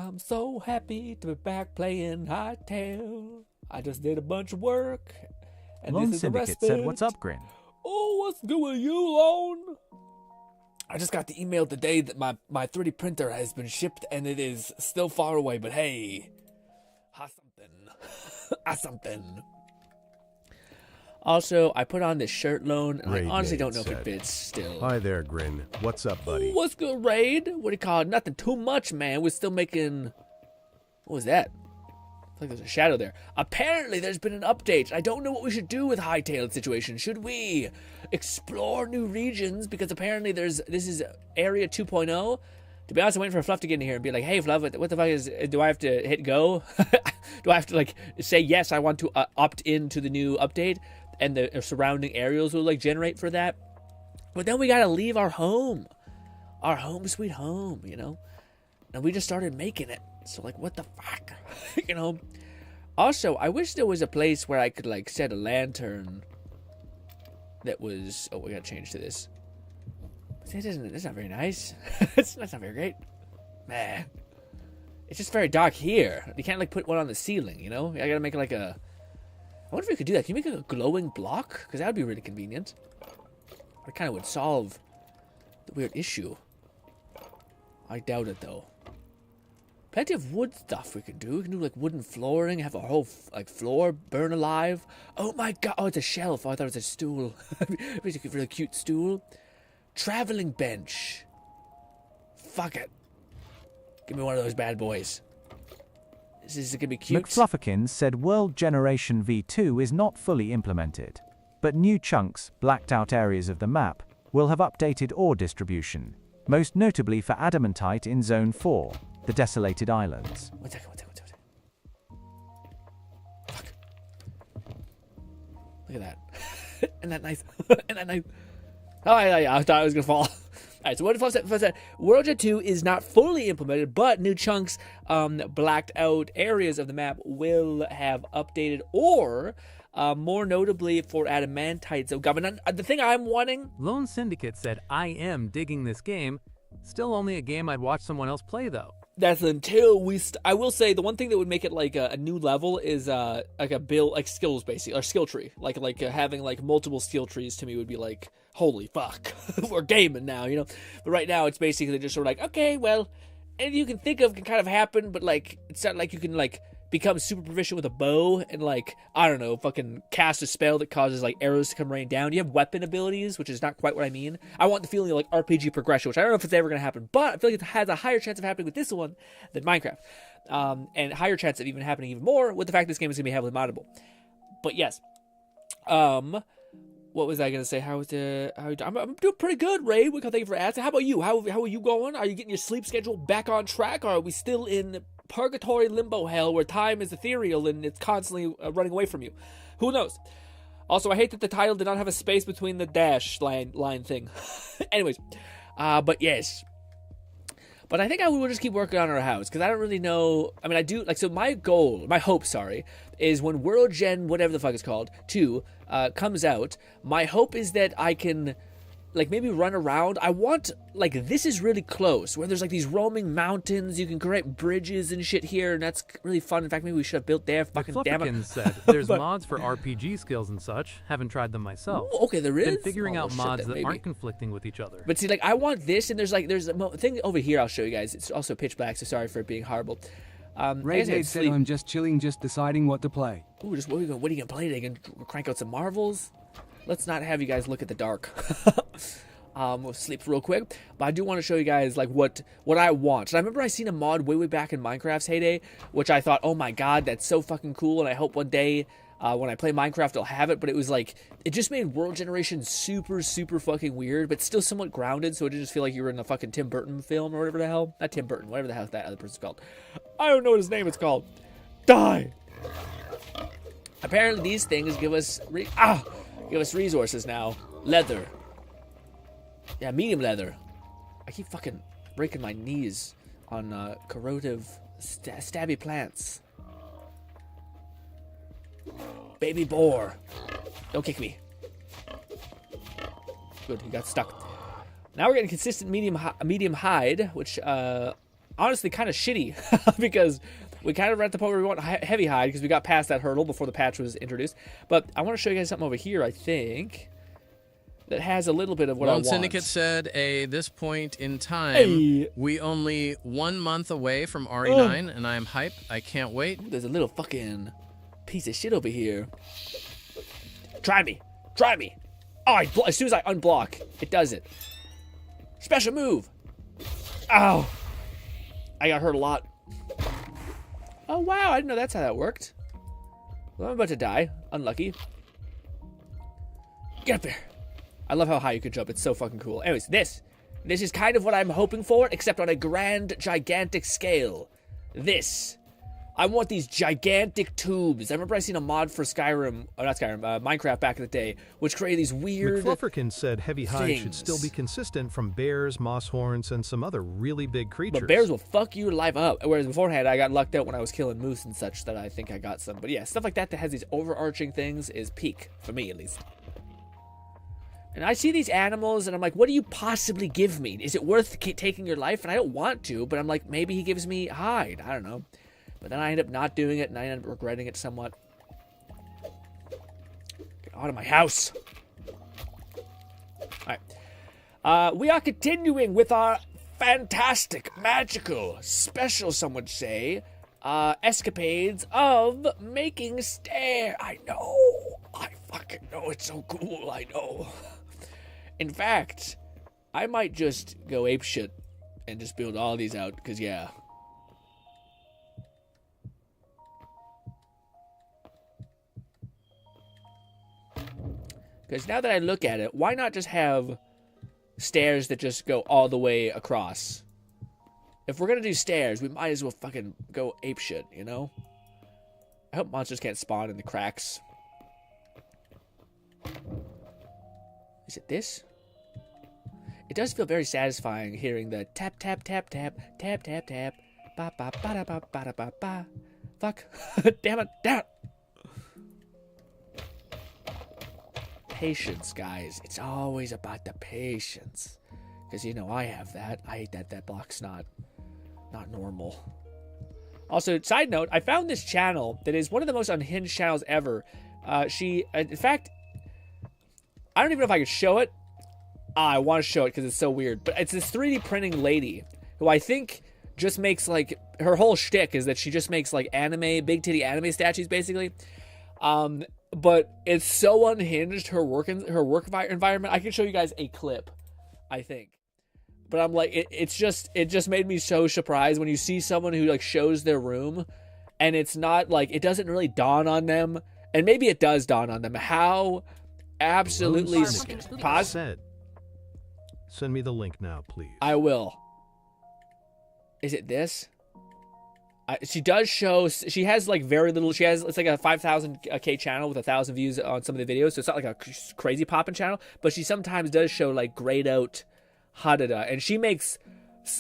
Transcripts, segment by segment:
I'm so happy to be back playing Hytale. I just did a bunch of work, and Lone this is the Syndicate respite. said, "What's up, Grin?" Oh, what's good with you, Lone? I just got the email today that my 3D printer has been shipped, and it is still far away, but hey, ha something. Ha something. Also, I put on this shirt, Lone, and I honestly don't know if it fits still. Hi there, Grin. What's up, buddy? What's good, Raid? What do you call it? Nothing too much, man. We're still making... What was that? I feel like there's a shadow there. Apparently, there's been an update. I don't know what we should do with Hytale situation. Should we explore new regions? Because apparently this is Area 2.0. To be honest, I'm waiting for Fluff to get in here and be like, hey, Fluff, what the fuck is... Do I have to hit go? Do I have to, like, say, yes, I want to opt into the new update? And the surrounding areas will, like, generate for that? But then we gotta leave our home. Our home sweet home, you know? And we just started making it. So, like, what the fuck? You know? Also, I wish there was a place where I could, like, set a lantern that was... Oh, we gotta change to this. That's not very nice. That's not very great. Man. It's just very dark here. You can't, like, put one on the ceiling, you know? I gotta make, like, a... I wonder if we could do that. Can you make a glowing block? Because that would be really convenient. It kind of would solve the weird issue. I doubt it, though. Plenty of wood stuff we could do. We can do, like, wooden flooring, have a whole, like, floor burn alive. Oh, my God. Oh, it's a shelf. Oh, I thought it was a stool. It's a really cute stool. Traveling bench. Fuck it. Give me one of those bad boys. This is going to be cute. McFluffakins said World Generation V2 is not fully implemented, but new chunks, blacked out areas of the map, will have updated ore distribution, most notably for adamantite in Zone 4, the Desolated Islands. One second. Fuck. Look at that. Isn't that nice? Isn't that nice? Oh, yeah, I thought I was going to fall. Alright, so what Fluff said, World Gen 2 is not fully implemented, but new chunks, blacked out areas of the map will have updated, or more notably for adamantite. So, Governor, the thing I'm wanting... Lone Syndicate said, I am digging this game. Still only a game I'd watch someone else play, though. That's until we... I will say, the one thing that would make it like a new level is like a build, like skills, basically, or skill tree. Like having like multiple skill trees to me would be like... Holy fuck, we're gaming now, you know? But right now, it's basically just sort of like, okay, well, anything you can think of can kind of happen, but, like, it's not like you can, like, become super proficient with a bow and, like, I don't know, fucking cast a spell that causes, like, arrows to come raining down. You have weapon abilities, which is not quite what I mean. I want the feeling of, like, RPG progression, which I don't know if it's ever going to happen, but I feel like it has a higher chance of happening with this one than Minecraft. And higher chance of even happening even more with the fact this game is going to be heavily moddable. But, yes. What was I going to say? I'm doing pretty good, Ray. Thank you for asking. How about you? How are you going? Are you getting your sleep schedule back on track? Or are we still in purgatory limbo hell where time is ethereal and it's constantly running away from you? Who knows? Also, I hate that the title did not have a space between the dash line thing. Anyways, but yes. But I think I will just keep working on our house, because I don't really know... I mean, I do... Like, so my hope, is when World Gen, whatever the fuck it's called, 2, comes out, my hope is that I can, like, maybe run around. I want, like, this is really close, where there's, like, these roaming mountains, you can create bridges and shit here, and that's really fun. In fact, maybe we should have built there, fucking damn it. Said, there's mods for RPG skills and such. Haven't tried them myself. Ooh, okay, there is? Been figuring out mods that aren't conflicting with each other. But see, like, I want this, and there's a thing over here I'll show you guys. It's also pitch black, so sorry for it being horrible. Ray said I'm just chilling, just deciding what to play. Ooh, what are you going to play today? Gonna crank out some Marvels? Let's not have you guys look at the dark. We'll sleep real quick. But I do want to show you guys, like, what I want. And I remember I seen a mod way back in Minecraft's heyday, which I thought, oh my god, that's so fucking cool, and I hope one day, when I play Minecraft, I'll have it. But it was like, it just made World Generation super, super fucking weird, but still somewhat grounded, so it didn't just feel like you were in a fucking Tim Burton film or whatever the hell. Not Tim Burton, whatever the hell that other person's called. I don't know what his name is called. Die! Apparently these things give us resources now. Leather. Yeah, medium leather. I keep fucking breaking my knees on corrosive stabby plants. Baby boar. Don't kick me. Good, he got stuck. Now we're getting consistent medium hide, which honestly kind of shitty because we kind of were at the point where we want heavy hide because we got past that hurdle before the patch was introduced. But I want to show you guys something over here, I think, that has a little bit of what I want. Syndicate said, this point in time, we only 1 month away from RE9, and I am hype. I can't wait. There's a little fucking piece of shit over here. Try me. Try me. Oh, as soon as I unblock, it does it. Special move. Ow. I got hurt a lot. Oh, wow. I didn't know that's how that worked. Well, I'm about to die. Unlucky. Get up there. I love how high you can jump. It's so fucking cool. Anyways, this is kind of what I'm hoping for, except on a grand, gigantic scale. This. I want these gigantic tubes. I remember I seen a mod for Skyrim, or not Skyrim, Minecraft back in the day, which created these weird McFlufferkin said heavy hide things. should still be consistent from bears, moss horns, and some other really big creatures. But bears will fuck your life up. Whereas beforehand, I got lucked out when I was killing moose and such that I think I got some. But yeah, stuff like that has these overarching things is peak, for me at least. And I see these animals, and I'm like, what do you possibly give me? Is it worth taking your life? And I don't want to, but I'm like, maybe he gives me hide. I don't know. But then I end up not doing it, and I end up regretting it somewhat. Get out of my house. Alright. We are continuing with our fantastic, magical, special, some would say, escapades of making stairs. I know. I fucking know. It's so cool. I know. In fact, I might just go apeshit and just build all these out, because, yeah. Because now that I look at it, why not just have stairs that just go all the way across? If we're going to do stairs, we might as well fucking go apeshit, you know? I hope monsters can't spawn in the cracks. Is it this? It does feel very satisfying hearing the tap, tap, tap, tap, tap, tap, tap, ba, ba, ba, da, ba, ba, da, ba, ba. Fuck. Damn it, damn it. Patience, guys. It's always about the patience. Because, you know, I have that. I hate that block's not normal. Also, side note, I found this channel that is one of the most unhinged channels ever. In fact, I don't even know if I could show it. I want to show it because it's so weird. But it's this 3D printing lady who I think just makes, like, her whole shtick is that she just makes, like, anime, big titty anime statues, basically. But it's so unhinged, her work environment. I can show you guys a clip, I think. But I'm like, it just made me so surprised when you see someone who, like, shows their room, and it's not, like, it doesn't really dawn on them, and maybe it does dawn on them, how absolutely... Pause? Send me the link now, please. I will. Is it this? She does show, she has like very little, it's like a 5,000K channel with 1,000 views on some of the videos, so it's not like a crazy popping channel, but she sometimes does show like grayed out Hytale, and she makes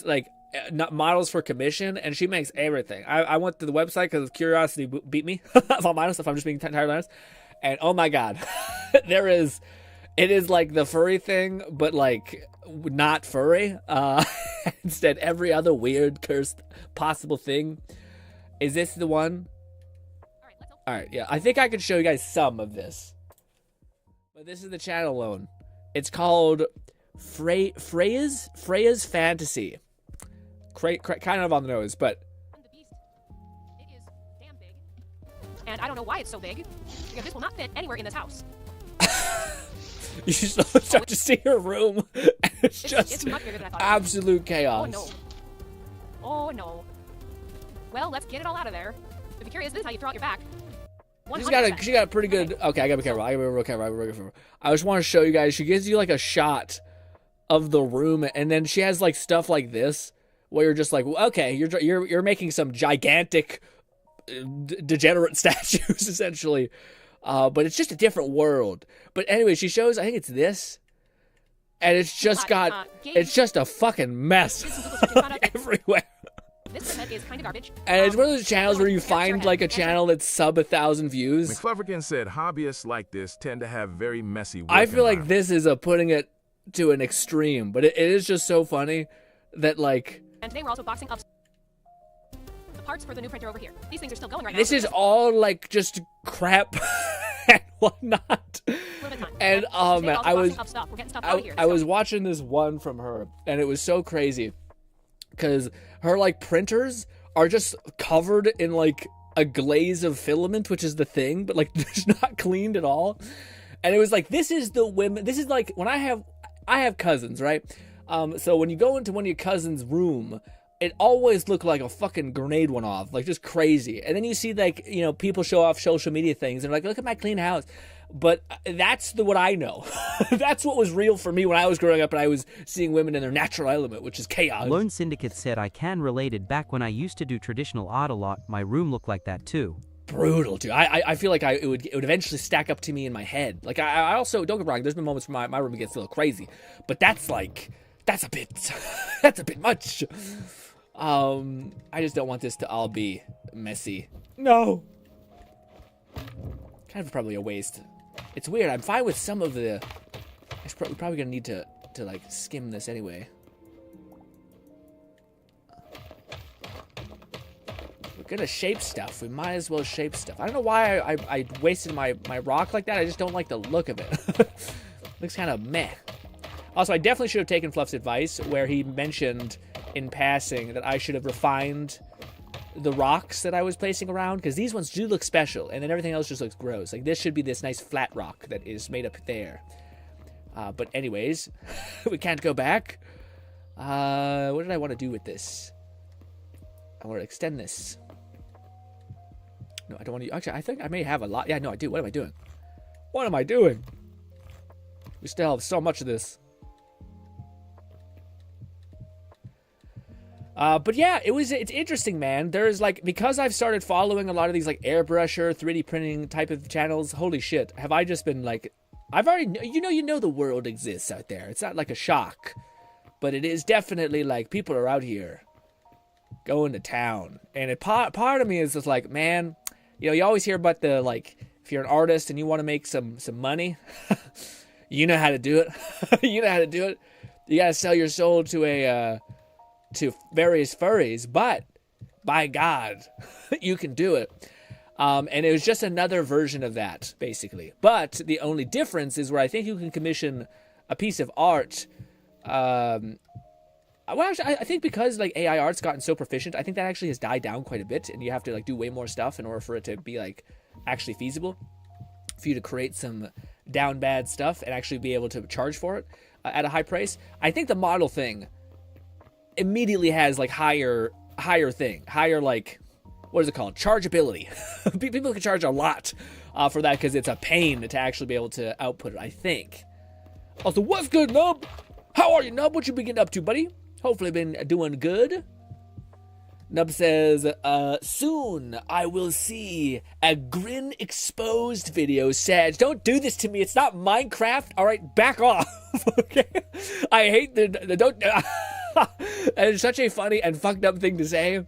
like models for commission, and she makes everything. I went to the website because curiosity beat me, if I'm honest, if I'm just being entirely honest, and oh my god, it is like the furry thing, but like not furry. Instead, every other weird, cursed, possible thing. Is this the one? Alright, yeah. I think I could show you guys some of this. But this is the channel alone. It's called Freya's Fantasy. Kind of on the nose, but... The beast. It is damn big. And I don't know why it's so big, because this will not fit anywhere in this house. You start to see her room, and it's just much bigger than I thought. Absolute chaos. Oh no. Oh no. Well, let's get it all out of there. If you're curious, this is how you draw out your back. She got a pretty good. Okay, I gotta be careful. I gotta be real careful. I just want to show you guys. She gives you like a shot of the room, and then she has like stuff like this, where you're just like, okay, you're making some gigantic, degenerate statues essentially. But it's just a different world. But anyway, she shows, I think it's this. And it's just it's just a fucking mess everywhere. This is kind of garbage. And it's one of those channels where you find like a channel that's sub 1,000 views. McFlufferkin said hobbyists like this tend to have very messy work I feel like this is putting it to an extreme. But it is just so funny that like... And today we're also boxing up... parts for the new printer over here. These things are still going right now. This is all like just crap and whatnot. And man, I was watching this one from her, and it was so crazy because her like printers are just covered in like a glaze of filament, which is the thing, but like it's not cleaned at all. And it was like, this is the women. This is like when I have cousins, right? So when you go into one of your cousins' room, it always looked like a fucking grenade went off, like just crazy. And then you see like, you know, people show off social media things and like, look at my clean house. But that's what I know. That's what was real for me when I was growing up and I was seeing women in their natural element, which is chaos. Lone Syndicate said, I can relate it. Back when I used to do traditional art a lot, my room looked like that too. Brutal, dude. I feel like it would eventually stack up to me in my head. Like I also, don't get me wrong, there's been moments where my room gets a little crazy, but that's a bit much. I just don't want this to all be messy. No. Kind of probably a waste. It's weird. I'm fine with some of the. We're probably gonna need to like skim this anyway. We're gonna shape stuff. We might as well shape stuff. I don't know why I wasted my rock like that. I just don't like the look of it. Looks kind of meh. Also, I definitely should have taken Fluff's advice where he mentioned in passing that I should have refined the rocks that I was placing around, because these ones do look special, and then everything else just looks gross. Like, this should be this nice flat rock that is made up there. But anyways, we can't go back. What did I want to do with this? I want to extend this. No, I don't want to. Actually, I think I may have a lot. Yeah, no, I do. What am I doing? What am I doing? We still have so much of this. But yeah, it's interesting, man. There's like, because I've started following a lot of these like airbrusher, 3D printing type of channels, holy shit, have I just been like, I've already, you know the world exists out there. It's not like a shock, but it is definitely like people are out here going to town. And part of me is just like, man, you know, you always hear about the, like, if you're an artist and you want to make some money, you know how to do it. You know how to do it. You got to sell your soul to various furries, but by God, you can do it. And it was just another version of that, basically. But the only difference is where I think you can commission a piece of art. Well, actually, I think because like AI art's gotten so proficient, I think that actually has died down quite a bit, and you have to like do way more stuff in order for it to be like actually feasible for you to create some down bad stuff and actually be able to charge for it at a high price. I think the model thing immediately has like higher like, what is it called, chargeability. People can charge a lot for that because it's a pain to actually be able to output it, I think. Also, what's good, Nub? How are you, Nub? What you been getting up to, buddy? Hopefully been doing good. Nub says, soon I will see a GRINN exposed video. Sag, don't do this to me. It's not Minecraft. All right, back off. Okay? I hate the don't. It's such a funny and fucked up thing to say.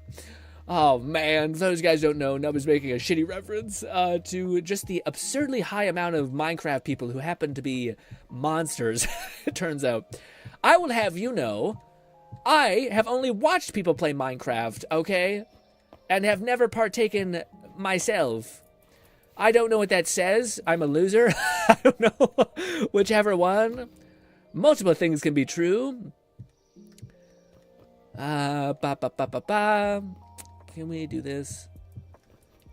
Oh man, those guys don't know. Nub is making a shitty reference to just the absurdly high amount of Minecraft people who happen to be monsters, it turns out. I will have you know, I have only watched people play Minecraft, okay? And have never partaken myself. I don't know what that says. I'm a loser. I don't know. Whichever one. Multiple things can be true. Can we do this?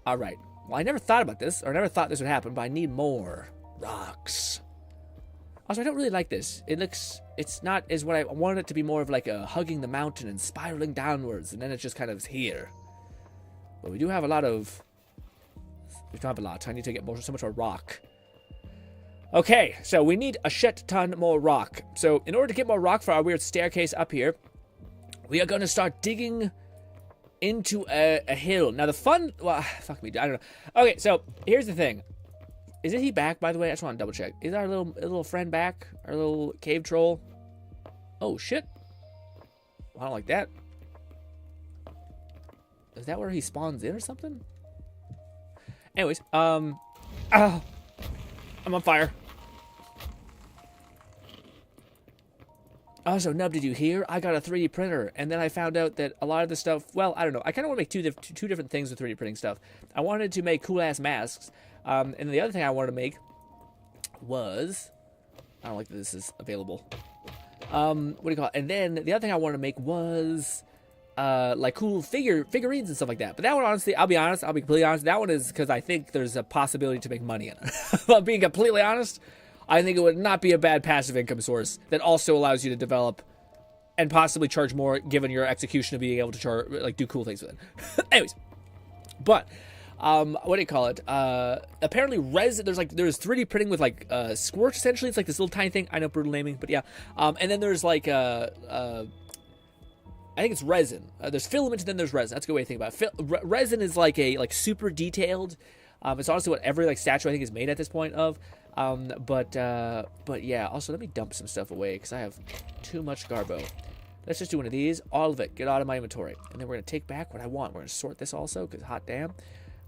All right. Well, I never thought about this, or never thought this would happen, but I need more rocks. Also, I don't really like this. It's not as what I wanted it to be, more of like a hugging the mountain and spiraling downwards, and then it's just kind of here. But we do have a lot of, I need to get so much more rock. Okay, so we need a shit ton more rock. So in order to get more rock for our weird staircase up here, we are going to start digging into a hill. Now the fun, well, fuck me, I don't know. Okay, so here's the thing. Isn't he back, by the way? I just want to double check. Is our little friend back? Our little cave troll? Oh, shit. Well, I don't like that. Is that where he spawns in or something? Anyways, I'm on fire. Also, Nub, did you hear? I got a 3D printer, and then I found out that a lot of the stuff, well, I don't know. I kind of want to make two different things with 3D printing stuff. I wanted to make cool-ass masks, and the other thing I wanted to make was, I don't like that this is available. What do you call it? And then the other thing I wanted to make was, like cool figurines and stuff like that. But that one, honestly, I'll be completely honest. That one is because I think there's a possibility to make money in it. If I'm being completely honest, I think it would not be a bad passive income source that also allows you to develop and possibly charge more, given your execution of being able to charge, like, do cool things with it. Anyways, but what do you call it? Apparently, there's 3D printing with like squirt. Essentially, it's like this little tiny thing. I know, brutal naming, but yeah. And then there's like I think it's resin. There's filament, and then there's resin. That's a good way to think about it. Resin is like super detailed. It's honestly what every like statue I think is made at this point of. But yeah. Also, let me dump some stuff away because I have too much garbo. Let's just do one of these. All of it. Get out of my inventory, and then we're gonna take back what I want. We're gonna sort this also because hot damn.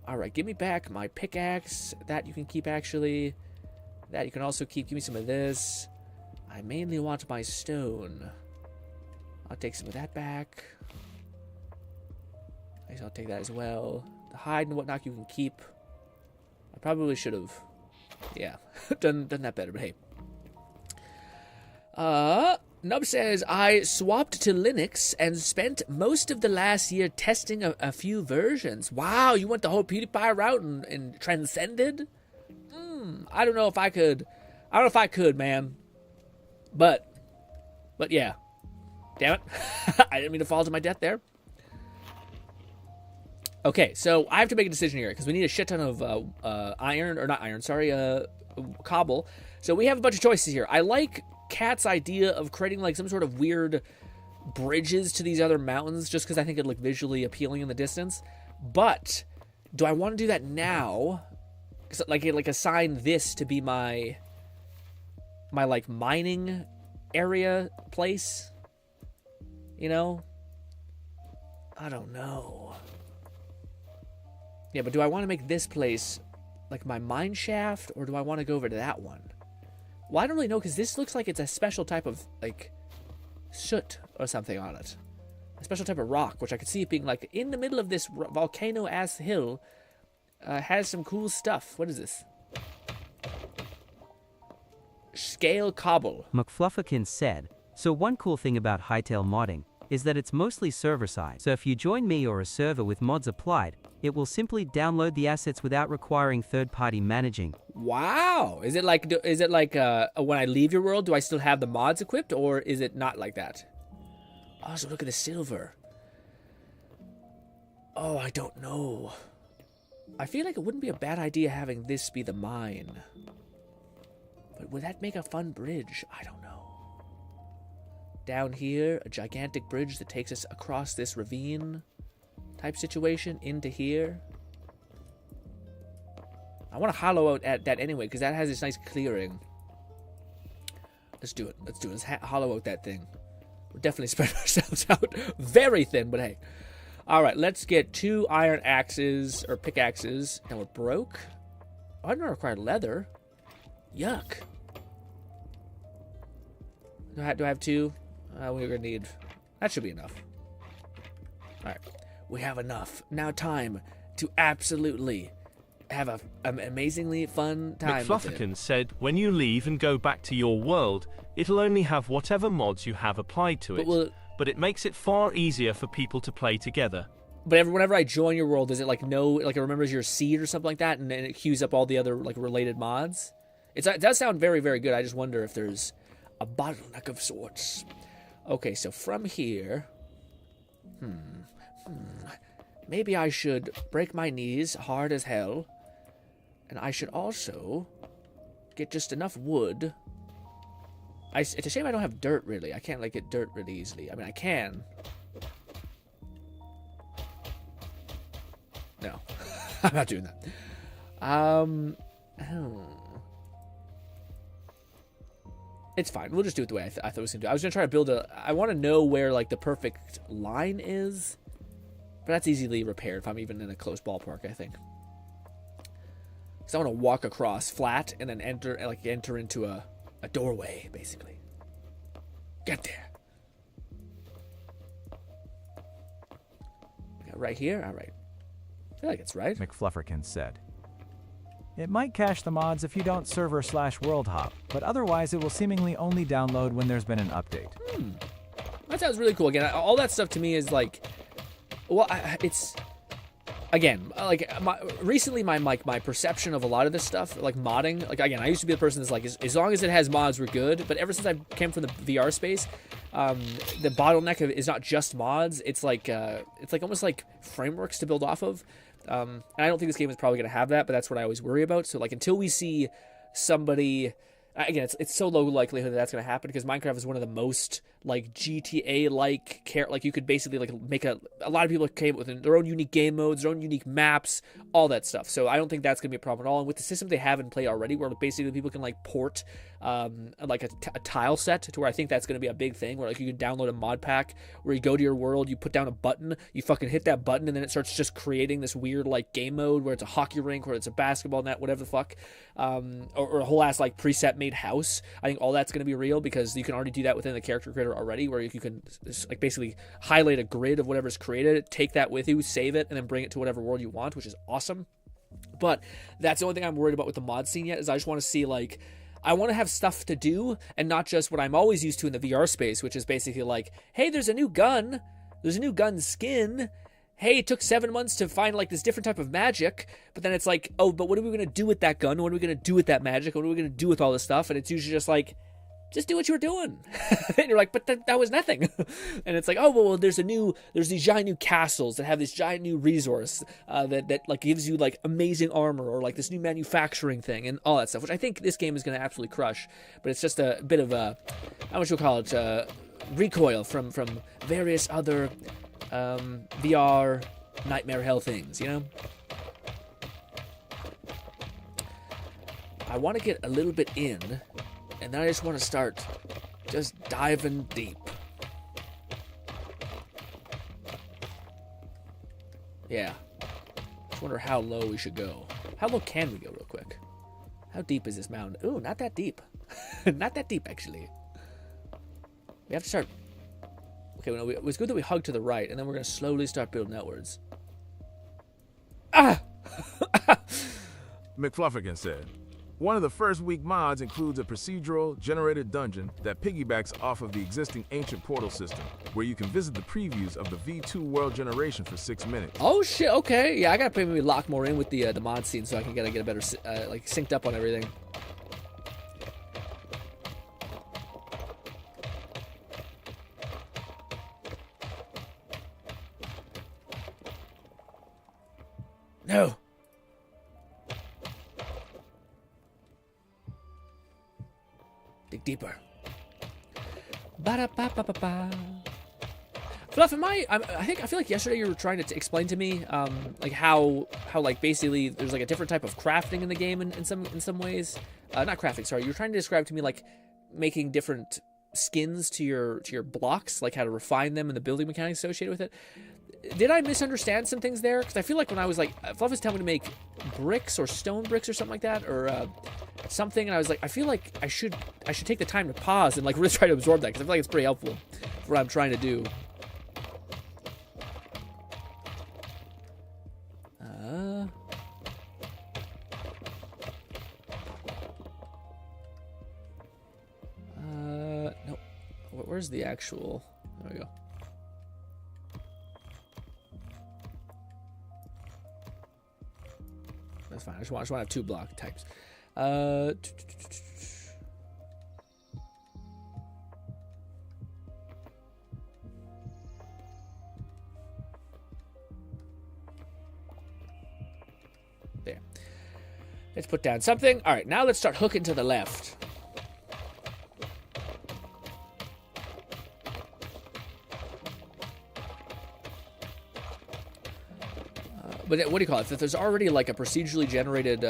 All right, give me back my pickaxe. That you can keep actually. That you can also keep. Give me some of this. I mainly want my stone. I'll take some of that back. I guess I'll take that as well. The hide and whatnot you can keep. I probably should have, yeah, done that better, but hey. Nub says, I swapped to Linux and spent most of the last year testing a few versions. Wow, you went the whole PewDiePie route and transcended? I don't know if I could. I don't know if I could, man. But yeah. Damn it. I didn't mean to fall to my death there. Okay, so I have to make a decision here because we need a shit ton of cobble. So we have a bunch of choices here. I like Cat's idea of creating like some sort of weird bridges to these other mountains just because I think it'd look visually appealing in the distance. But do I want to do that now? Like assign this to be my like mining area place? You know? I don't know. Yeah, but do I want to make this place like my mine shaft, or do I want to go over to that one? Well, I don't really know, because this looks like it's a special type of, like, soot or something on it. A special type of rock, which I could see it being, like, in the middle of this volcano-ass hill, has some cool stuff. What is this? Scale cobble. McFlufferkin said, so one cool thing about Hytale modding is that it's mostly server-side. So if you join me or a server with mods applied, it will simply download the assets without requiring third-party managing. Wow. Is it like when I leave your world, do I still have the mods equipped, or is it not like that? Oh, so look at the silver. Oh, I don't know. I feel like it wouldn't be a bad idea having this be the mine. But would that make a fun bridge? I don't know. Down here, a gigantic bridge that takes us across this ravine type situation into here. I want to hollow out at that anyway, because that has this nice clearing. Let's do it. Let's do it. Let's hollow out that thing. We'll definitely spread ourselves out very thin, but hey. All right, let's get 2 iron axes, or pickaxes. Now we're broke. Oh, I don't require leather. Yuck. Do I have 2? We're gonna need. That should be enough. All right, we have enough. Now, time to absolutely have an amazingly fun time. McFlufferkin said, "When you leave and go back to your world, it'll only have whatever mods you have applied to it. But it makes it far easier for people to play together." But whenever I join your world, does it like it remembers your seed or something like that, and then it queues up all the other like related mods? It does sound very, very good. I just wonder if there's a bottleneck of sorts. Okay, so from here, maybe I should break my knees hard as hell, and I should also get just enough wood. It's a shame I don't have dirt, really. I can't, like, get dirt really easily. I mean, I can. No. I'm not doing that. It's fine. We'll just do it the way I thought it was going to do. I was going to try to build I want to know where, like, the perfect line is. But that's easily repaired if I'm even in a close ballpark, I think. Because I want to walk across flat and then enter into a doorway, basically. Get there. right here? All right. I feel like it's right. McFlufferkin said. It might cache the mods if you don't server/world hop, but otherwise it will seemingly only download when there's been an update. That sounds really cool. Again, all that stuff to me is like, well, it's, again, like recently my perception of a lot of this stuff, like modding, like again, I used to be the person that's like, as long as it has mods, we're good. But ever since I came from the VR space, the bottleneck is not just mods. It's like almost like frameworks to build off of. And I don't think this game is probably going to have that, but that's what I always worry about. So like until we see somebody, again, it's so low likelihood that that's going to happen because Minecraft is one of the most like GTA-like like you could basically like make a lot of people came with their own unique game modes, their own unique maps, all that stuff. So I don't think that's going to be a problem at all. And with the system they have in play already, where basically people can like port like a tile set to where I think that's going to be a big thing where like you can download a mod pack where you go to your world, you put down a button, you fucking hit that button, and then it starts just creating this weird like game mode where it's a hockey rink, where it's a basketball net, whatever the fuck, or a whole ass like preset made house. I think all that's going to be real because you can already do that within the character creator already, where you can like basically highlight a grid of whatever's created, take that with you, save it, and then bring it to whatever world you want, which is awesome. But that's the only thing I'm worried about with the mod scene yet, is I just want to see like, I want to have stuff to do and not just what I'm always used to in the VR space, which is basically like, hey, there's a new gun skin. Hey, it took 7 months to find like this different type of magic, but then it's like, oh, but what are we going to do with that gun? What are we going to do with that magic? What are we going to do with all this stuff? And it's usually just like, just do what you were doing. And you're like, but that was nothing. And it's like, oh, well, there's these giant new castles that have this giant new resource that like gives you like amazing armor, or like this new manufacturing thing and all that stuff, which I think this game is going to absolutely crush. But it's just a bit of a, how much you'll call it, recoil from various other VR nightmare hell things, you know? I want to get a little bit in, and then I just want to start just diving deep. Yeah. Just wonder how low we should go. How low can we go real quick? How deep is this mountain? Ooh, not that deep. Not that deep, actually. We have to start... Okay, well, it was good that we hugged to the right, and then we're going to slowly start building outwards. Ah! McFlufferkin said, one of the first week mods includes a procedural generated dungeon that piggybacks off of the existing ancient portal system, where you can visit the previews of the V2 world generation for 6 minutes. Oh shit, okay. Yeah, I gotta maybe lock more in with the mod scene so I can get a better, like, synced up on everything. No. Dig deeper. Ba-da-ba-ba-ba-ba. Fluff, I feel like yesterday you were trying to explain to me, like how like basically there's like a different type of crafting in the game in some ways. Not crafting, sorry. You were trying to describe to me like making different skins to your blocks, like how to refine them and the building mechanics associated with it. Did I misunderstand some things there? Because I feel like when I was like, Fluff was telling me to make bricks or stone bricks or something like that, or something, and I was like, I feel like I should take the time to pause and like really try to absorb that, because I feel like it's pretty helpful for what I'm trying to do. No. Where's the actual? There we go. That's fine. I just want to have 2 block types. There. Let's put down something. All right, now let's start hooking to the left. But what do you call it? If there's already like a procedurally generated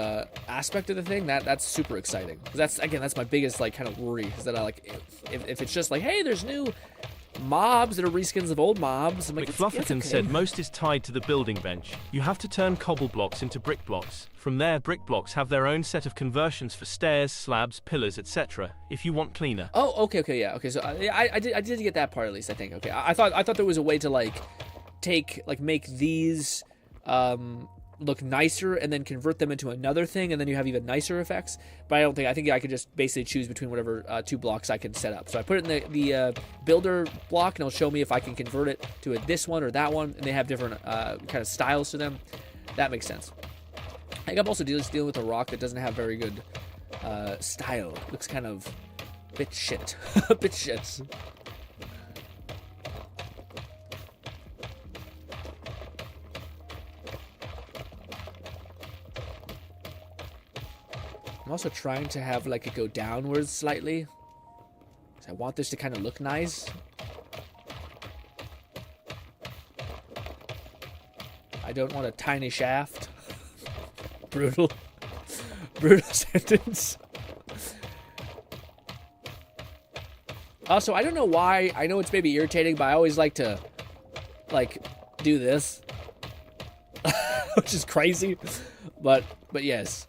aspect of the thing, that's super exciting. That's my biggest like kind of worry, is that I like if it's just like, hey, there's new mobs that are reskins of old mobs. I'm like, McFlufferkin said most is tied to the building bench. You have to turn cobble blocks into brick blocks. From there, brick blocks have their own set of conversions for stairs, slabs, pillars, etc. If you want cleaner. Oh, okay, yeah, okay. So I did get that part at least. I think. Okay, I thought there was a way to like make these look nicer and then convert them into another thing, and then you have even nicer effects. But I think I could just basically choose between whatever 2 blocks I can set up. So I put it in the builder block, and it'll show me if I can convert it to this one or that one, and they have different kind of styles to them. That makes sense. I think I'm also dealing with a rock that doesn't have very good style. It looks kind of bit shit. Bit shit. I'm also trying to have like it go downwards slightly. I want this to kind of look nice. I don't want a tiny shaft. Brutal. Brutal sentence. Also, I don't know why. I know it's maybe irritating, but I always like to, like, do this. Which is crazy. But yes.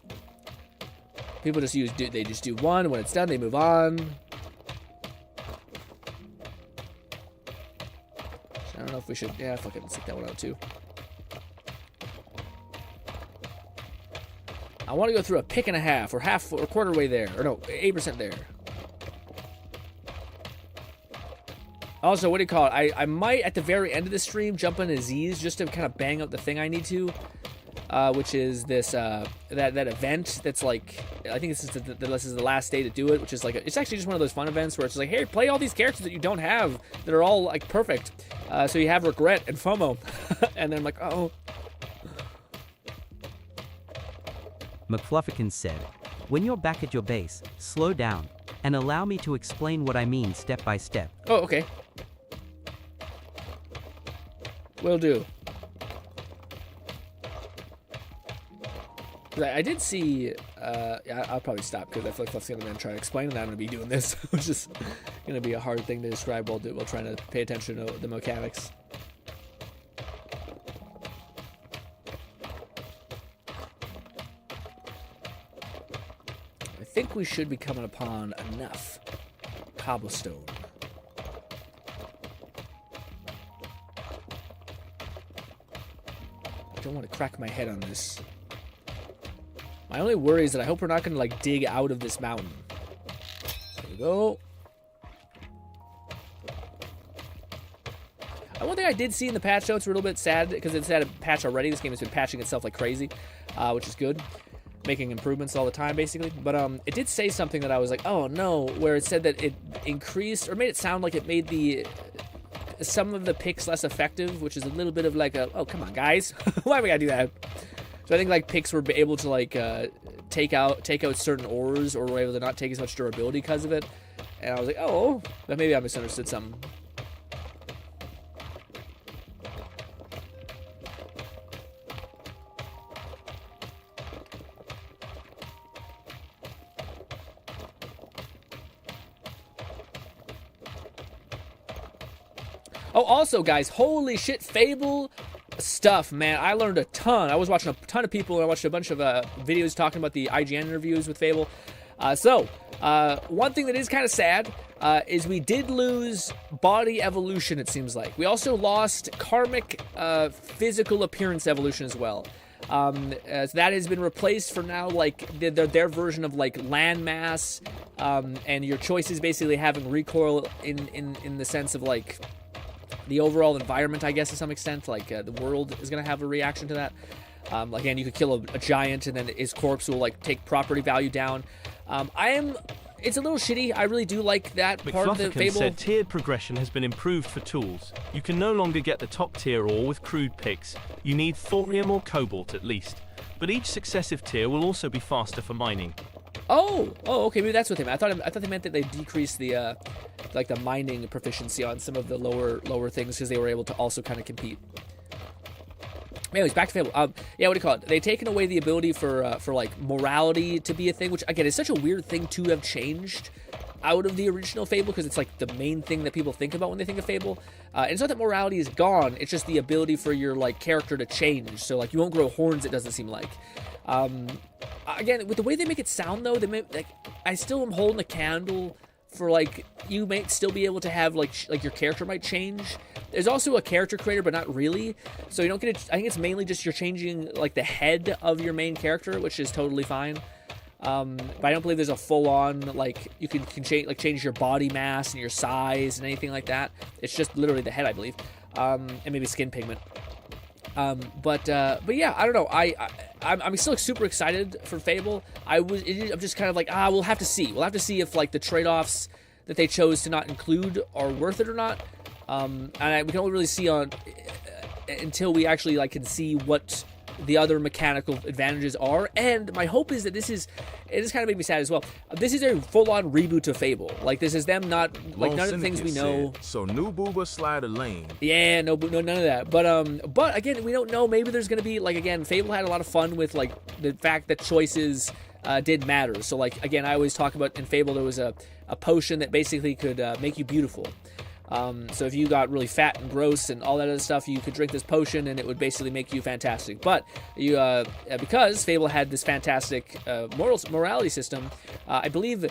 People just they just do one. When it's done, they move on. I don't know if we should. Yeah, fucking stick that one out too. I want to go through a pick and a half, or half, or quarter way there, or no, 8% there. Also, what do you call it? I might at the very end of the stream jump on Aziz just to kind of bang out the thing I need to. Which is this that event that's like, I think this is the last day to do it, which is like it's actually just one of those fun events where it's like, hey, play all these characters that you don't have that are all like perfect, so you have regret and FOMO. And then I'm like, oh. McFluffikins said, when you're back at your base, slow down and allow me to explain what I mean step by step. Oh, okay. Will do. I did see, yeah, I'll probably stop because I feel like Fluff's going to try to explain, and I'm going to be doing this, which is going to be a hard thing to describe while trying to pay attention to the mechanics. I think we should be coming upon enough cobblestone. I don't want to crack my head on this. My only worry is that I hope we're not going to, like, dig out of this mountain. There we go. One thing I did see in the patch notes were a little bit sad, because it's had a patch already. This game has been patching itself like crazy, which is good. Making improvements all the time, basically. But it did say something that I was like, oh, no, where it said that it increased, or made it sound like it made some of the picks less effective, which is a little bit of like a, oh, come on, guys. Why we gotta do that? So I think like picks were able to like take out certain ores, or were able to not take as much durability because of it. And I was like, oh, but maybe I misunderstood something. Oh, also, guys, holy shit, Fable stuff, man. I learned a ton. I was watching a ton of people, and I watched a bunch of videos talking about the IGN interviews with Fable. One thing that is kind of sad is we did lose body evolution, it seems like. We also lost karmic physical appearance evolution as well. So that has been replaced for now, like, their version of, like, landmass, and your choices basically having recoil in the sense of, like, the overall environment, I guess, to some extent. Like, the world is going to have a reaction to that. Again, you could kill a giant, and then his corpse will, like, take property value down. It's a little shitty. I really do like that part of the Fable. Said tiered progression has been improved for tools. You can no longer get the top tier ore with crude picks. You need thorium or cobalt at least. But each successive tier will also be faster for mining. Oh, okay, maybe that's what they meant. I thought they meant that they decreased the like the mining proficiency on some of the lower things because they were able to also kind of compete. Anyways, back to Fable. Yeah, what do you call it? They've taken away the ability for like morality to be a thing, which again is such a weird thing to have changed out of the original Fable, because it's like the main thing that people think about when they think of Fable. And it's not that morality is gone; it's just the ability for your like character to change. So like you won't grow horns. It doesn't seem like. Again, with the way they make it sound though, they make, like, I still am holding a candle for like you might still be able to have like your character might change. There's also a character creator, but not really. So you don't get it. I think it's mainly just you're changing like the head of your main character, which is totally fine. But I don't believe there's a full-on like you can change your body mass and your size and anything like that. It's just literally the head, I believe, and maybe skin pigment. But yeah, I don't know. I'm still super excited for Fable. I'm just kind of like, we'll have to see. We'll have to see if like the trade-offs that they chose to not include are worth it or not. We can only really see on until we actually like can see what the other mechanical advantages are. And my hope is that it is kind of made me sad as well. This is a full-on reboot to Fable. Like this is them not like none of the things we know. So new booba slider lane. Yeah, no, none of that. But again, we don't know. Maybe there's gonna be like again, Fable had a lot of fun with like the fact that choices did matter. So like again, I always talk about in Fable there was a potion that basically could make you beautiful. So if you got really fat and gross and all that other stuff, you could drink this potion and it would basically make you fantastic. But you, because Fable had this fantastic morality system, I believe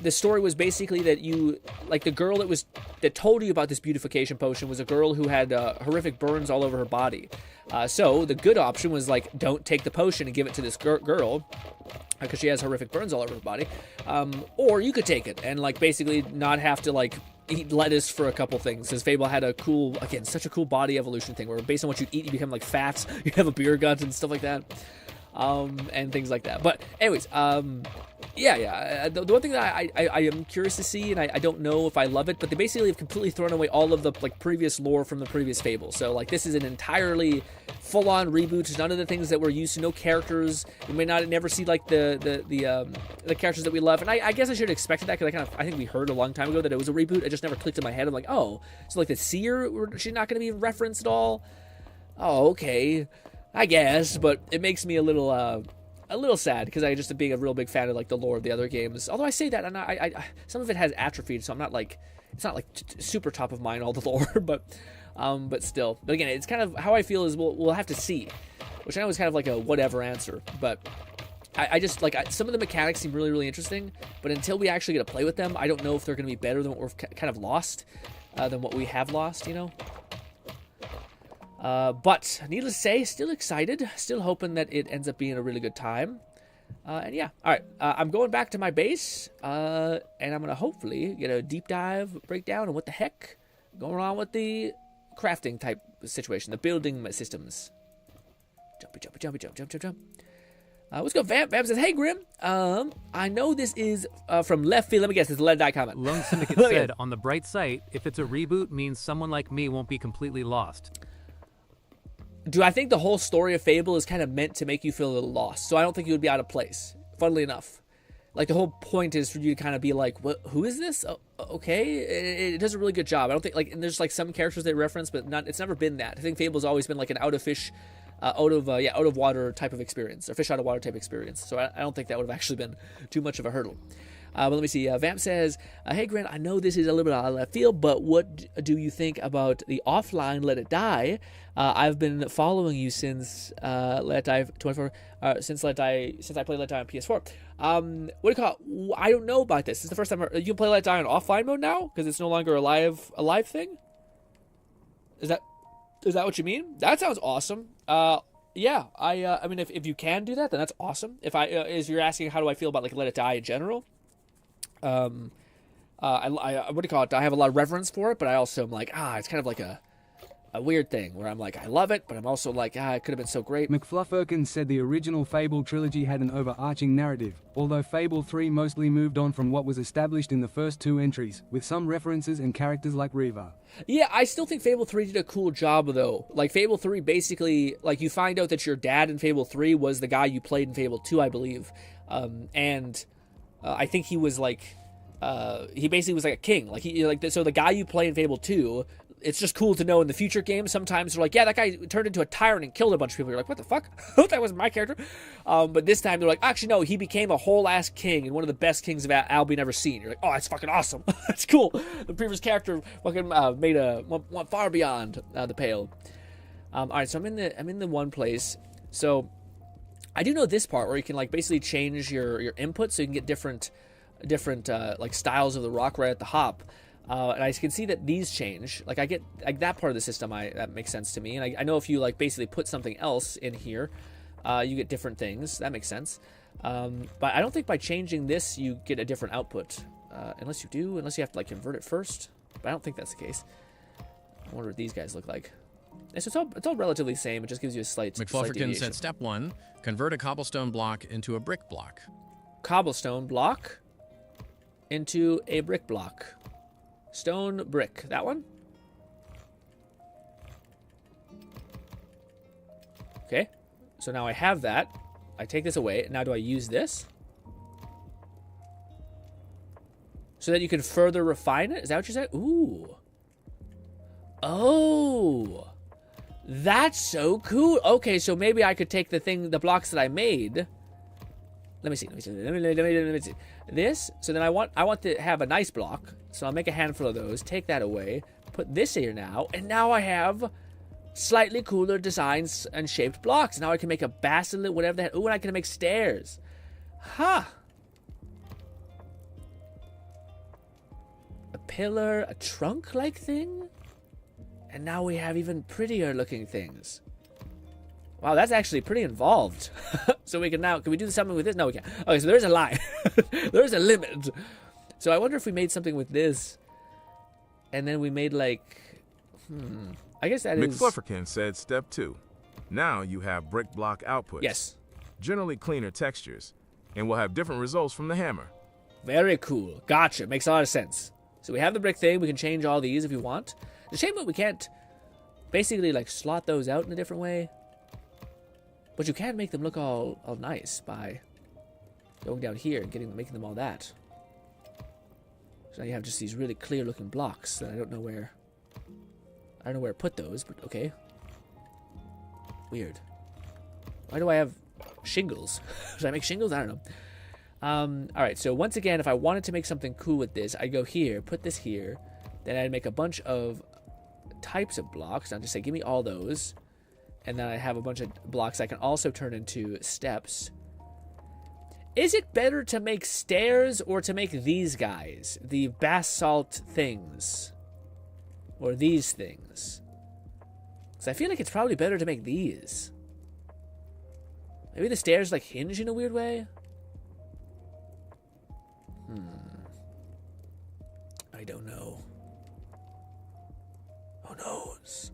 the story was basically that you, like the girl that told you about this beautification potion was a girl who had horrific burns all over her body. So the good option was like, don't take the potion and give it to this girl, because she has horrific burns all over her body. Or you could take it and like basically not have to like eat lettuce for a couple things, because Fable had a cool, again, such a cool body evolution thing where based on what you eat, you become like fats, you have a beer gut and stuff like that, and things like that. But anyways, yeah. The one thing that I am curious to see, and I don't know if I love it, but they basically have completely thrown away all of the like previous lore from the previous Fable. So like this is an entirely full-on reboot. There's none of the things that we're used to. No characters. You may never see like the characters that we love. And I guess I should have expected that, because I think we heard a long time ago that it was a reboot. It just never clicked in my head. I'm like, oh, so like the seer, she's not going to be referenced at all. Oh, okay, I guess. But it makes me a little sad, because I just being a real big fan of like the lore of the other games. Although I say that, and I some of it has atrophied, so I'm not like it's not like super top of mind all the lore, but still. But again, it's kind of how I feel is we'll have to see, which I know is kind of like a whatever answer, but I just like some of the mechanics seem really interesting, but until we actually get to play with them, I don't know if they're going to be better than what we've kind of lost, than what we have lost, you know. But needless to say, still excited, still hoping that it ends up being a really good time. And yeah, all right, I'm going back to my base, and I'm going to hopefully get a deep dive breakdown on what the heck going on with the crafting type situation, the building systems. Jump. Let's go, Vamp. Vamp says, hey, Grim. I know this is from left field. Let me guess, this is a Let It Die comment. Lone Syndicate said, on the bright side, if it's a reboot, means someone like me won't be completely lost. Do I think the whole story of Fable is kind of meant to make you feel a little lost? So I don't think you would be out of place, funnily enough. Like, the whole point is for you to kind of be like, what? Who is this? Oh, okay. It does a really good job. I don't think, like, and there's, like, some characters they reference, but it's never been that. I think Fable's always been, like, an out of water type of experience, or fish out of water type experience. So I don't think that would have actually been too much of a hurdle. But let me see. Vamp says, hey, Grant, I know this is a little bit out of left field, but what do you think about the offline Let It Die? I've been following you since Let It Die 24. Since I played Let It Die on PS4. What do you call it? I don't know about this. This is the first time you can play Let It Die on offline mode now, because it's no longer a live thing. Is that what you mean? That sounds awesome. Yeah. I mean, if you can do that, then that's awesome. If you're asking how do I feel about like Let It Die in general. What do you call it? I have a lot of reverence for it, but I also am like, it's kind of like a weird thing where I'm like, I love it, but I'm also like, it could have been so great. McFluffirkins said the original Fable trilogy had an overarching narrative, although Fable 3 mostly moved on from what was established in the first two entries, with some references and characters like Reva. Yeah, I still think Fable 3 did a cool job, though. Like, Fable 3 basically, like, you find out that your dad in Fable 3 was the guy you played in Fable 2, I believe. I think he was like, he basically was like a king. So the guy you play in Fable 2, it's just cool to know in the future games. Sometimes they're like, yeah, that guy turned into a tyrant and killed a bunch of people. You're like, what the fuck? That wasn't my character. But this time they're like, actually, no, he became a whole ass king and one of the best kings of Albion ever seen. You're like, oh, that's fucking awesome. That's cool. The previous character fucking made went far beyond the pale. All right, so I'm in the one place. So I do know this part where you can like basically change your input so you can get different different like styles of the rock right at the hop. And I can see that these change. Like I get like that part of the system. That makes sense to me. And I know if you like basically put something else in here, you get different things. That makes sense. But I don't think by changing this you get a different output. Unless you do. Unless you have to like convert it first. But I don't think that's the case. I wonder what these guys look like. It's all relatively the same. It just gives you a slight McFlufferkin said, step 1, convert a cobblestone block into a brick block. Cobblestone block into a brick block. Stone brick. That one? Okay. So now I have that. I take this away. Now do I use this? So that you can further refine it? Is that what you said? Ooh. Oh. That's so cool. Okay, so maybe I could take the blocks that I made. Let me see. Let me see. This. So then I want to have a nice block. So I'll make a handful of those. Take that away. Put this here now. And now I have slightly cooler designs and shaped blocks. Now I can make a basilisk, whatever the heck. Ooh, and I can make stairs. Huh. A pillar, a trunk-like thing. And now we have even prettier looking things. Wow, that's actually pretty involved. So we can we do something with this? No, we can't. Okay, so there's a line. There's a limit. So I wonder if we made something with this. And then we made like, I guess that is... McFlufferkin said step 2. Now you have brick block outputs. Yes. Generally cleaner textures. And will have different results from the hammer. Very cool. Gotcha. Makes a lot of sense. So we have the brick thing. We can change all these if we want. The shame that we can't basically like slot those out in a different way. But you can make them look all nice by going down here and making them all that. So now you have just these really clear looking blocks that I don't know where to put those, but okay. Weird. Why do I have shingles? Should I make shingles? I don't know. Alright, so once again, if I wanted to make something cool with this, I go here, put this here, then I'd make a bunch of types of blocks. I'll just say, give me all those. And then I have a bunch of blocks I can also turn into steps. Is it better to make stairs or to make these guys? The basalt things. Or these things? Because I feel like it's probably better to make these. Maybe the stairs like hinge in a weird way? I don't know. Who knows?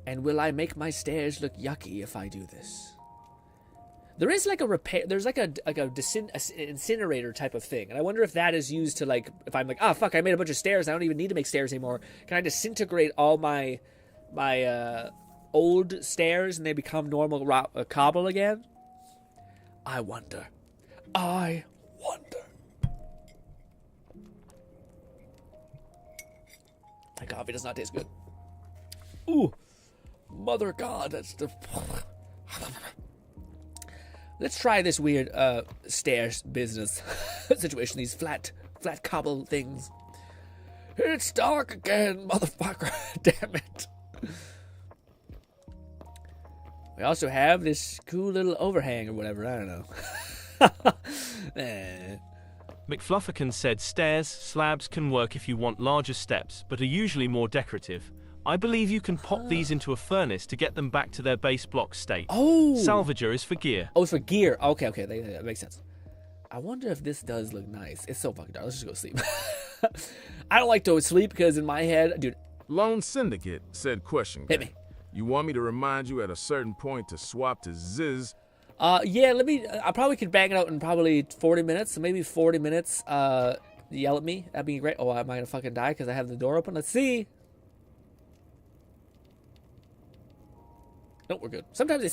And will I make my stairs look yucky if I do this? There is like a repair. There's like an incinerator type of thing, and I wonder if that is used to like. If I'm like, oh fuck, I made a bunch of stairs. I don't even need to make stairs anymore. Can I disintegrate all my old stairs and they become normal cobble again? I wonder. I wonder. My coffee does not taste good. Ooh. Mother God, that's the... Let's try this weird stairs business situation. These flat cobble things. It's dark again, motherfucker. Damn it. We also have this cool little overhang or whatever. I don't know. McFlufferkin said stairs, slabs can work if you want larger steps, but are usually more decorative. I believe you can pop these into a furnace to get them back to their base block state. Oh! Salvager is for gear. Oh, it's for gear. Okay, that makes sense. I wonder if this does look nice. It's so fucking dark. Let's just go sleep. I don't like to sleep because in my head, dude. Lone Syndicate said question. Hit me. You want me to remind you at a certain point to swap to Ziz? Yeah, I probably could bang it out in probably 40 minutes. So maybe 40 minutes. Yell at me. That'd be great. Oh, am I gonna fucking die because I have the door open? Let's see. No, we're good. Sometimes they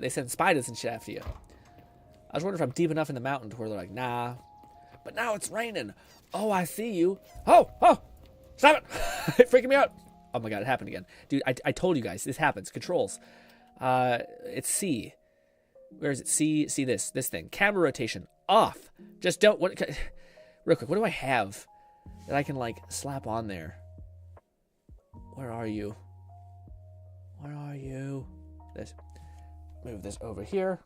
send spiders and shit after you. I was wondering if I'm deep enough in the mountain to where they're like, nah. But now it's raining. Oh, I see you. Oh, stop it. It's freaking me out. Oh my God, it happened again. Dude, I told you guys, this happens. Controls. It's C. Where is it? See this thing. Camera rotation off. Just don't, real quick, what do I have that I can like slap on there? Where are you? Where are you? This. Move this over here.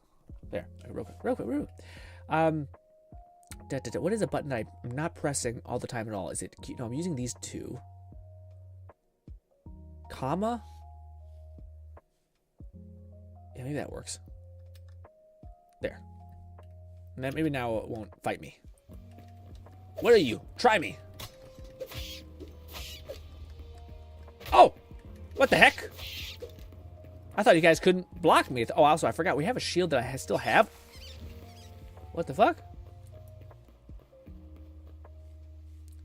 There. Real quick. What is a button I'm not pressing all the time at all? Is it... No, I'm using these two. Comma? Yeah, maybe that works. There. Maybe now it won't fight me. What are you? Try me. Oh! What the heck? I thought you guys couldn't block me. Oh, also, I forgot. We have a shield that I still have. What the fuck?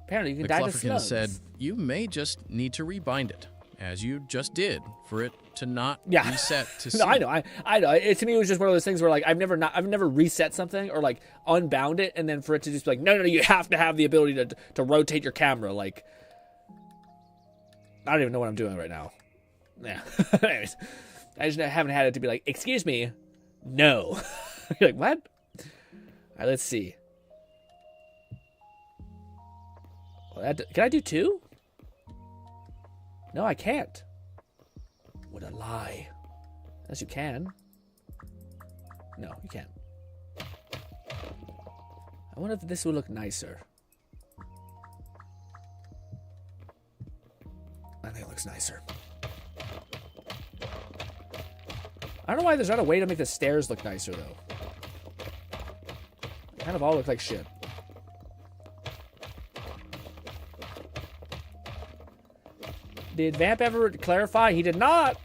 Apparently, you can die to McFlufferkin slugs. said, you may just need to rebind it, as you just did, for it to not Yeah. reset to C. No, I know. I know. To me, it was just one of those things where, like, I've never reset something or, like, unbound it, and then for it to just be like, no, you have to have the ability to rotate your camera. Like, I don't even know what I'm doing right now. Yeah. Anyways, I just haven't had it to be like, excuse me, no. You're like, what? All right, let's see. Well, can I do two? No, I can't. What a lie. Yes, you can. No, you can't. I wonder if this will look nicer. I think it looks nicer. I don't know why there's not a way to make the stairs look nicer, though. They kind of all look like shit. Did Vamp ever clarify? He did not!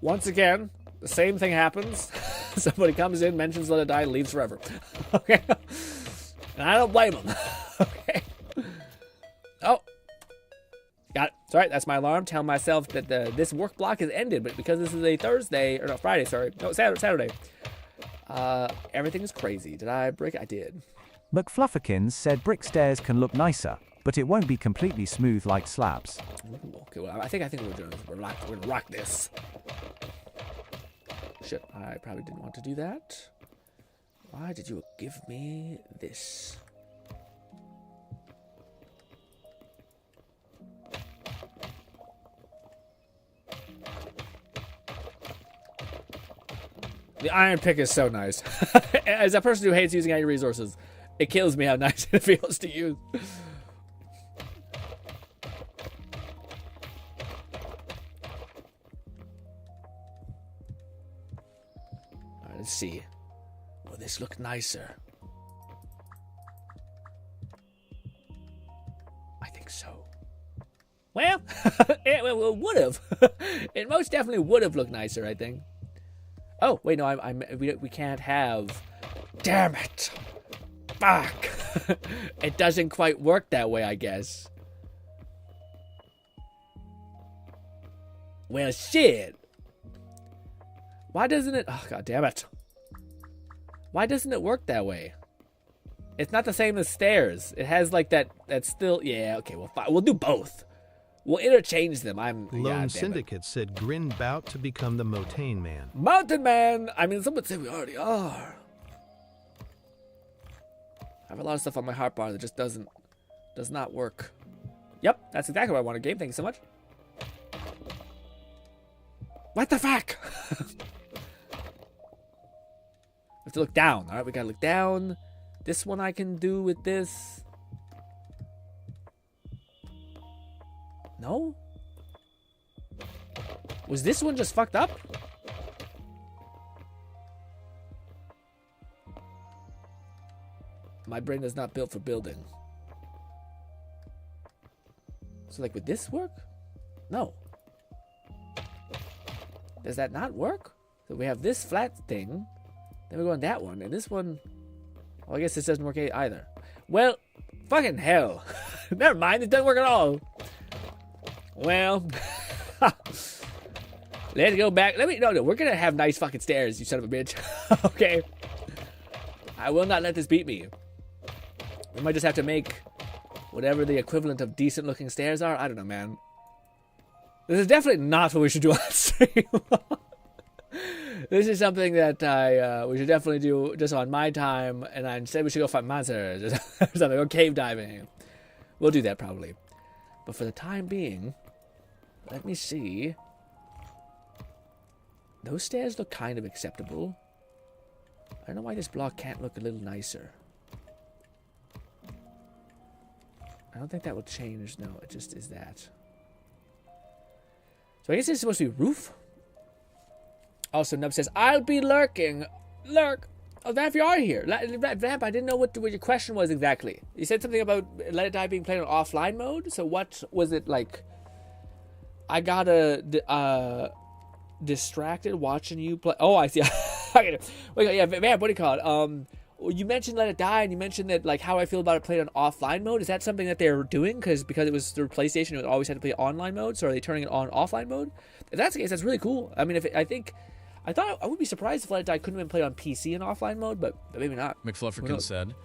Once again, the same thing happens. Somebody comes in, mentions let it die, leaves forever. Okay? And I don't blame him. Okay? Oh. Got it. Sorry, that's my alarm. Telling myself that this work block has ended, but because this is a Thursday, or no, Friday, sorry. No, Saturday. Everything is crazy. Did I break it? I did. McFlufferkins said brick stairs can look nicer, but it won't be completely smooth like slabs. Ooh, okay, well, I think we're doing this. We're gonna rock this. Shit, I probably didn't want to do that. Why did you give me this? The iron pick is so nice. As a person who hates using iron resources, it kills me how nice it feels to use. Alright, let's see. Will this look nicer? I think so. Well, it would have. It most definitely would have looked nicer, I think. Oh, wait, no, we can't have... Damn it! Fuck! It doesn't quite work that way, I guess. Well, shit! Why doesn't it... Oh, god damn it. Why doesn't it work that way? It's not the same as stairs. It has, like, that's still... Yeah, okay, well, fine. We'll do both. We'll interchange them. Lone Syndicate said GRINN bout to become the Motain Man. Mountain Man! I mean, some would say we already are. I have a lot of stuff on my hotbar that just does not work. Yep, that's exactly what I wanted, Gabe. Thank you so much. What the fuck? We have to look down. All right, we gotta look down. This one I can do with this. No? Was this one just fucked up? My brain is not built for building. So, like, would this work? No. Does that not work? So we have this flat thing. Then we go on that one. And this one... Well, I guess this doesn't work either. Well, fucking hell. Never mind. It doesn't work at all. Well, let's go back. No, we're gonna have nice fucking stairs, you son of a bitch. Okay. I will not let this beat me. We might just have to make whatever the equivalent of decent looking stairs are. I don't know, man. This is definitely not what we should do on stream. This is something that we should definitely do just on my time, and I said we should go find monsters or something, go cave diving. We'll do that probably. But for the time being, let me see. Those stairs look kind of acceptable. I don't know why this block can't look a little nicer. I don't think that will change. No, it just is that. So I guess it's supposed to be roof. Also, Nub says, I'll be lurking. Lurk. Oh, Vamp, you are here. Vamp, I didn't know what your question was exactly. You said something about Let It Die being played on offline mode. So what was it like? I got distracted watching you play. Oh, I see. Okay. Wait, yeah, Vamp, what do you call it? You mentioned Let It Die, and you mentioned that like how I feel about it played on offline mode. Is that something that they're doing? Because it was through PlayStation, it always had to play online mode. So are they turning it on offline mode? If that's the case, that's really cool. I mean, I thought I would be surprised if Let It Die couldn't have been played on PC in offline mode, but maybe not. McFlufferkin said,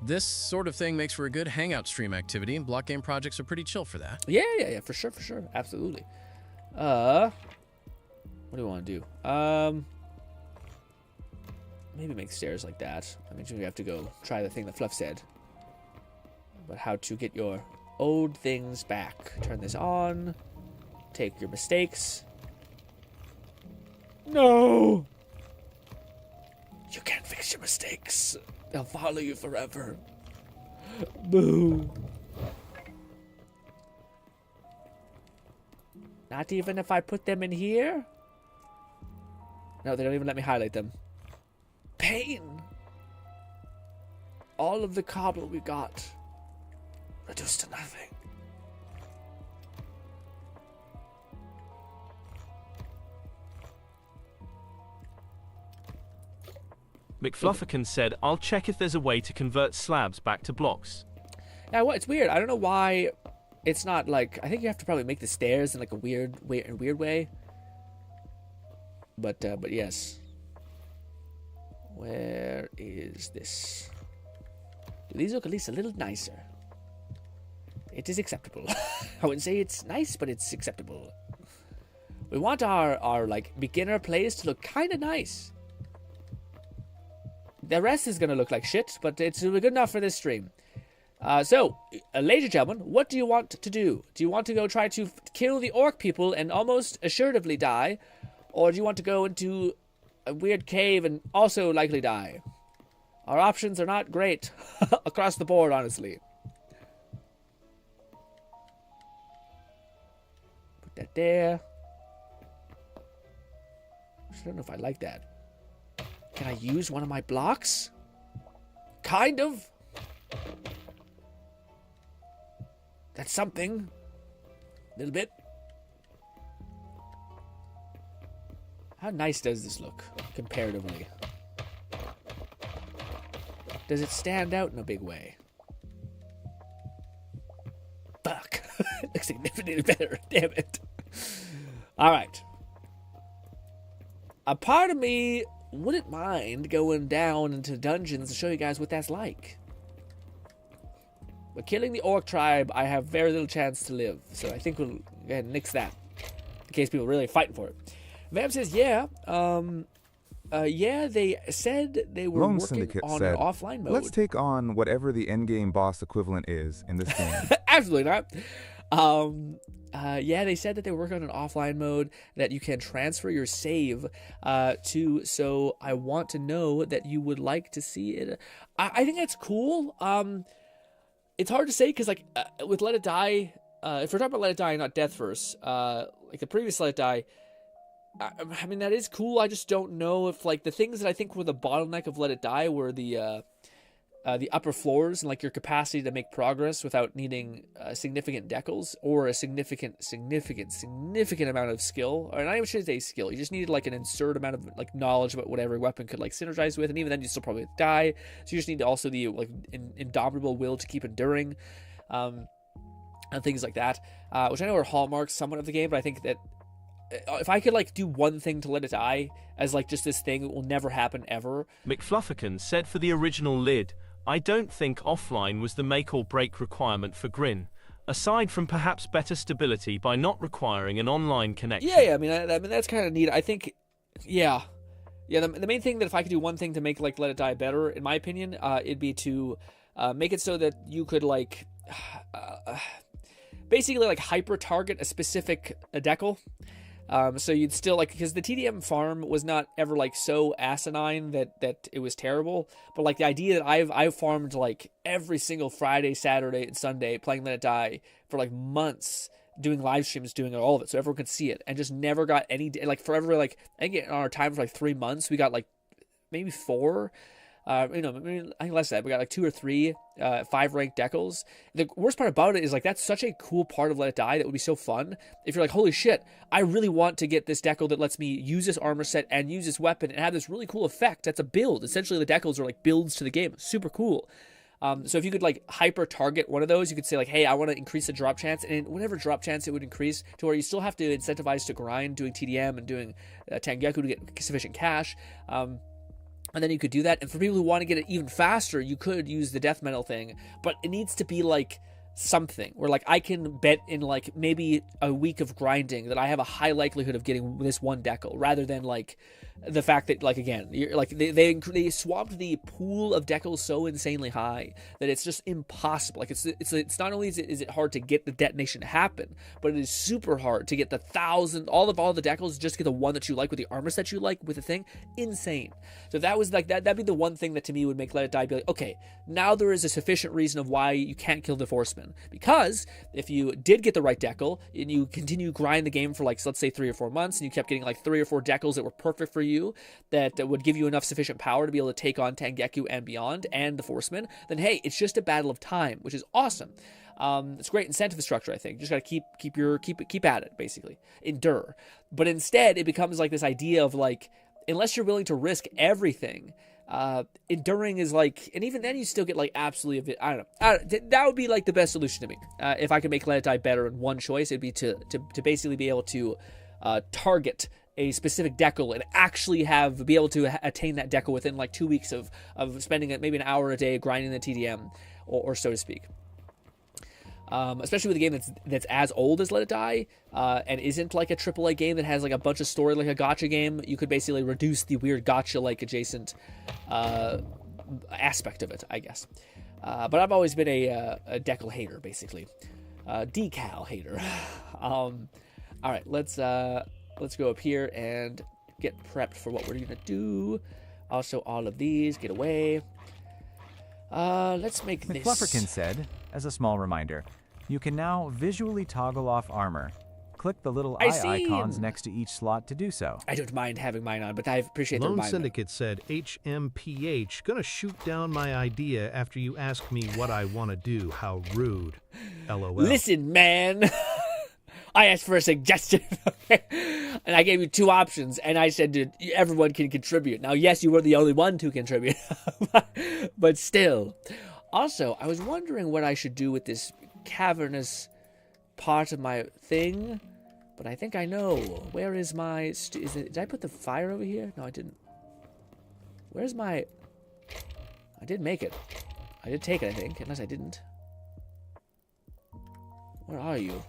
this sort of thing makes for a good hangout stream activity, and block game projects are pretty chill for that. Yeah, for sure, absolutely. What do we want to do? Maybe make stairs like that. I mean, we have to go try the thing that Fluff said. But how to get your old things back. Turn this on. Take your mistakes. No! You can't fix your mistakes. They'll follow you forever. Boo. Not even if I put them in here? No, they don't even let me highlight them. Pain! All of the cobble we got reduced to nothing. McFlufferkin said, I'll check if there's a way to convert slabs back to blocks. Yeah, well, it's weird. I don't know why it's not like... I think you have to probably make the stairs in like a weird way. But yes. Where is this? Do these look at least a little nicer? It is acceptable. I wouldn't say it's nice, but it's acceptable. We want our like beginner plays to look kind of nice. The rest is going to look like shit, but it's good enough for this stream. So, ladies and gentlemen, what do you want to do? Do you want to go try to kill the orc people and almost assuredly die? Or do you want to go into a weird cave and also likely die? Our options are not great across the board, honestly. Put that there. I don't know if I like that. Can I use one of my blocks? Kind of. That's something. A little bit. How nice does this look, comparatively? Does it stand out in a big way? Fuck. It looks significantly better. Damn it. Alright. A part of me wouldn't mind going down into dungeons to show you guys what that's like. But killing the orc tribe, I have very little chance to live. So I think we'll go ahead and nix that. In case people are really fighting for it. Vamp says, yeah. Yeah, they said they were Lone working Syndicate on said, an offline mode. Let's take on whatever the endgame boss equivalent is in this game. Absolutely not. Yeah, they said that they were working on an offline mode that you can transfer your save to. So I want to know that you would like to see it. I think that's cool. It's hard to say because like with Let It Die, if we're talking about Let It Die, not Death Verse, like the previous Let It Die. I mean, that is cool. I just don't know if, like, the things that I think were the bottleneck of Let It Die were the upper floors and, like, your capacity to make progress without needing significant decals or a significant amount of skill. Or not even should say skill. You just needed, like, an absurd amount of, like, knowledge about what every weapon could, like, synergize with. And even then, you still probably die. So you just need also the, like, indomitable will to keep enduring. And things like that. Which I know are hallmarks somewhat of the game, but I think that if I could, like, do one thing to Let It Die as, like, just this thing that will never happen ever. McFlufferkin said for the original lid, I don't think offline was the make or break requirement for GRINN, aside from perhaps better stability by not requiring an online connection. Yeah, I mean that's kind of neat. I think, yeah. The main thing that if I could do one thing to make, like, Let It Die better, in my opinion, it'd be to make it so that you could, like, basically, like, hyper-target a specific decal. So you'd still like, because the TDM farm was not ever like so asinine that it was terrible, but like the idea that I've farmed like every single Friday, Saturday, and Sunday playing Let It Die for like months, doing live streams, doing all of it so everyone could see it, and just never got any, like forever, like I think on our time for like 3 months we got like maybe 4. I think less than that. We got like 2 or 3 5 ranked decals. The worst part about it is like that's such a cool part of Let It Die that would be so fun. If you're like, holy shit, I really want to get this decal that lets me use this armor set and use this weapon and have this really cool effect. That's a build. Essentially, the decals are like builds to the game. Super cool. So if you could like hyper target one of those, you could say like, hey, I want to increase the drop chance, and whatever drop chance it would increase to where you still have to incentivize to grind doing TDM and doing Tengeku to get sufficient cash. And then you could do that. And for people who want to get it even faster, you could use the death metal thing. But it needs to be like something where like I can bet in like maybe a week of grinding that I have a high likelihood of getting this one decal, rather than like the fact that like, again, you're, like they swamped the pool of decals so insanely high that it's just impossible. Like it's not only is it hard to get the detonation to happen, but it is super hard to get the 1,000 all the decals just to get the one that you like with the armor set you like with the thing. Insane. So that was like that'd be the one thing that to me would make Let It Die be like, okay, now there is a sufficient reason of why you can't kill the Forceman, because if you did get the right decal and you continue grind the game for like, so let's say 3 or 4 months, and you kept getting like 3 or 4 decals that were perfect for you, that would give you enough sufficient power to be able to take on Tengeku and beyond and the Forceman, then hey, it's just a battle of time, which is awesome. It's great incentive structure, I think. Just gotta keep at it, basically. Endure. But instead, it becomes like this idea of like, unless you're willing to risk everything, enduring is like, and even then you still get like absolutely, I don't know. That would be like the best solution to me. If I could make Let It Die better in one choice, it'd be to basically be able to target a specific decal and actually be able to attain that decal within like 2 weeks of spending maybe an hour a day grinding the TDM, or so to speak. Especially with a game that's as old as Let It Die, and isn't like a AAA game that has like a bunch of story like a gacha game. You could basically reduce the weird gacha like adjacent aspect of it, I guess. But I've always been a decal hater, basically, decal hater. All right, let's go up here and get prepped for what we're gonna do. Also, all of these get away. Let's make this. McFlufferkin said, as a small reminder, you can now visually toggle off armor. Click the little eye icons next to each slot to do so. I don't mind having mine on, but I appreciate the Lone reminder. Syndicate said, HMPH, gonna shoot down my idea after you ask me what I want to do. How rude. LOL. Listen, man. I asked for a suggestion, and I gave you 2 options, and I said, dude, everyone can contribute. Now, yes, you were the only one to contribute, but still. Also, I was wondering what I should do with this cavernous part of my thing, but I think I know. Where is my... did I put the fire over here? No, I didn't. Where's my... I did make it. I did take it, I think, unless I didn't. Where are you?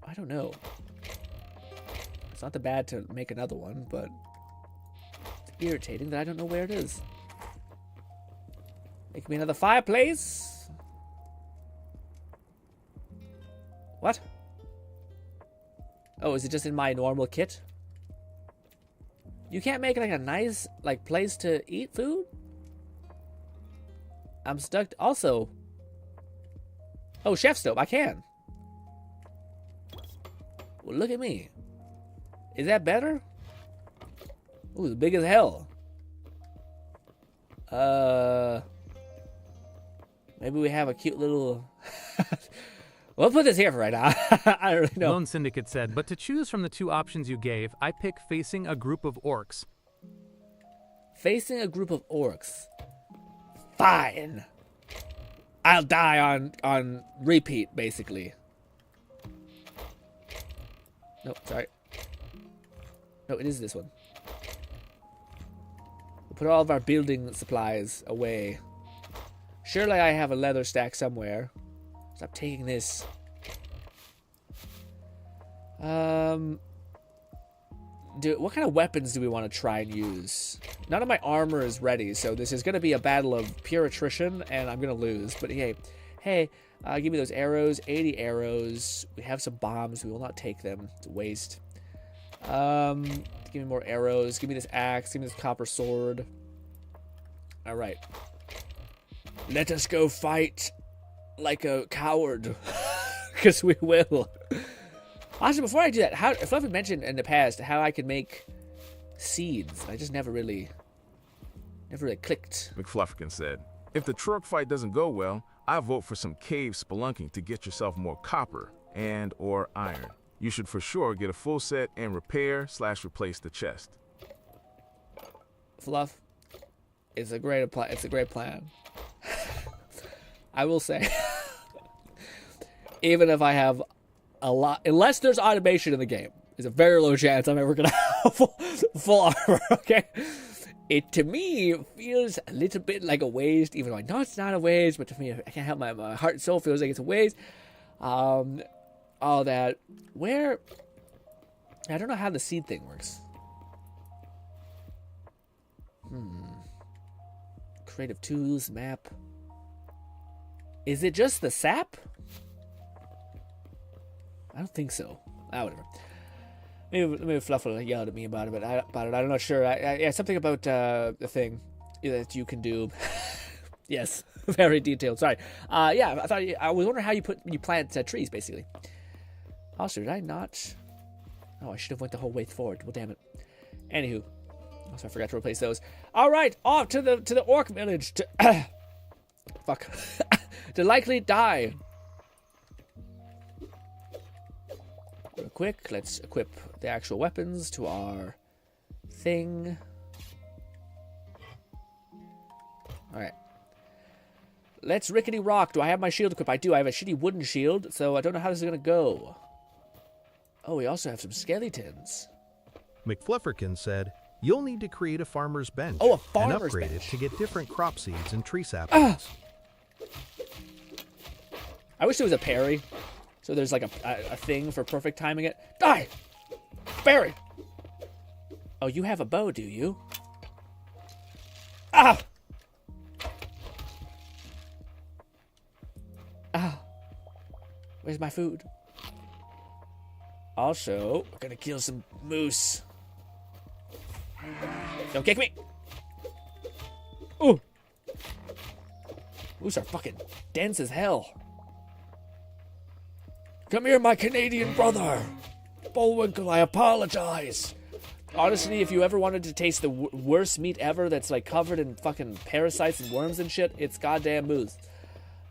I don't know. It's not that bad to make another one, but it's irritating that I don't know where it is. Make me another fireplace. What? Oh, is it just in my normal kit? You can't make like a nice like place to eat food? I'm stuck. Also, oh, chef stove. I can. Well, look at me. Is that better? Ooh, it's big as hell. Maybe we have a cute little... We'll put this here for right now. I don't really know. Lone Syndicate said, but to choose from the 2 options you gave, I pick facing a group of orcs. Facing a group of orcs. Fine. I'll die on repeat, basically. No, sorry. No, it is this one. We'll put all of our building supplies away. Surely I have a leather stack somewhere. Stop taking this. What kind of weapons do we want to try and use? None of my armor is ready, so this is going to be a battle of pure attrition, and I'm going to lose. But hey, Give me those arrows. 80 arrows. We have some bombs. We will not take them. It's a waste. Give me more arrows. Give me this axe. Give me this copper sword. All right. Let us go fight like a coward. Because we will. Also, before I do that, if I've mentioned in the past how I could make seeds, I just never really clicked. McFlufferkin said, if the truck fight doesn't go well, I vote for some cave spelunking to get yourself more copper and or iron. You should for sure get a full set and repair/replace the chest. Fluff, it's a great plan. I will say, even if I have a lot, unless there's automation in the game, there's a very low chance I'm ever gonna have full armor. Okay, it to me feels a little bit like a waste, even though I know it's not a waste. But to me, I can't help my heart and soul feels like it's a waste. All that. Where? I don't know how the seed thing works. Creative tools, map. Is it just the sap? I don't think so. Whatever. Maybe Fluff will yell at me about it, I'm not sure. Yeah, something about the thing that you can do. Yes, very detailed. Sorry. Yeah, I was wondering how you plant trees, basically. Also, did I not? Oh, I should have went the whole way forward. Well, damn it. Anywho, also I forgot to replace those. All right, off to the orc village to fuck to likely die. Real quick, let's equip the actual weapons to our thing. All right. Let's rickety rock. Do I have my shield equipped? I do. I have a shitty wooden shield, so I don't know how this is gonna go. Oh, we also have some skeletons. McFlufferkin said, you'll need to create a farmer's bench. Oh, a farmer's and upgrade bench. it to get different crop seeds and tree saplings. I wish there was a parry. So there's like a thing for perfect timing it. Die! Parry! Oh, you have a bow, do you? Ah! Ah! Where's my food? Also, we're gonna kill some moose. Don't kick me! Ooh! Moose are fucking dense as hell. Come here, my Canadian brother. Bullwinkle, I apologize. Honestly, if you ever wanted to taste the worst meat ever that's like covered in fucking parasites and worms and shit, it's goddamn moose.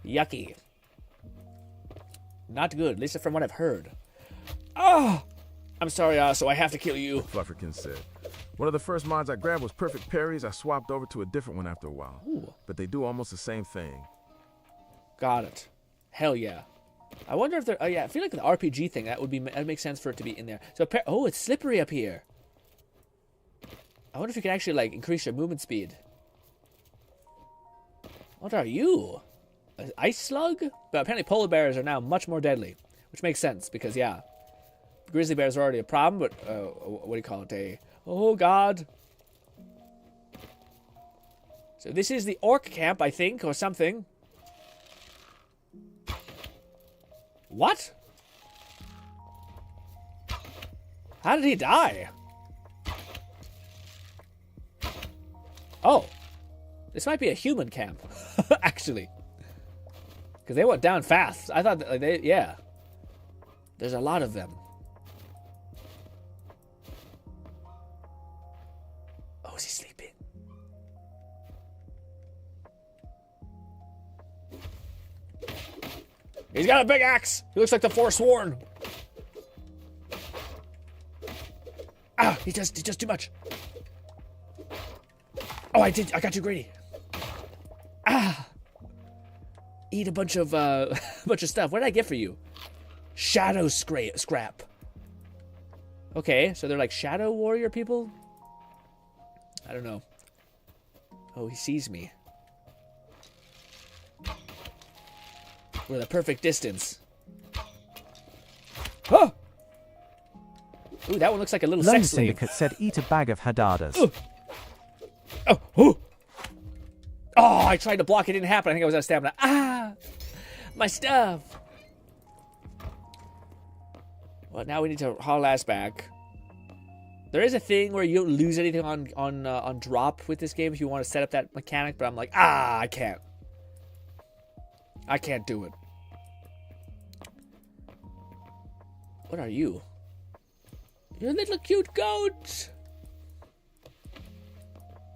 Yucky. Not good, at least from what I've heard. Oh! I'm sorry, so I have to kill you. Flufferkin said. One of the first mods I grabbed was perfect parries. I swapped over to a different one after a while. Ooh. But they do almost the same thing. Got it. Hell yeah. I wonder if there. Oh yeah, I feel like the RPG thing that makes sense for it to be in there. So oh, it's slippery up here. I wonder if you can actually like increase your movement speed. What are you? An ice slug? But apparently polar bears are now much more deadly, which makes sense because yeah, grizzly bears are already a problem. But what do you call it? Oh god. So this is the orc camp, I think, or something. What? How did he die? Oh. This might be a human camp, actually. Because they went down fast. I thought, yeah. There's a lot of them. Oh, is he sleeping? He's got a big axe. He looks like the Forsworn. Ah, he does too much. Oh, I got too greedy. Ah. Eat a bunch of stuff. What did I get for you? Shadow scrap. Okay, so they're like shadow warrior people? I don't know. Oh, he sees me. We're the perfect distance. Oh! Ooh, that one looks like a little Lone sex slave. Syndicate said eat a bag of hadadas. Ooh. Oh, I tried to block it, didn't happen. I think I was out of stamina. Ah! My stuff! Well, now we need to haul ass back. There is a thing where you don't lose anything on drop with this game if you want to set up that mechanic, but I'm like, I can't. I can't do it. What are you? You're a little cute goat.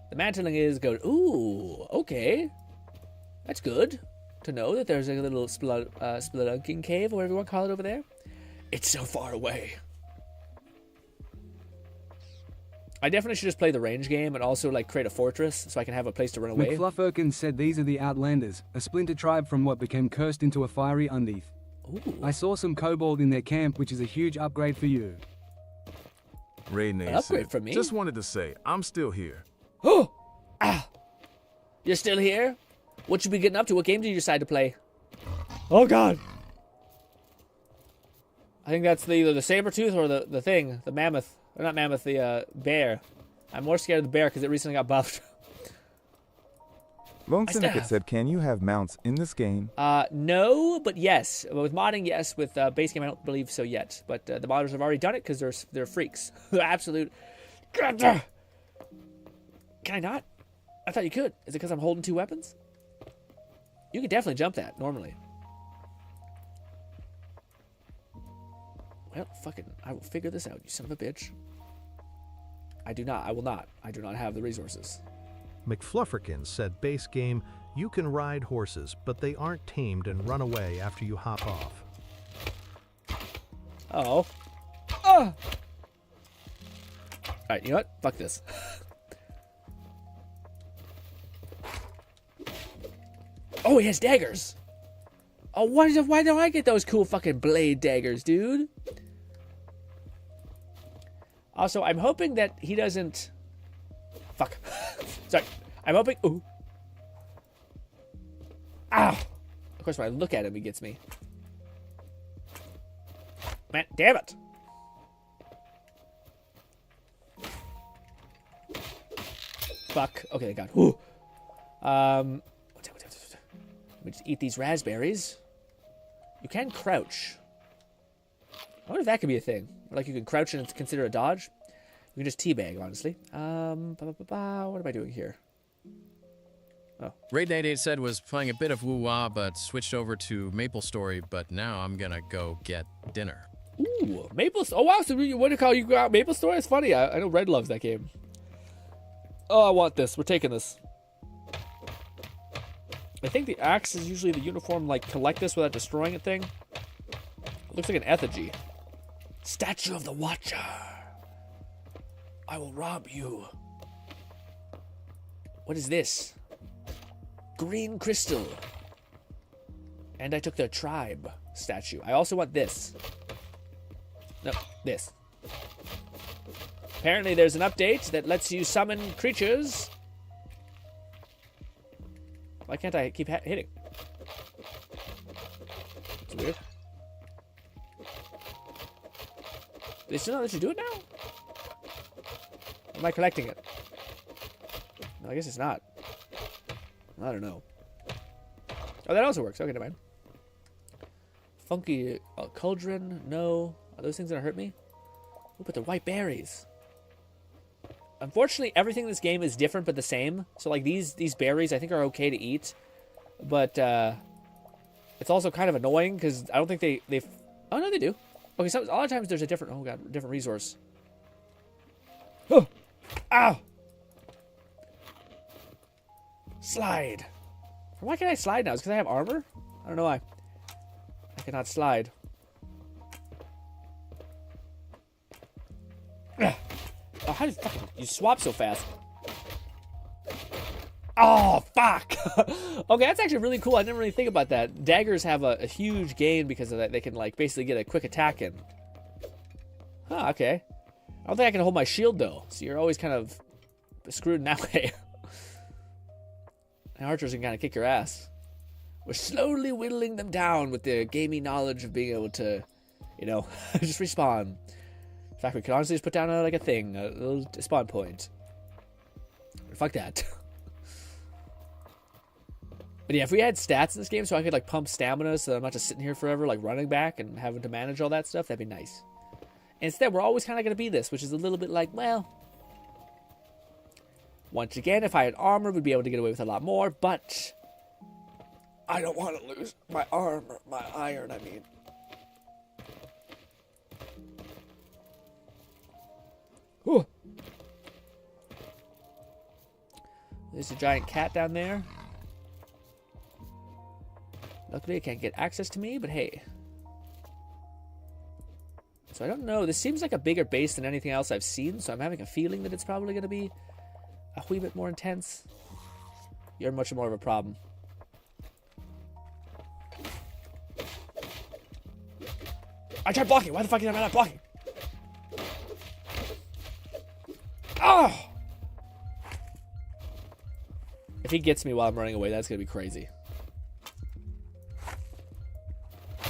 The mantling is goat. Ooh, okay. That's good to know that there's a little spelunking cave, or whatever you want to call it over there. It's so far away. I definitely should just play the range game and also like create a fortress so I can have a place to run away. McFlufferkin said these are the Outlanders, a splinter tribe from what became cursed into a fiery Undeath. Ooh. I saw some kobold in their camp, which is a huge upgrade for you. Raiden An upgrade for me? Just wanted to say, I'm still here. Oh! Ah! You're still here? What you be getting up to? What game did you decide to play? Oh god! I think that's either the saber-tooth or the thing. The mammoth. Or not mammoth, the bear. I'm more scared of the bear because it recently got buffed. Lone Syndicate said, can you have mounts in this game? No, but yes. With modding, yes. With base game, I don't believe so yet. But the modders have already done it because they're freaks. They're absolute... Can I not? I thought you could. Is it because I'm holding two weapons? You could definitely jump that, normally. Well, fucking, I will figure this out, you son of a bitch. I do not. I will not. I do not have the resources. McFlufferkin said base game, you can ride horses, but they aren't tamed and run away after you hop off. Oh. Oh! Alright, you know what? Fuck this. Oh, he has daggers! Oh, why don't I get those cool fucking blade daggers, dude? Also, I'm hoping that he doesn't... Fuck. Sorry. I'm hoping... Ooh. Ow! Of course, when I look at him, he gets me. Man, damn it! Fuck. Okay, God. Ooh. Let me just eat these raspberries. You can crouch. I wonder if that could be a thing. Like you can crouch and it's considered a dodge. You can just teabag, honestly. What am I doing here? Oh. Raid88 said was playing a bit of woo-wah, but switched over to Maple Story, but now I'm gonna go get dinner. Ooh, Maple... Oh, wow, so what do you call you got Maple Story? It's funny. I know Red loves that game. Oh, I want this. We're taking this. I think the axe is usually the uniform, like, collect this without destroying it thing. It looks like an effigy. Statue of the Watcher. I will rob you. What is this? Green crystal. And I took their tribe statue. I also want this. No, this. Apparently there's an update that lets you summon creatures. Why can't I keep hitting? It's weird. They still not let you do it now? Am I collecting it? No, I guess it's not. I don't know. Oh, that also works. Okay, never mind. Funky cauldron. No. Are those things gonna hurt me? Oh, but they're white berries. Unfortunately, everything in this game is different but the same. So, like, these berries I think are okay to eat. But, it's also kind of annoying because I don't think they've... Oh, no, they do. Okay, so a lot of times there's a different... Oh, God, different resource. Oh! Ow! Slide. Why can't I slide now? Is it because I have armor? I don't know why. I cannot slide. Oh, how did you swap so fast? Oh, fuck! Okay, that's actually really cool. I didn't really think about that. Daggers have a huge gain because of that. They can, like, basically get a quick attack in. Huh, okay. I don't think I can hold my shield, though. So you're always kind of screwed in that way. And archers can kind of kick your ass. We're slowly whittling them down with the gamey knowledge of being able to, you know, just respawn. In fact, we could honestly just put down like a thing, a little spawn point. Fuck that. But yeah, if we had stats in this game so I could like pump stamina so that I'm not just sitting here forever like running back and having to manage all that stuff, that'd be nice. Instead, we're always kind of going to be this, which is a little bit like, well, once again, if I had armor, we'd be able to get away with a lot more, but I don't want to lose my armor, my iron, I mean. Whew. There's a giant cat down there. Luckily, it can't get access to me, but hey. So I don't know. This seems like a bigger base than anything else I've seen, so I'm having a feeling that it's probably going to be a wee bit more intense. You're much more of a problem. I tried blocking. Why the fuck am I not blocking? Oh! If he gets me while I'm running away, that's going to be crazy.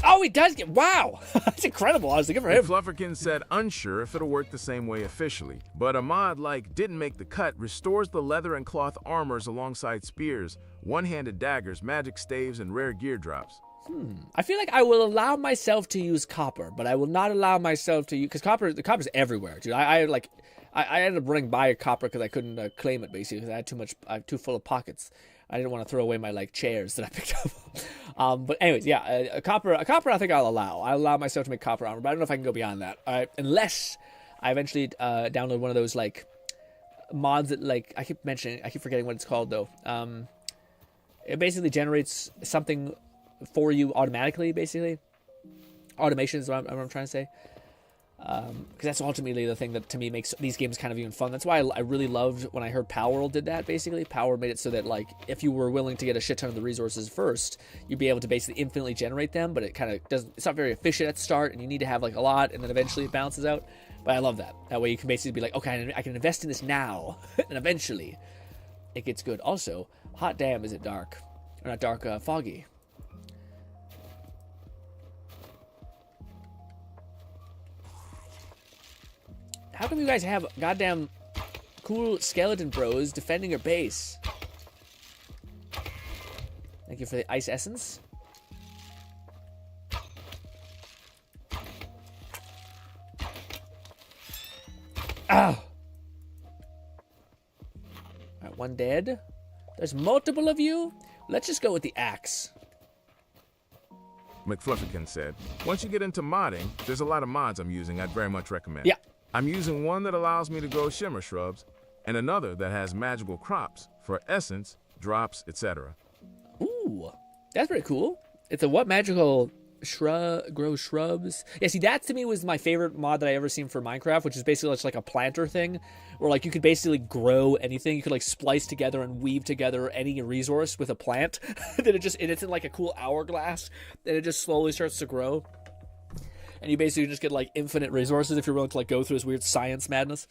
Oh, he does get... Wow! That's incredible. I was looking for him. Flufferkin said unsure if it'll work the same way officially, but a mod like Didn't Make the Cut restores the leather and cloth armors alongside spears, one-handed daggers, magic staves, and rare gear drops. I feel like I will allow myself to use copper, but I will not allow myself to use... Because the copper's everywhere, dude. I ended up running by a copper because I couldn't claim it, basically, because I had too much... I'm too full of pockets. I didn't want to throw away my, like, chairs that I picked up. But anyways, yeah, a copper I think I'll allow. I'll allow myself to make copper armor, but I don't know if I can go beyond that. Unless I eventually download one of those, like, mods that, like, I keep forgetting what it's called, though. It basically generates something for you automatically, basically. Automation is what I'm trying to say. Because that's ultimately the thing that, to me, makes these games kind of even fun. That's why I really loved when I heard Power World did that, basically. Power made it so that, like, if you were willing to get a shit ton of the resources first, you'd be able to basically infinitely generate them, but it kind of doesn't... It's not very efficient at the start, and you need to have, like, a lot, and then eventually it balances out. But I love that. That way you can basically be like, okay, I can invest in this now, and eventually it gets good. Also, hot damn, is it dark. Or not dark, foggy. How come you guys have goddamn cool skeleton bros defending your base? Thank you for the ice essence. Ow! Alright, one dead. There's multiple of you. Let's just go with the axe. McFlufferkin said, once you get into modding, there's a lot of mods I'm using I'd very much recommend. Yeah. I'm using one that allows me to grow shimmer shrubs, and another that has magical crops for essence, drops, etc. Ooh, that's pretty cool. It's a what magical grow shrubs? Yeah, see, that to me was my favorite mod that I ever seen for Minecraft, which is basically just like a planter thing, where like you could basically grow anything. You could like splice together and weave together any resource with a plant. Then it's in like a cool hourglass, and it just slowly starts to grow. And you basically just get, like, infinite resources if you're willing to, like, go through this weird science madness.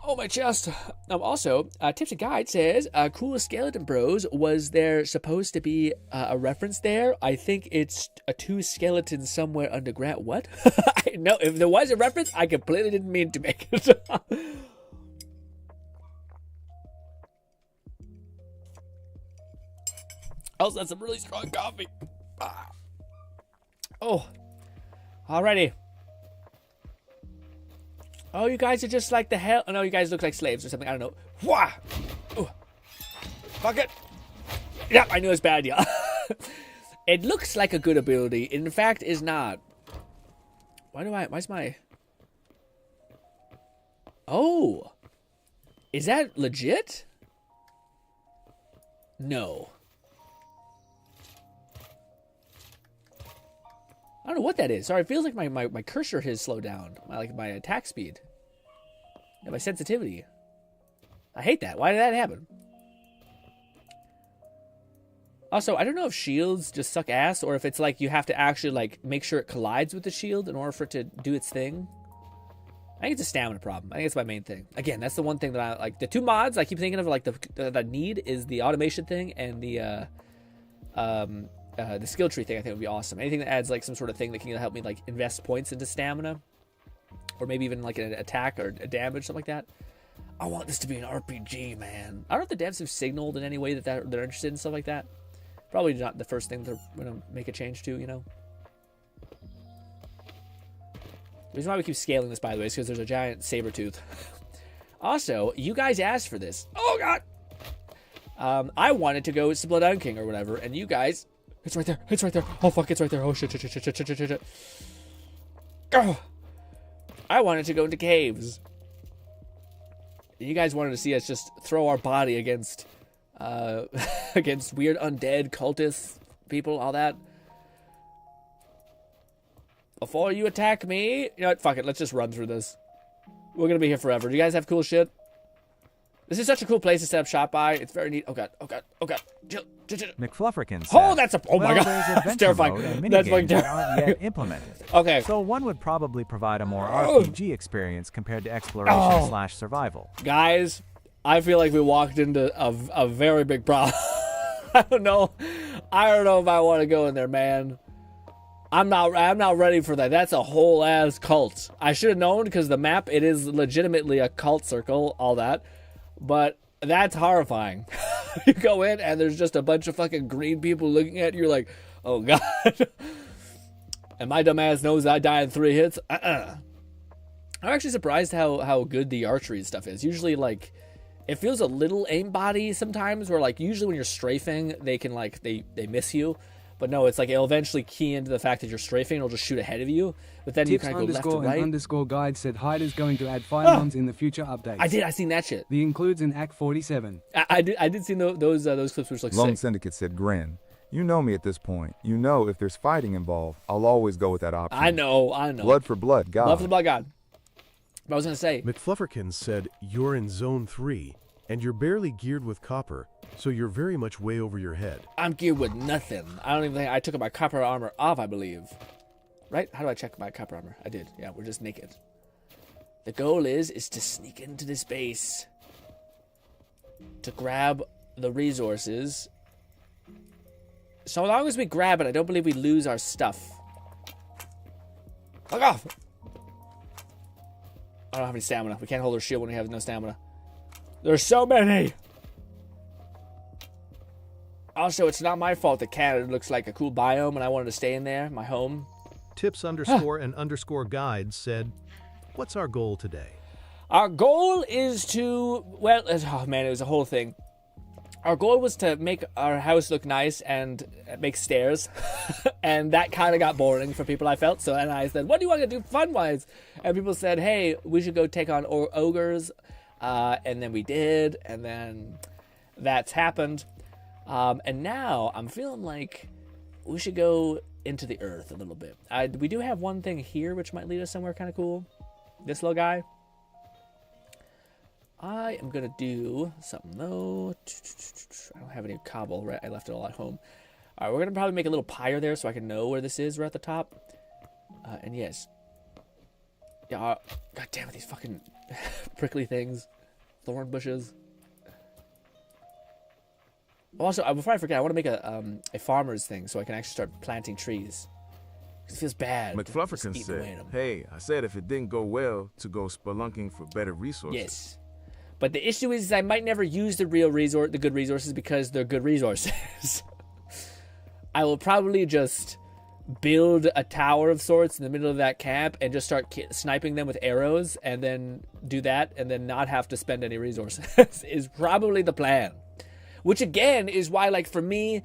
Oh, my chest. Also, Tips and Guide says, cool skeleton bros, was there supposed to be a reference there? I think it's two skeletons somewhere underground. What? No, if there was a reference, I completely didn't mean to make it. Also, that's some really strong coffee. Oh. Alrighty. Oh, you guys are just like the hell. Oh, no, you guys look like slaves or something. I don't know. Wah! Ooh. Fuck it. Yep, I knew it's bad, yeah. It looks like a good ability. It, in fact, is not. Why's my... Oh. Is that legit? No. I don't know what that is. Sorry, it feels like my cursor has slowed down. My attack speed. And my sensitivity. I hate that. Why did that happen? Also, I don't know if shields just suck ass, or if it's like you have to actually like make sure it collides with the shield in order for it to do its thing. I think it's a stamina problem. I think it's my main thing. Again, that's the one thing that I like. The two mods I keep thinking of, like that I need, is the automation thing and the skill tree thing. I think would be awesome. Anything that adds like some sort of thing that can help me like invest points into stamina, or maybe even like an attack or a damage, something like that. I want this to be an RPG, man. I don't know if the devs have signaled in any way that they're interested in stuff like that. Probably not the first thing they're going to make a change to, you know? The reason why we keep scaling this, by the way, is because there's a giant saber tooth. Also, you guys asked for this. Oh, God! I wanted to go Split King or whatever, and you guys... It's right there. It's right there. Oh, fuck, it's right there. Oh, shit. Oh, I wanted to go into caves. You guys wanted to see us just throw our body against... against weird undead cultists, people, all that. Before you attack me... You know what? Fuck it. Let's just run through this. We're going to be here forever. Do you guys have cool shit? This is such a cool place to set up shop by. It's very neat. Oh, God. Oh, God. Oh, God. Chill. McFlufferkin said, oh, that's a... Oh, my well, God. there's That's adventure terrifying. mode and That's minigames fucking that aren't yet implemented. Okay. So one would probably provide a more RPG experience compared to exploration / survival. Guys, I feel like we walked into a very big problem. I don't know if I want to go in there, man. I'm not ready for that. That's a whole ass cult. I should have known because the map, it is legitimately a cult circle, all that. But that's horrifying. You go in and there's just a bunch of fucking green people looking at you. You're like, oh God. And my dumb ass knows I die in 3 hits. I'm actually surprised how good the archery stuff is. Usually, like, it feels a little aimbotty sometimes, where, like, usually when you're strafing, they can, like, they miss you. But no, it's like it'll eventually key into the fact that you're strafing, it'll just shoot ahead of you. But then Tips you kind of go left to right. _ guide said Hytale's going to add firearms in the future updates. I seen that shit. The includes in Act 47. I did see those clips, which look Lone sick. Syndicate said, "Grin. You know me at this point. You know if there's fighting involved, I'll always go with that option. I know. Blood for blood, God. Blood for the blood, God. But I was gonna say, McFlufferkin said, you're in Zone 3, and you're barely geared with copper, so you're very much way over your head. I'm geared with nothing. I don't even think I took my copper armor off, I believe. Right? How do I check my copper armor? I did. Yeah, we're just naked. The goal is to sneak into this base, to grab the resources. So long as we grab it, I don't believe we lose our stuff. Fuck off! I don't have any stamina. We can't hold our shield when we have no stamina. There's so many! Also, it's not my fault that Canada looks like a cool biome and I wanted to stay in there, my home. Tips _ and _ guide said, what's our goal today? Our goal is to, well, oh man, it was a whole thing. Our goal was to make our house look nice and make stairs. And that kind of got boring for people, I felt. So, and I said, what do you want to do fun-wise? And people said, hey, we should go take on ogres. And then we did. And then that's happened. And now I'm feeling like we should go into the earth a little bit. We do have one thing here which might lead us somewhere kind of cool. This little guy. I am going to do something, though. I don't have any cobble, right? I left it all at home. All right, we're going to probably make a little pyre there so I can know where this is right at the top. And yes. Yeah, God damn it, these fucking prickly things. Thorn bushes. Also, before I forget, I want to make a farmer's thing so I can actually start planting trees. It feels bad. McFlufferkin said, hey, I said if it didn't go well, to go spelunking for better resources. Yes. But the issue is I might never use the good resources because they're good resources. I will probably just build a tower of sorts in the middle of that camp and just start sniping them with arrows and then do that and then not have to spend any resources is probably the plan. Which again is why, like, for me,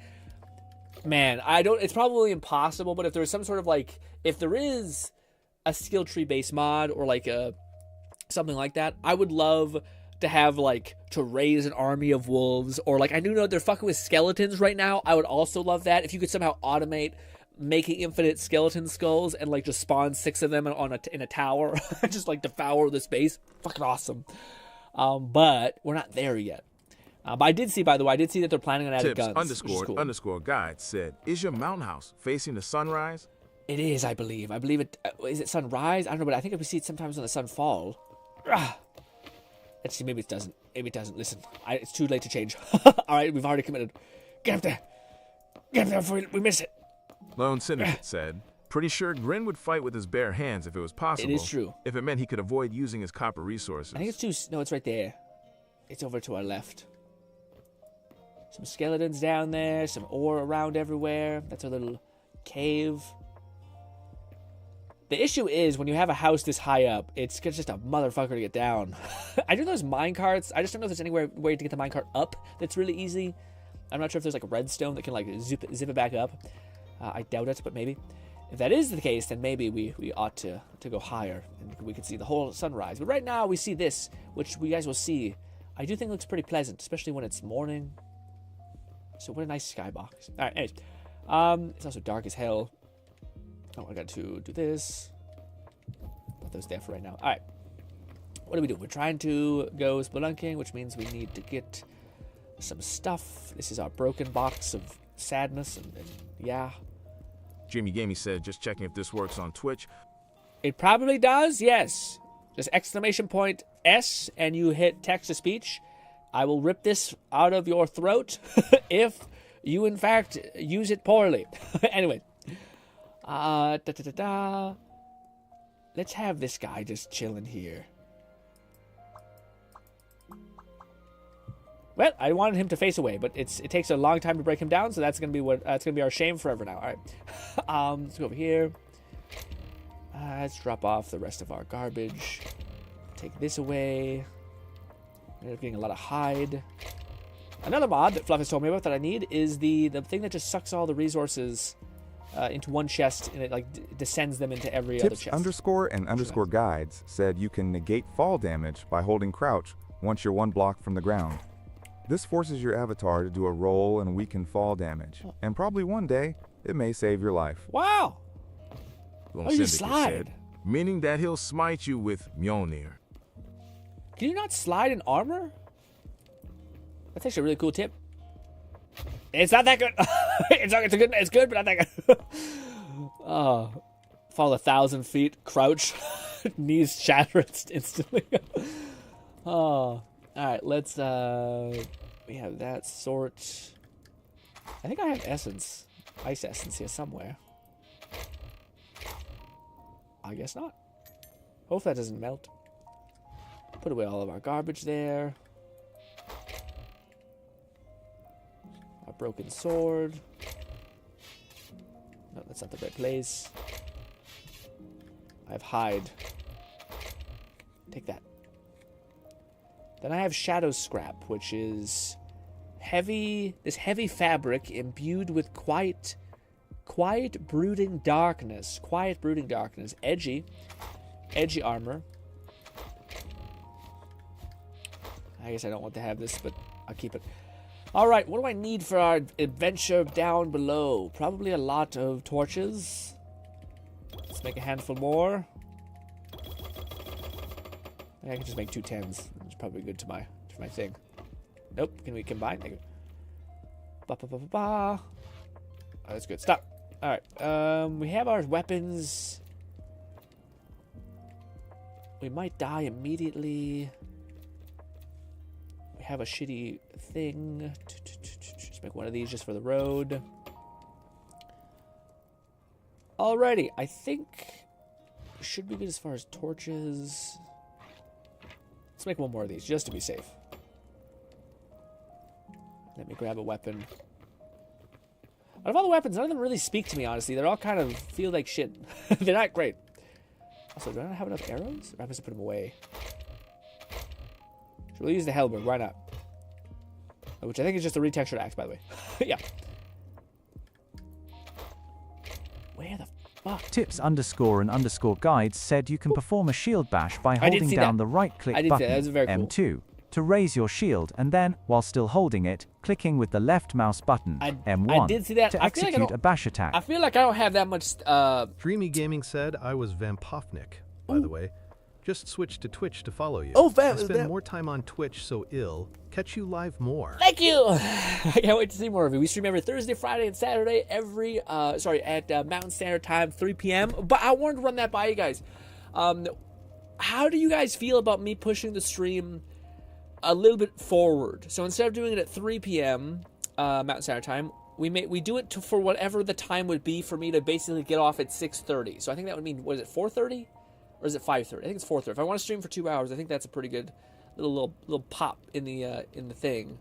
man, it's probably impossible, but if there was some sort of, like, if there is a skill tree based mod or like something like that, I would love to have, like, to raise an army of wolves, or like, I do know they're fucking with skeletons right now. I would also love that if you could somehow automate making infinite skeleton skulls and like just spawn 6 of them in a tower, just like devour the space. Fucking awesome. But we're not there yet. But I did see, by the way, that they're planning on adding Tips guns. _ guide said, is your mountain house facing the sunrise? It is, I believe. I believe it. Is it sunrise? I don't know, but I think we see it sometimes when the sun fall. Let's see, maybe it doesn't. Maybe it doesn't. Listen, it's too late to change. All right, we've already committed. Get up there. Get up there before we miss it. Lone Syndicate said, pretty sure Grin would fight with his bare hands if it was possible. It is true. If it meant he could avoid using his copper resources. I think it's no, it's right there. It's over to our left. Some skeletons down there, some ore around everywhere. That's our little cave. The issue is when you have a house this high up, it's just a motherfucker to get down. I do those mine carts. I just don't know if there's any way to get the mine cart up that's really easy. I'm not sure if there's like a redstone that can like zip it back up. I doubt it, but maybe. If that is the case, then maybe we ought to go higher and we could see the whole sunrise. But right now we see this, which we guys will see. I do think looks pretty pleasant, especially when it's morning. So what a nice skybox. All right, anyways. It's also dark as hell. Oh, I got to do this. Put those there for right now. All right. What do we do? We're trying to go spelunking, which means we need to get some stuff. This is our broken box of sadness, and yeah. Jimmy Gamey said, just checking if this works on Twitch. It probably does, yes. Just exclamation point S, and you hit text-to-speech. I will rip this out of your throat if you, in fact, use it poorly. Anyway. Let's have this guy just chilling here. Well, I wanted him to face away, but it takes a long time to break him down, so that's gonna be our shame forever now. All right, let's go over here. Let's drop off the rest of our garbage. Take this away. Ended up getting a lot of hide. Another mod that Fluff has told me about that I need is the thing that just sucks all the resources into one chest, and it like descends them into every other chest. Tips_and_guides said you can negate fall damage by holding crouch once you're 1 block from the ground. This forces your avatar to do a roll and weaken fall damage, and probably one day it may save your life. Wow! Lone Oh, you Syndicate slide. said, meaning that he'll smite you with Mjolnir. Can you not slide in armor? That's actually a really cool tip. It's not that good. It's good, but not that good. Oh, fall 1,000 feet, crouch, knees shatter instantly. Oh, all right. Let's. We have that sort. I think I have essence, ice essence here somewhere. I guess not. Hope that doesn't melt. Put away all of our garbage there. Our broken sword. No, that's not the right place. I have hide. Take that. Then I have shadow scrap, which is this heavy fabric imbued with quiet brooding darkness. Quiet brooding darkness. Edgy armor. I guess I don't want to have this, but I'll keep it. Alright, what do I need for our adventure down below? Probably a lot of torches. Let's make a handful more. I can just make 2 10s. It's probably good to my thing. Nope, can we combine? Thank you. Oh, that's good. Stop. Alright, we have our weapons. We might die immediately. We have a shitty thing. Just make one of these just for the road. Alrighty, I think we should be good as far as torches. Let's make one more of these just to be safe. Let me grab a weapon. Out of all the weapons, none of them really speak to me, honestly. They're all kind of feel like shit. They're not great. Also, do I not have enough arrows? Or I must have put them away. So we'll use the Hellberg. Why not? Which I think is just a retextured axe, by the way. Yeah. Where the fuck? Tips_and_guides said you can perform a shield bash by holding down the right-click button, M2, to raise your shield, and then, while still holding it, clicking with the left mouse button, M1, I did see that. to execute a bash attack. I feel like I don't have that much... Dreamy Gaming said I was Vampovnik, by the way. Just switch to Twitch to follow you. Oh, I spend more time on Twitch, so catch you live more. Thank you! I can't wait to see more of you. We stream every Thursday, Friday, and Saturday at Mountain Standard Time, 3 p.m. But I wanted to run that by you guys. How do you guys feel about me pushing the stream a little bit forward? So instead of doing it at 3 p.m. Mountain Standard Time, we do it for whatever the time would be for me to basically get off at 6:30. So I think that would mean, what is it, 4:30? Or is it 5:30? I think it's 4:30. If I want to stream for 2 hours, I think that's a pretty good little pop in the thing.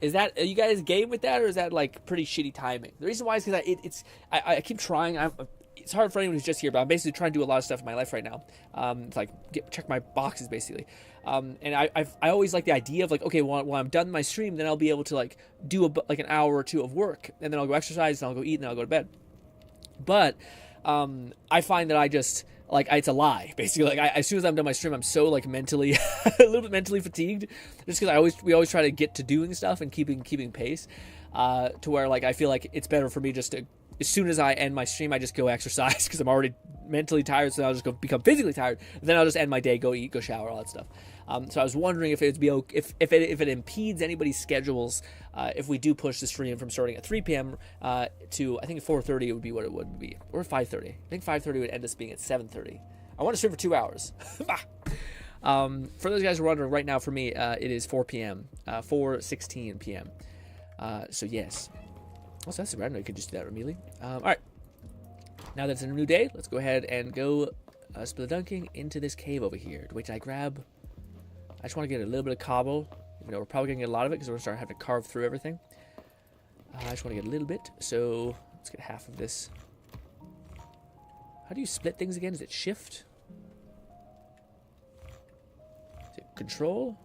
Is that, are you guys game with that, or is that like pretty shitty timing? The reason why is because I keep trying. It's hard for anyone who's just here, but I'm basically trying to do a lot of stuff in my life right now. It's like check my boxes basically. And I always like the idea of like, okay, when I'm done my stream, then I'll be able to like do like an hour or two of work, and then I'll go exercise, and I'll go eat, and then I'll go to bed. But I find that I just like it's a lie basically. Like as soon as I'm done my stream, I'm so like mentally a little bit mentally fatigued, just because we always try to get to doing stuff and keeping pace, to where like I feel like it's better for me just to, as soon as I end my stream, I just go exercise because I'm already mentally tired. So then I'll just go become physically tired. And then I'll just end my day, go eat, go shower, all that stuff. So I was wondering if it'd be okay, if it impedes anybody's schedules, if we do push the stream from starting at 3 p.m. To I think 4:30 would be what it would be, or 5:30. I think 5:30 would end up being at 7:30. I want to stream for 2 hours. For those guys who are wondering, right now for me, it is 4 p.m. 4:16 p.m. So yes. Also, that's random. You could just do that immediately. All right. Now that it's a new day, let's go ahead and go spelunking into this cave over here. Wait, did I grab? I just want to get a little bit of cobble. You know, we're probably going to get a lot of it because we're going to start having to carve through everything. I just want to get a little bit. So let's get half of this. How do you split things again? Is it shift? Is it control?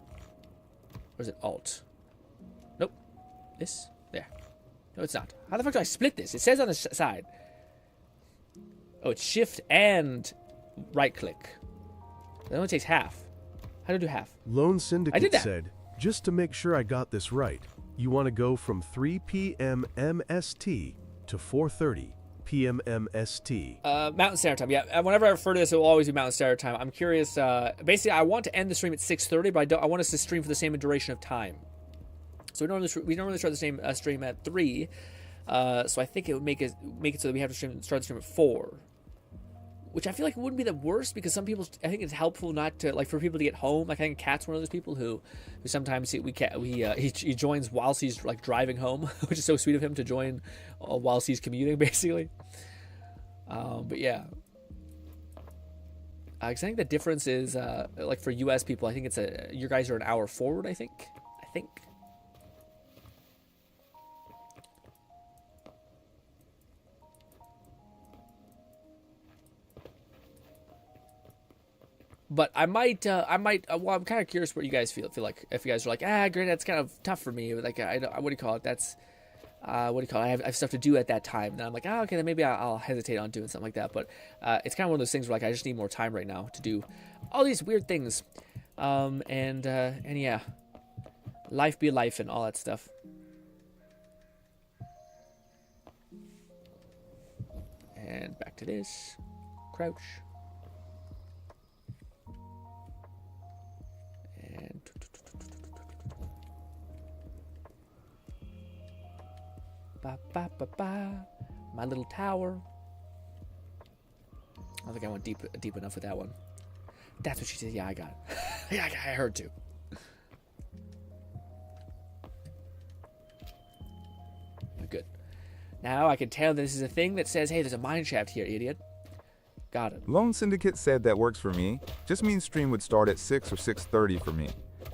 Or is it alt? Nope. This? There. No, it's not. How the fuck do I split this? It says on the side. Oh, it's shift and right click. That only takes half. How do I do half? Lone I did Syndicate that. said, just to make sure I got this right, you want to go from 3 p.m. MST to 4:30 p.m. MST. Mountain Standard Time. Yeah, whenever I refer to this, it will always be Mountain Standard Time. I'm curious. Basically, I want to end the stream at 6:30, but I want us to stream for the same duration of time. So we normally start the same stream at 3. So I think it would make it so that we have to start the stream at 4. Which I feel like it wouldn't be the worst, because some people, I think it's helpful not to, like, for people to get home. Like, I think Cat's one of those people who sometimes he joins whilst he's like driving home, which is so sweet of him to join whilst he's commuting, basically. But yeah, because I think the difference is like for U.S. people, I think it's your guys are an hour forward. I think. But I might, well, I'm kind of curious what you guys feel like. If you guys are like, GRINN, that's kind of tough for me. Like, what do you call it? That's, what do you call it? I have stuff to do at that time. And I'm like, okay, then maybe I'll hesitate on doing something like that. But it's kind of one of those things where, like, I just need more time right now to do all these weird things. And yeah, life be life and all that stuff. And back to this. Crouch. And my little tower. I don't think I went deep enough with that one. That's what she said. Yeah, I got it. Yeah, I heard too. Good. Now I can tell this is a thing that says, hey, there's a mine shaft here, idiot. Got it. Lone Syndicate said that works for me. Just means stream would start at 6 or 6:30 for me.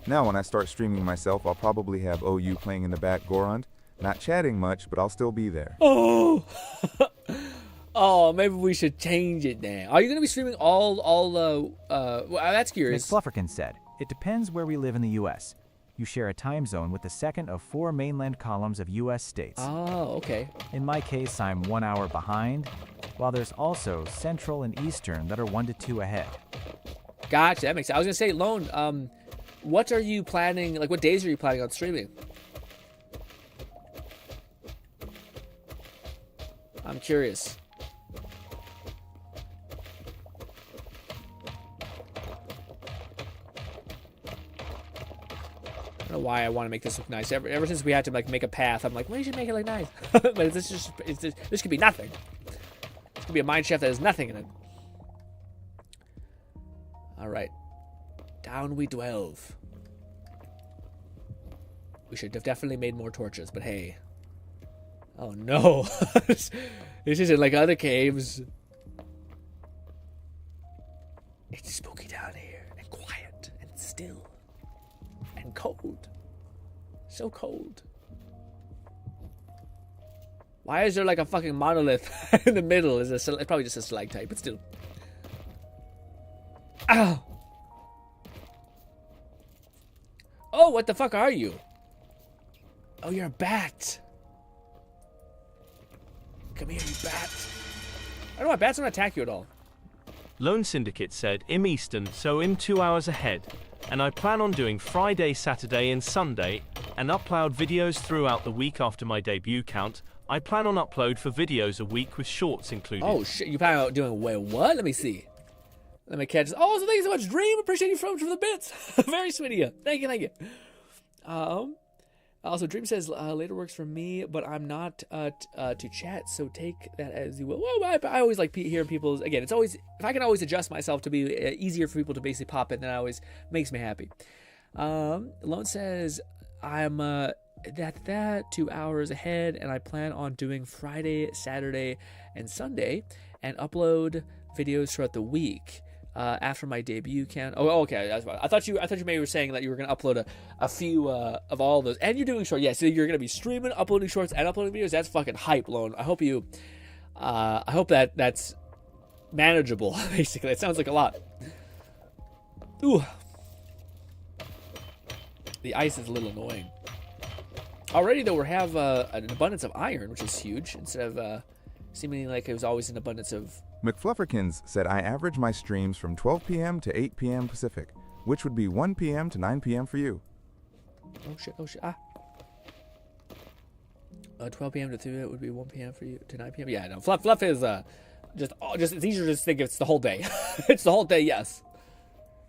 Now when I start streaming myself, I'll probably have OU playing in the back Gorund. Not chatting much, but I'll still be there. Oh! Oh, maybe we should change it now. Are you going to be streaming well, that's curious. McFlufferkin said, it depends where we live in the U.S. You share a time zone with the second of 4 mainland columns of U.S. states. Oh, okay. In my case, I'm 1 hour behind, while there's also Central and Eastern that are 1 to 2 ahead. Gotcha, that makes sense. I was going to say, Lone, what are you planning, like what days are you planning on streaming? I'm curious. I don't know why I want to make this look nice. Ever since we had to like make a path, I'm like, well, you should make it look nice. But this could be nothing. This could be a mine shaft that has nothing in it. All right, down we delve. We should have definitely made more torches, but hey. Oh no, this isn't like other caves. It's spooky down here, and quiet, and still. And cold. So cold. Why is there like a fucking monolith in the middle? It's probably just a stalactite, but still. Ow! Oh, what the fuck are you? Oh, you're a bat. Come here, you bat. I don't know why bats don't attack you at all. Lone Syndicate said, "I'm Eastern, so I'm 2 hours ahead. And I plan on doing Friday, Saturday, and Sunday, and upload videos throughout the week after my debut count. I plan on upload for videos a week with shorts included." Oh shit, you plan on doing wait, what? Let me see. Let me catch this. Oh, so thank you so much, Dream. Appreciate you from the bits. Very sweet of you. Thank you. Also, Dream says later works for me, but I'm not to chat, so take that as you will. Well, I always like hearing people's. Again, it's always if I can always adjust myself to be easier for people to basically pop in, then it always makes me happy. Lone says I'm 2 hours ahead, and I plan on doing Friday, Saturday, and Sunday, and upload videos throughout the week. After my debut count. Oh, okay. That's what I thought you maybe were saying that you were gonna upload a few of all of those, and you're doing shorts. Yeah, so you're gonna be streaming, uploading shorts, and uploading videos. That's fucking hype, Lone. I hope that's manageable. Basically, it sounds like a lot. Ooh, the ice is a little annoying. Already though, we have an abundance of iron, which is huge. Instead of seeming like it was always an abundance of. McFlufferkins said, "I average my streams from 12 p.m. to 8 p.m. Pacific, which would be 1 p.m. to 9 p.m. for you." Oh shit. 12 p.m. to 2 would be 1 p.m. for you to 9 p.m. Yeah, no. Fluff is just it's easier to just think it's the whole day. It's the whole day. Yes,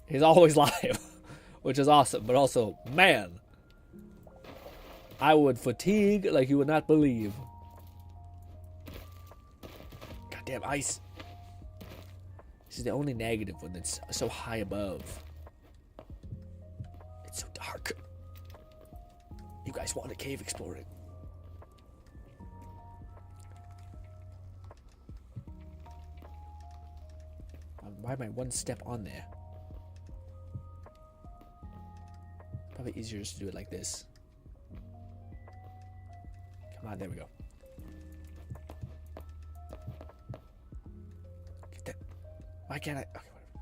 he's always live, which is awesome. But also, man, I would fatigue like you would not believe. Goddamn ice. This is the only negative one that's so high above. It's so dark. You guys want a cave exploring? Why am I one step on there? Probably easier just to do it like this. Come on, there we go. Get that. Why can't I? Okay, whatever.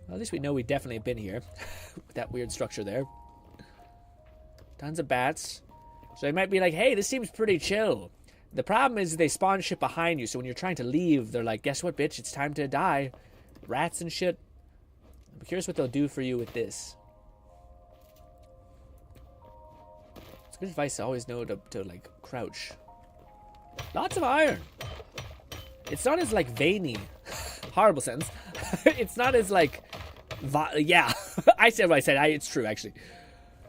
Well, at least we know we definitely have been here. With that weird structure there. Tons of bats. So they might be like, hey, this seems pretty chill. The problem is they spawn shit behind you, so when you're trying to leave, they're like, guess what, bitch? It's time to die. Rats and shit. I'm curious what they'll do for you with this. It's good advice to always know to like, crouch. Lots of iron. It's not as, like, veiny. Horrible sentence. It's not as, like, yeah. I said what I said. It's true, actually.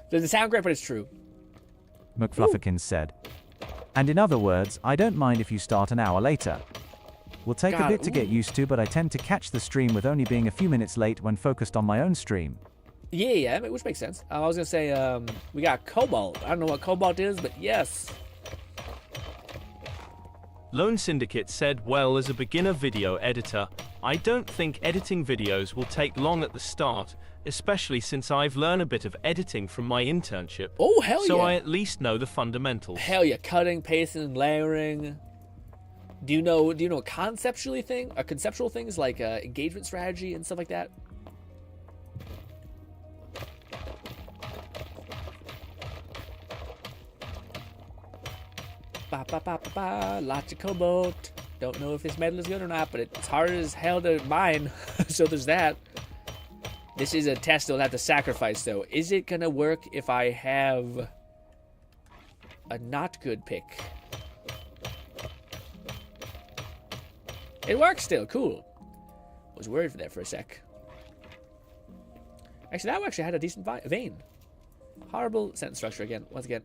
Doesn't sound great, but it's true. McFlufferkins said. And in other words, I don't mind if you start an hour later. Will take a bit to get used to, but I tend to catch the stream with only being a few minutes late when focused on my own stream. Yeah, which makes sense. I was going to say, we got Cobalt. I don't know what Cobalt is, but yes. Lone Syndicate said, well, as a beginner video editor, I don't think editing videos will take long at the start, especially since I've learned a bit of editing from my internship. Oh, hell yeah. So I at least know the fundamentals. Hell yeah, cutting, pasting, layering. Do you know conceptual things like engagement strategy and stuff like that? Lots of cobalt. Don't know if this metal is good or not, but it's hard as hell to mine. So there's that. This is a test they'll have to sacrifice, though. Is it gonna work if I have a not good pick? It works still. Cool. I was worried for that for a sec. Actually, that actually had a decent vein. Horrible sentence structure again. Once again.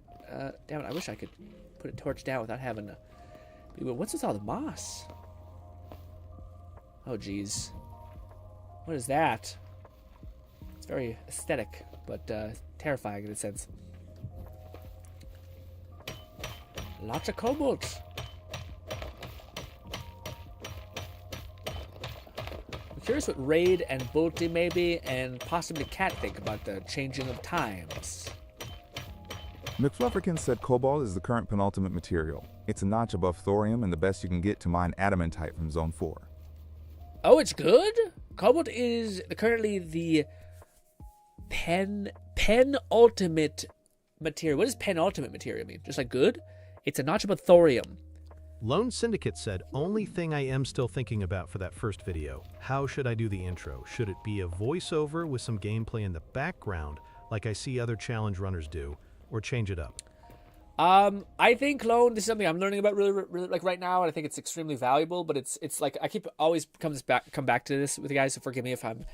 Damn it, I wish I could put a torch down without having to... What's with all the moss? Oh, jeez. What is that? It's very aesthetic, but terrifying in a sense. Lots of cobalt. Curious what Raid and Bulty maybe, and possibly Cat think about the changing of times. McFlufferkin said cobalt is the current penultimate material. It's a notch above thorium and the best you can get to mine adamantite from Zone 4. Oh, it's good? Cobalt is currently the penultimate material. What does penultimate material mean? Just like good? It's a notch above thorium. Lone Syndicate said, only thing I am still thinking about for that first video. How should I do the intro? Should it be a voiceover with some gameplay in the background, like I see other challenge runners do, or change it up? I think, Lone, this is something I'm learning about really like right now, and I think it's extremely valuable, but it's like I keep always come back to this with you guys, so forgive me if I'm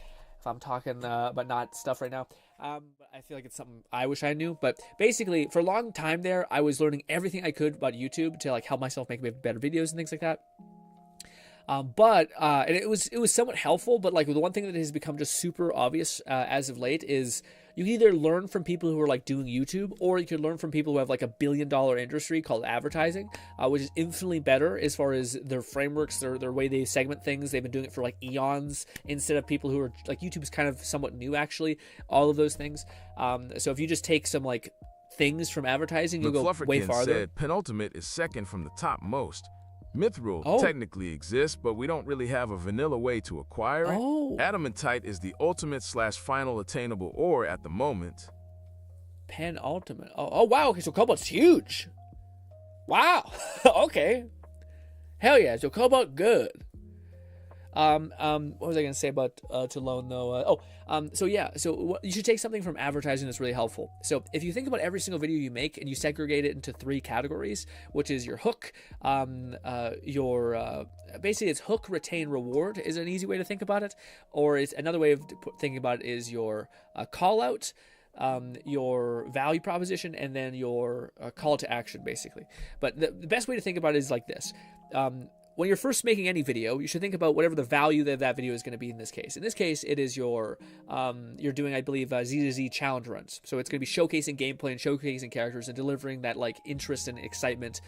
talking but not stuff right now. But I feel like it's something I wish I knew. But basically, for a long time there, I was learning everything I could about YouTube to like help myself make better videos and things like that. And it was somewhat helpful, but like the one thing that has become just super obvious as of late is you can either learn from people who are like doing YouTube, or you can learn from people who have like $1 billion industry called advertising, which is infinitely better as far as their frameworks, their way they segment things. They've been doing it for like eons instead of people who are like, YouTube is kind of somewhat new actually, all of those things. So if you just take some like things from advertising, you'll go way farther. Said penultimate is second from the top most. Mithril technically exists, but we don't really have a vanilla way to acquire it. Adamantite is the ultimate/final attainable ore at the moment. Penultimate. Oh wow, okay, so cobalt's huge. Wow. Okay. Hell yeah, so cobalt good. What was I gonna say about to loan though? So you should take something from advertising that's really helpful. So if you think about every single video you make and you segregate it into 3 categories, which is your hook, basically it's hook, retain, reward is an easy way to think about it, or it's another way of thinking about it is your call out, your value proposition, and then your call to action basically. But the best way to think about it is like this. When you're first making any video, you should think about whatever the value of that video is going to be in this case. In this case, it is you're doing, I believe, Z-to-Z challenge runs. So it's going to be showcasing gameplay and showcasing characters and delivering that like interest and excitement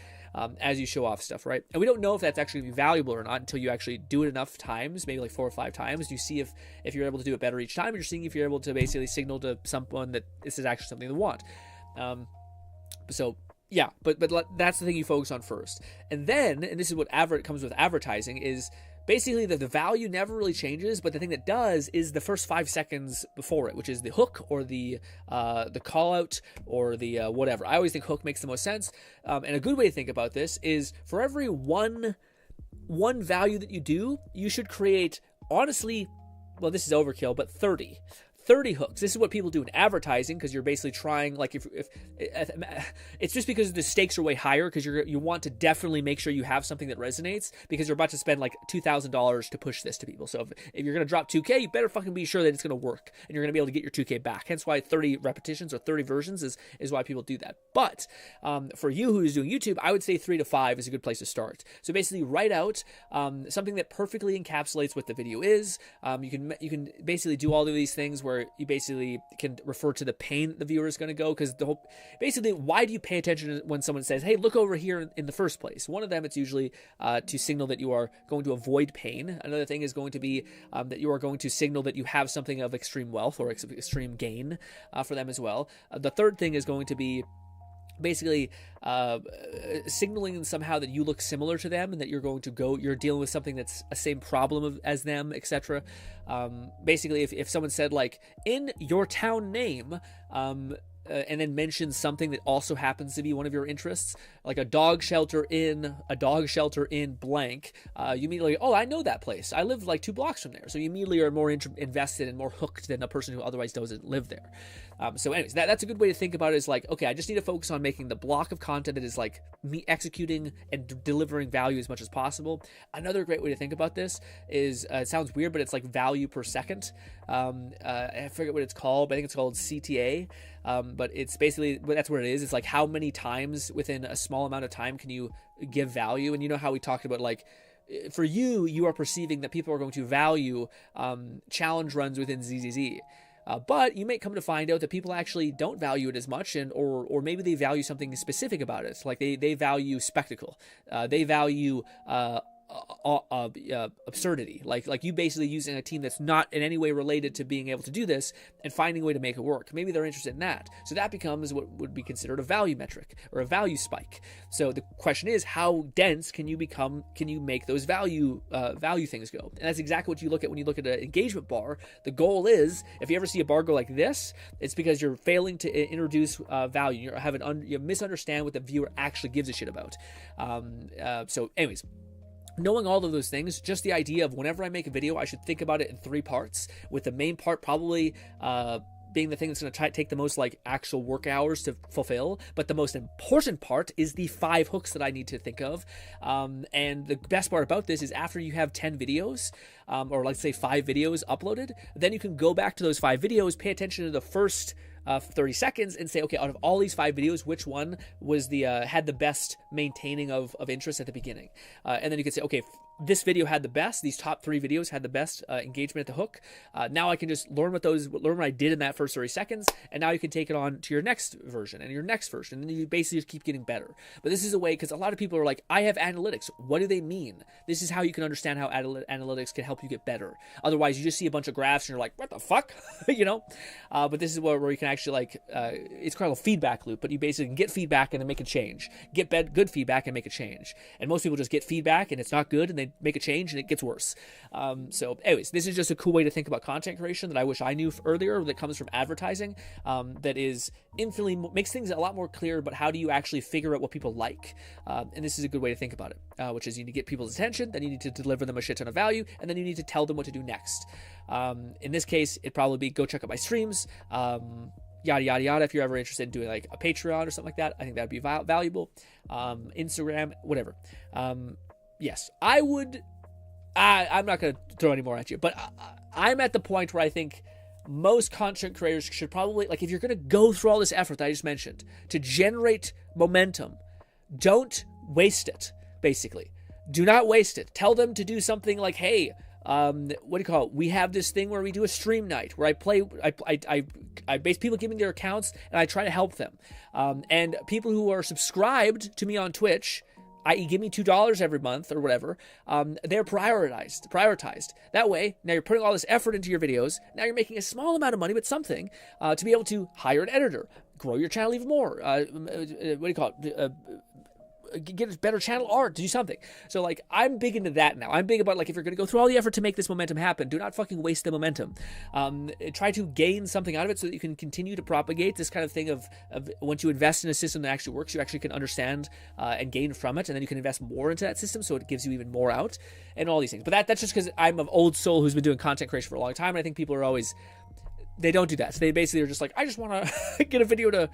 as you show off stuff, right? And we don't know if that's actually going to be valuable or not until you actually do it enough times, maybe like 4 or 5 times. You see if you're able to do it better each time, and you're seeing if you're able to basically signal to someone that this is actually something they want. Yeah, but that's the thing you focus on first. And then, and this is what comes with advertising, is basically that the value never really changes, but the thing that does is the first 5 seconds before it, which is the hook or the call out or the whatever. I always think hook makes the most sense. And a good way to think about this is for every one value that you do, you should create, honestly, well, this is overkill, but 30 hooks. This is what people do in advertising, because you're basically trying, like, if it's just because the stakes are way higher, because you want to definitely make sure you have something that resonates, because you're about to spend like $2,000 to push this to people. So if you're going to drop 2K, you better fucking be sure that it's going to work and you're going to be able to get your 2K back. Hence why 30 repetitions or 30 versions is why people do that. But for you who's doing YouTube, I would say 3 to 5 is a good place to start. So basically write out something that perfectly encapsulates what the video is. You can basically do all of these things where you basically can refer to the pain that the viewer is going to go, because basically, why do you pay attention when someone says, hey, look over here in the first place? One of them, it's usually to signal that you are going to avoid pain. Another thing is going to be that you are going to signal that you have something of extreme wealth or extreme gain for them as well. The third thing is going to be basically signaling somehow that you look similar to them and that you're dealing with something that's a same problem as them, etc. Basically, if someone said like, in your town name, and then mention something that also happens to be one of your interests, like a dog shelter in blank, you immediately, oh, I know that place. I live like 2 blocks from there. So you immediately are more invested and more hooked than a person who otherwise doesn't live there. So anyways, that's a good way to think about it, is like, okay, I just need to focus on making the block of content that is like me executing and delivering value as much as possible. Another great way to think about this is, it sounds weird, but it's like value per second. I forget what it's called, but I think it's called CTA. But it's basically, that's what it is. It's like how many times within a small amount of time can you give value? And you know how we talked about, like, for you are perceiving that people are going to value challenge runs within ZZZ. But you may come to find out that people actually don't value it as much, or maybe they value something specific about it. Like they value spectacle. They value absurdity. Like you basically using a team that's not in any way related to being able to do this and finding a way to make it work. Maybe they're interested in that. So that becomes what would be considered a value metric or a value spike. So the question is, how dense can you make those value things go? And that's exactly what you look at when you look at an engagement bar. The goal is, if you ever see a bar go like this, it's because you're failing to introduce value. You misunderstand what the viewer actually gives a shit about. So anyways, knowing all of those things, just the idea of whenever I make a video, I should think about it in 3 parts, with the main part probably being the thing that's going to take the most like actual work hours to fulfill. But the most important part is the 5 hooks that I need to think of. And the best part about this is after you have 10 videos, or let's say 5 videos uploaded, then you can go back to those 5 videos, pay attention to the first 30 seconds and say, okay, out of all these 5 videos, which one was had the best maintaining of interest at the beginning? And then you can say, okay, this video had the best, these top 3 videos had the best engagement at the hook. Now I can just learn what I did in that first 30 seconds, and now you can take it on to your next version and your next version, and then you basically just keep getting better. But this is a way, because a lot of people are like, I have analytics. What do they mean? This is how you can understand how analytics can help you get better. Otherwise, you just see a bunch of graphs and you're like, what the fuck? But this is where you can actually it's called a feedback loop, but you basically can get feedback and then make a change. Get good feedback and make a change. And most people just get feedback and it's not good, and they make a change and it gets worse. So anyways, this is just a cool way to think about content creation that I wish I knew earlier, that comes from advertising, that is infinitely makes things a lot more clear. But how do you actually figure out what people like? And this is a good way to think about it, which is you need to get people's attention, then you need to deliver them a shit ton of value, and then you need to tell them what to do next. In this case, it'd probably be go check out my streams, yada yada yada. If you're ever interested in doing like a Patreon or something like that, I think that'd be valuable. Instagram, whatever. Yes, I would. I'm not going to throw any more at you, but I'm at the point where I think most content creators should probably, like, if you're going to go through all this effort that I just mentioned to generate momentum, don't waste it, basically. Do not waste it. Tell them to do something like, hey, what do you call it? We have this thing where we do a stream night where I base people give me their accounts and I try to help them. And people who are subscribed to me on Twitch, i.e. give me $2 every month or whatever, they're prioritized. That way, now you're putting all this effort into your videos, now you're making a small amount of money, but something, to be able to hire an editor, grow your channel even more, get a better channel art, to do something. So like, I'm big into that now. I'm big about, like, if you're going to go through all the effort to make this momentum happen, do not fucking waste the momentum. Try to gain something out of it so that you can continue to propagate this kind of thing of once you invest in a system that actually works, you actually can understand and gain from it, and then you can invest more into that system so it gives you even more out, and all these things. But that's just because I'm an old soul who's been doing content creation for a long time, and I think people are always, they don't do that. So they basically are just like, I just want to get a video to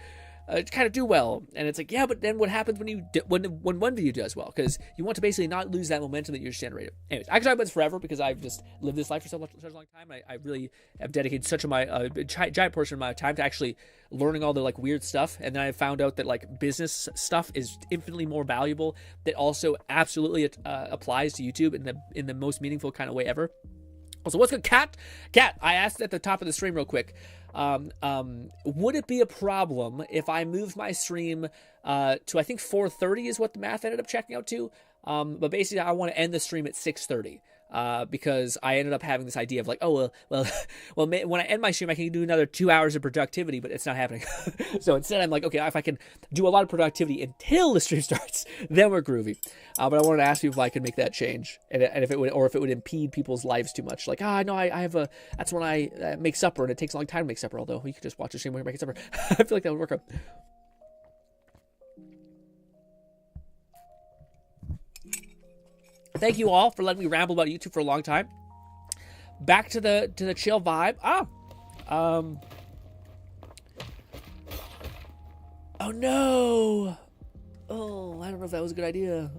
kind of do well, and it's like, yeah, but then what happens when one video does well? Because you want to basically not lose that momentum that you just generated. Anyways, I can talk about this forever because I've just lived this life for such a long time. I really have dedicated such a giant portion of my time to actually learning all the like weird stuff, and then I found out that like business stuff is infinitely more valuable. That also absolutely applies to YouTube in the most meaningful kind of way ever. Also, what's good, Cat? I asked at the top of the stream real quick. Would it be a problem if I moved my stream to, I think 4:30 is what the math ended up checking out to. But basically I want to end the stream at 6:30. Because I ended up having this idea of like, oh, well, when I end my stream, I can do another 2 hours of productivity, but it's not happening. So instead I'm like, okay, if I can do a lot of productivity until the stream starts, then we're groovy. But I wanted to ask you if I could make that change, and if it would impede people's lives too much. Like, no, I have that's when I make supper, and it takes a long time to make supper, although you could just watch the stream when you're making supper. I feel like that would work out. Thank you all for letting me ramble about YouTube for a long time. Back to the chill vibe. Oh no. Oh, I don't know if that was a good idea.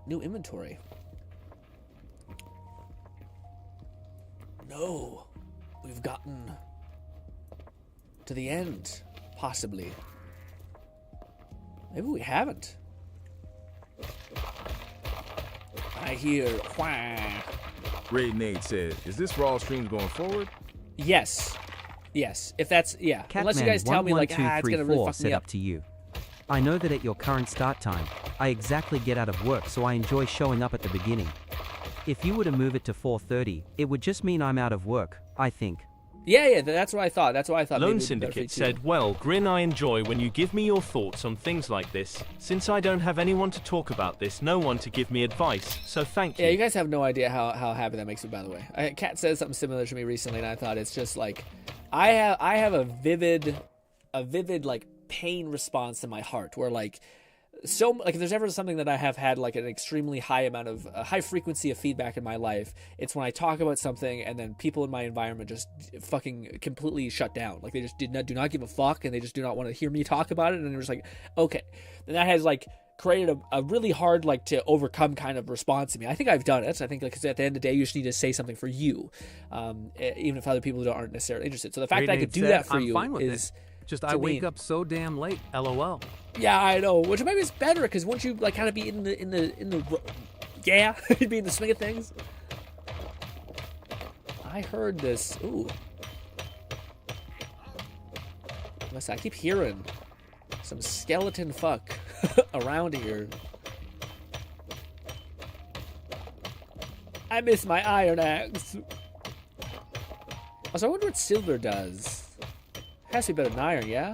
New inventory. No. We've gotten to the end, possibly. Maybe we haven't. I hear whah. Raid Nate said, is this Raw streams going forward? Yes. If that's, yeah. Unless you guys tell me like, it's gonna really fuck me up. Set up to you. I know that at your current start time, I exactly get out of work, so I enjoy showing up at the beginning. If you were to move it to 4:30, it would just mean I'm out of work, I think. Yeah, that's what I thought. That's why I thought. Lone Syndicate said, well, Grin, I enjoy when you give me your thoughts on things like this. Since I don't have anyone to talk about this, no one to give me advice, so thank you. Yeah, you guys have no idea how happy that makes me, by the way. Kat said something similar to me recently, and I thought it's just like, I have a vivid like pain response in my heart where like, so like if there's ever something that I have had like an extremely high amount of high frequency of feedback in my life, it's when I talk about something and then people in my environment just fucking completely shut down. Like they just do not give a fuck, and they just do not want to hear me talk about it, and they're just like, okay. And that has like created a really hard like to overcome kind of response in me. I think I've done it. I think like at the end of the day, you just need to say something for you, even if other people aren't necessarily interested. So the fact that I could do that for you is just I wake up so damn late. LOL. Yeah, I know. Which maybe is better because once you like kind of be in the yeah, you'd be in the swing of things. I heard this. Ooh. Listen, I keep hearing some skeleton fuck around here. I miss my iron axe. Also, I wonder what silver does. Has to be better than iron, yeah?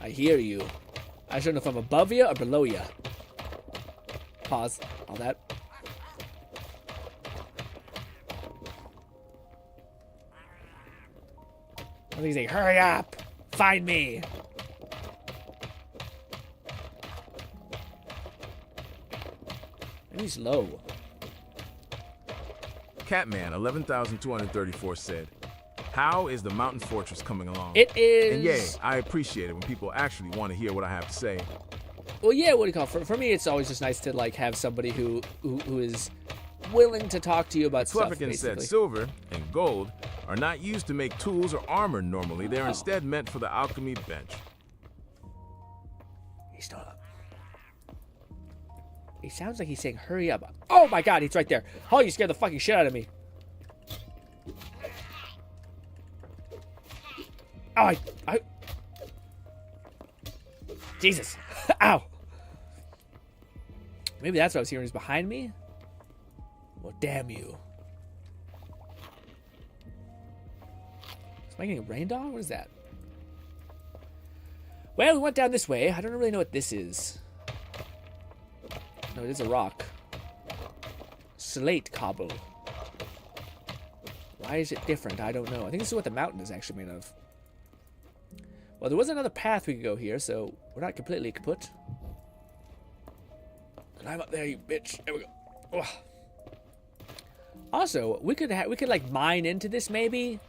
I hear you. I don't know if I'm above you or below you. Pause. All that. I think he's like, hurry up! Find me! Maybe he's low. Catman 11,234 said, how is the Mountain Fortress coming along? It is. And yay, I appreciate it when people actually want to hear what I have to say. Well, yeah, what do you call it? For me, it's always just nice to like have somebody who is willing to talk to you about stuff. Cleverkin said silver and gold are not used to make tools or armor normally. They're instead meant for the alchemy bench. He's still up. He sounds like he's saying, hurry up. Oh my god, he's right there. Oh, you scared the fucking shit out of me. Oh, I... Jesus. Ow. Maybe that's what I was hearing. Is behind me? Well, damn you. Is I getting rained on? What is that? Well, we went down this way. I don't really know what this is. No, it is a rock. Slate cobble. Why is it different? I don't know. I think this is what the mountain is actually made of. Well, there was another path we could go here, so we're not completely kaput. Climb up there, you bitch. There we go. Ugh. Also, we could like mine into this maybe,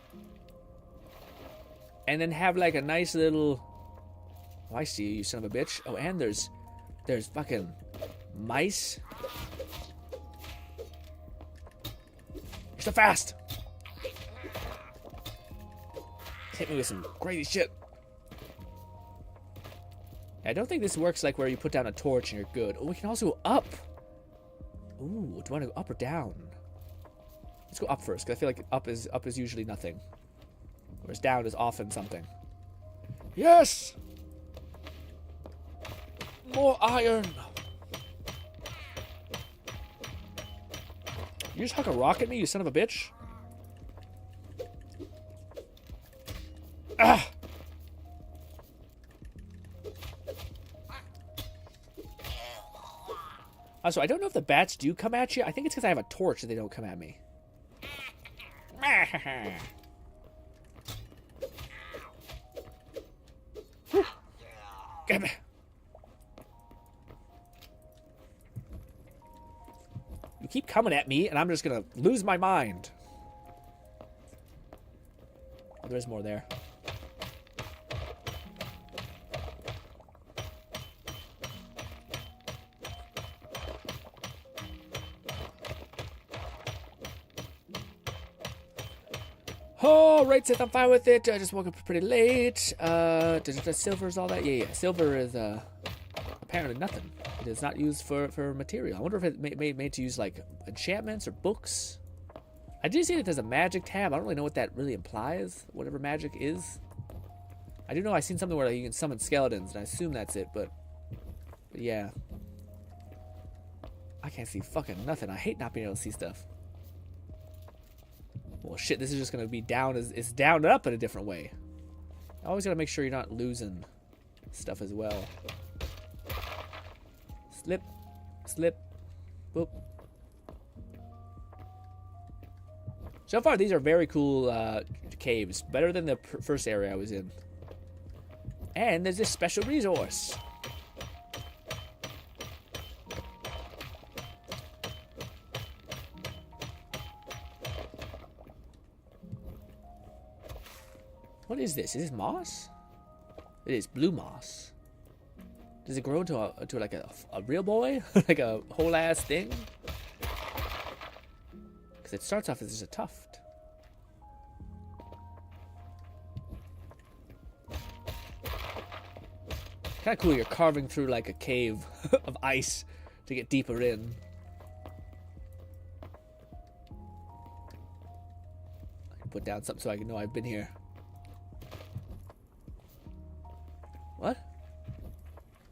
and then have like a nice little. Oh, I see you, son of a bitch. Oh, and there's fucking mice. You're so fast. Hit me with some crazy shit. I don't think this works like where you put down a torch and you're good. Oh, we can also go up. Ooh, do you want to go up or down? Let's go up first, because I feel like up is usually nothing. Whereas down is often something. Yes! More iron! You just huck a rock at me, you son of a bitch? Ah! Also, I don't know if the bats do come at you. I think it's because I have a torch that they don't come at me. Get me. You keep coming at me, and I'm just gonna lose my mind. Oh, there's more there. Oh, right, Seth, I'm fine with it. I just woke up pretty late. Silver is all that? Yeah. Silver is apparently nothing. It is not used for material. I wonder if it's made to use like enchantments or books. I do see that there's a magic tab. I don't really know what that really implies. Whatever magic is. I do know I seen something where like, you can summon skeletons, and I assume that's it, but yeah. I can't see fucking nothing. I hate not being able to see stuff. Well, shit, this is just gonna be down. It's down and up in a different way. I always gotta make sure you're not losing stuff as well. Slip, slip, boop. So far, these are very cool caves. Better than the first area I was in. And there's this special resource. What is this? Is this moss? It is blue moss. Does it grow into like a real boy? Like a whole ass thing? Because it starts off as just a tuft. Kind of cool. You're carving through like a cave of ice to get deeper in. I can put down something so I can know I've been here. What?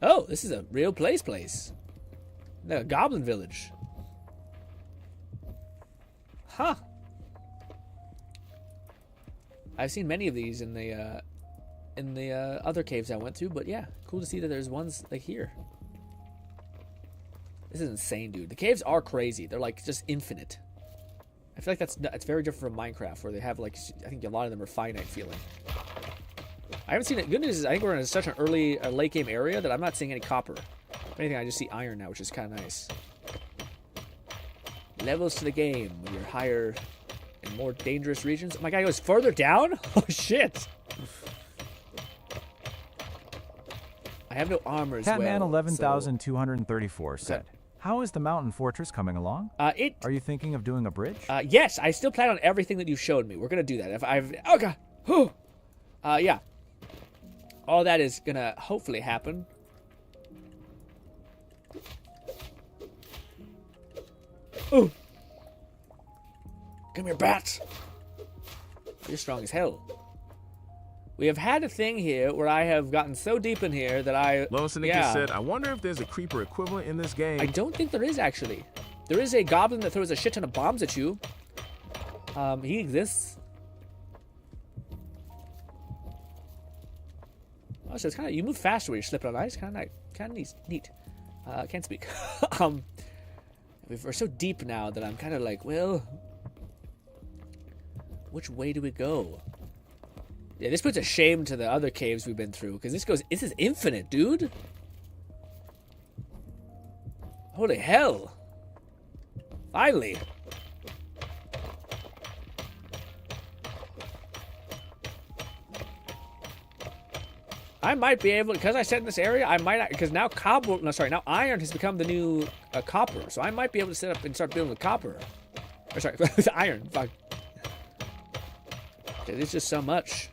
Oh, this is a real place. Like a goblin village. Huh. I've seen many of these in the other caves I went to, but yeah, cool to see that there's ones like here. This is insane, dude. The caves are crazy. They're like just infinite. I feel like that's very different from Minecraft, where they have like, I think a lot of them are finite feeling. I haven't seen it. Good news is I think we're in such an early late game area that I'm not seeing any copper. If anything, I just see iron now, which is kind of nice. Levels to the game when you're higher in more dangerous regions. Oh my god, it goes further down? Oh shit! I have no armor as well. Catman 11,234 said, "How is the mountain fortress coming along? Are you thinking of doing a bridge?" Yes, I still plan on everything that you showed me. We're gonna do that. Oh god. Whew. Yeah. All that is gonna hopefully happen. Ooh. Come here, bats. You're strong as hell. We have had a thing here where I have gotten so deep in here that Lone Syndicate said, I wonder if there's a creeper equivalent in this game. I don't think there is, actually. There is a goblin that throws a shit ton of bombs at you. He exists. Oh, so it's kind of, you move faster when you're slipping on ice. Kind of neat. Can't speak. We're so deep now that I'm kind of like, well, which way do we go? Yeah, this puts a shame to the other caves we've been through, because this is infinite, dude. Holy hell. Finally. I might be able, because I said in this area, I might, because now now iron has become the new copper, so I might be able to set up and start building with copper. Or sorry, iron, fuck. It's just so much.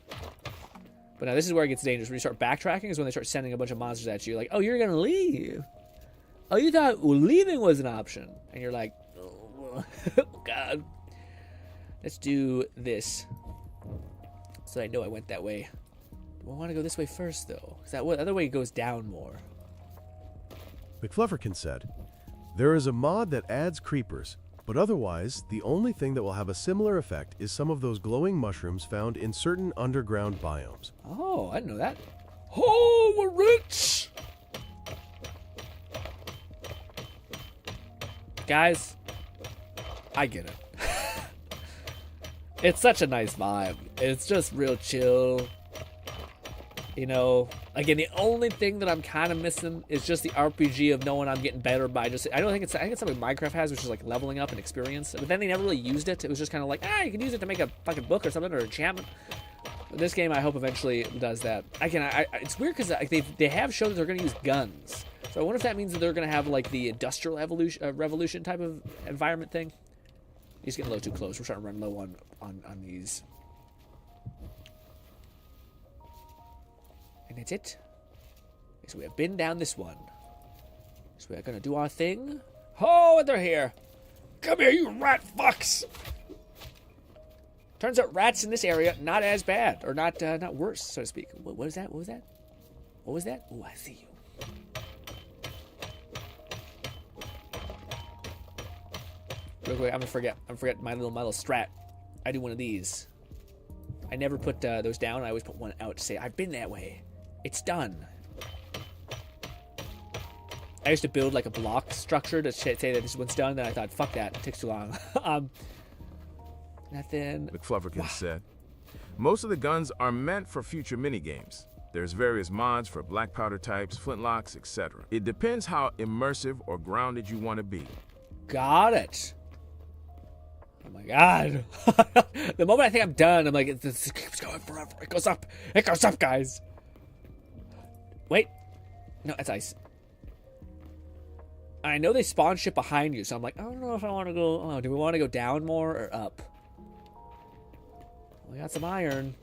But now this is where it gets dangerous. When you start backtracking is when they start sending a bunch of monsters at you. Like, oh, you're going to leave. Oh, you thought leaving was an option. And you're like, oh, God. Let's do this. So I know I went that way. Do I want to go this way first, though? Because that other way goes down more. McFlufferkin said, "There is a mod that adds creepers, but otherwise, the only thing that will have a similar effect is some of those glowing mushrooms found in certain underground biomes." Oh, I didn't know that. Oh, we're rich! Guys, I get it. It's such a nice vibe. It's just real chill. You know, again, the only thing that I'm kind of missing is just the RPG of knowing I'm getting better by just, I think it's something Minecraft has, which is like leveling up and experience. But then they never really used it. It was just kind of like, you can use it to make a fucking book or something, or enchantment. But this game, I hope eventually does that. It's weird because they have shown that they're going to use guns. So I wonder if that means that they're going to have like the industrial revolution type of environment thing. He's getting a little too close. We're starting to run low on these. And that's it. So we have been down this one. So we're gonna do our thing. Oh, and they're here. Come here, you rat fucks. Turns out rats in this area not as bad, or not worse, so to speak. What was that? What was that? What was that? Oh, I see you. Real quick, I'm gonna forget my little strat. I do one of these. I never put those down. I always put one out to say I've been that way. It's done. I used to build like a block structure to say that this one's done. Then I thought, fuck that, it takes too long. Nothing. McFlufferkin said, most of the guns are meant for future minigames. There's various mods for black powder types, flintlocks, etc. It depends how immersive or grounded you want to be. Got it. Oh my god. The moment I think I'm done, I'm like, this keeps going forever. It goes up. It goes up, guys. Wait. No, it's ice. I know they spawn shit behind you, so I'm like, I don't know if I want to go. Oh, do we want to go down more or up? We got some iron.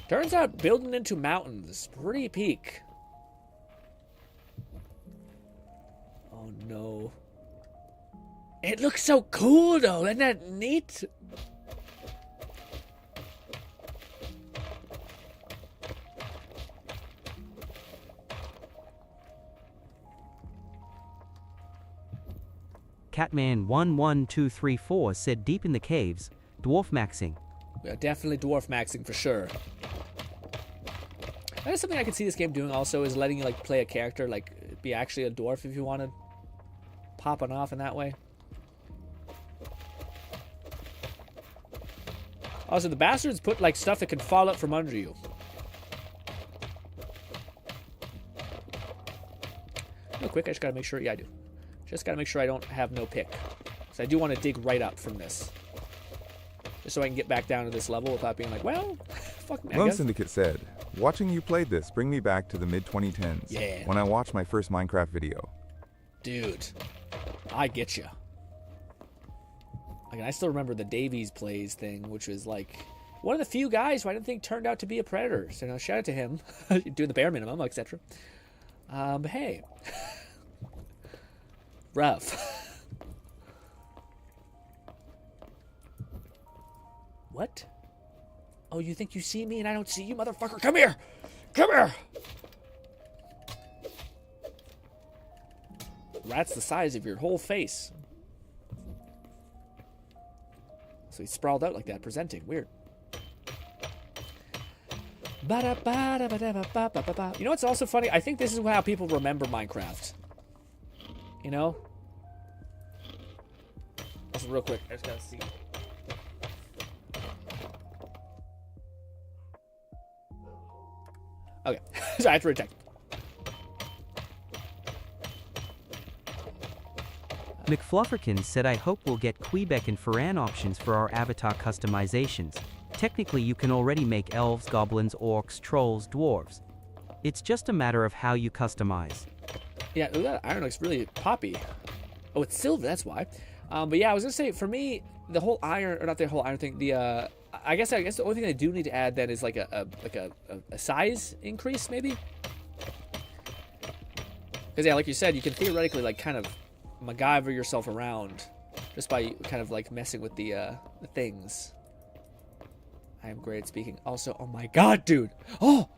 Turns out building into mountains is pretty peak. Oh no. It looks so cool though, isn't that neat? Catman11234 said deep in the caves, dwarf maxing. We are definitely dwarf maxing for sure. That is something I could see this game doing also, is letting you like play a character, like be actually a dwarf if you wanted. Popping off in that way. Also, the bastards put like stuff that can fall up from under you. Real quick, I just gotta make sure, yeah I do. Just gotta make sure I don't have no pick. So I do want to dig right up from this. Just so I can get back down to this level without being like, well, fuck me, I Lone guess. Syndicate said, watching you play this bring me back to the mid-2010s. Yeah. When I watched my first Minecraft video. Dude, I get you. Like, I still remember the Davies Plays thing, which was like one of the few guys who I didn't think turned out to be a predator. So, you know, shout out to him, doing the bare minimum, etc. But hey, rough. What? Oh, you think you see me and I don't see you, motherfucker? Come here! Come here! Rat's the size of your whole face. So he's sprawled out like that, presenting. Weird. You know what's also funny? I think this is how people remember Minecraft. You know? Also, real quick, I just gotta see. Okay, so I have to recheck. McFlufferkin said, I hope we'll get Quebec and Ferran options for our avatar customizations. Technically, you can already make elves, goblins, orcs, trolls, dwarves. It's just a matter of how you customize. Yeah, ooh, that iron looks really poppy. Oh, it's silver, that's why. But yeah, I was gonna say, for me, the whole iron, or not the whole iron thing, the, I guess the only thing I do need to add then is like a size increase, maybe? Because yeah, like you said, you can theoretically like kind of MacGyver yourself around just by kind of like messing with the things. I am great at speaking. Also, oh my god, dude! Oh!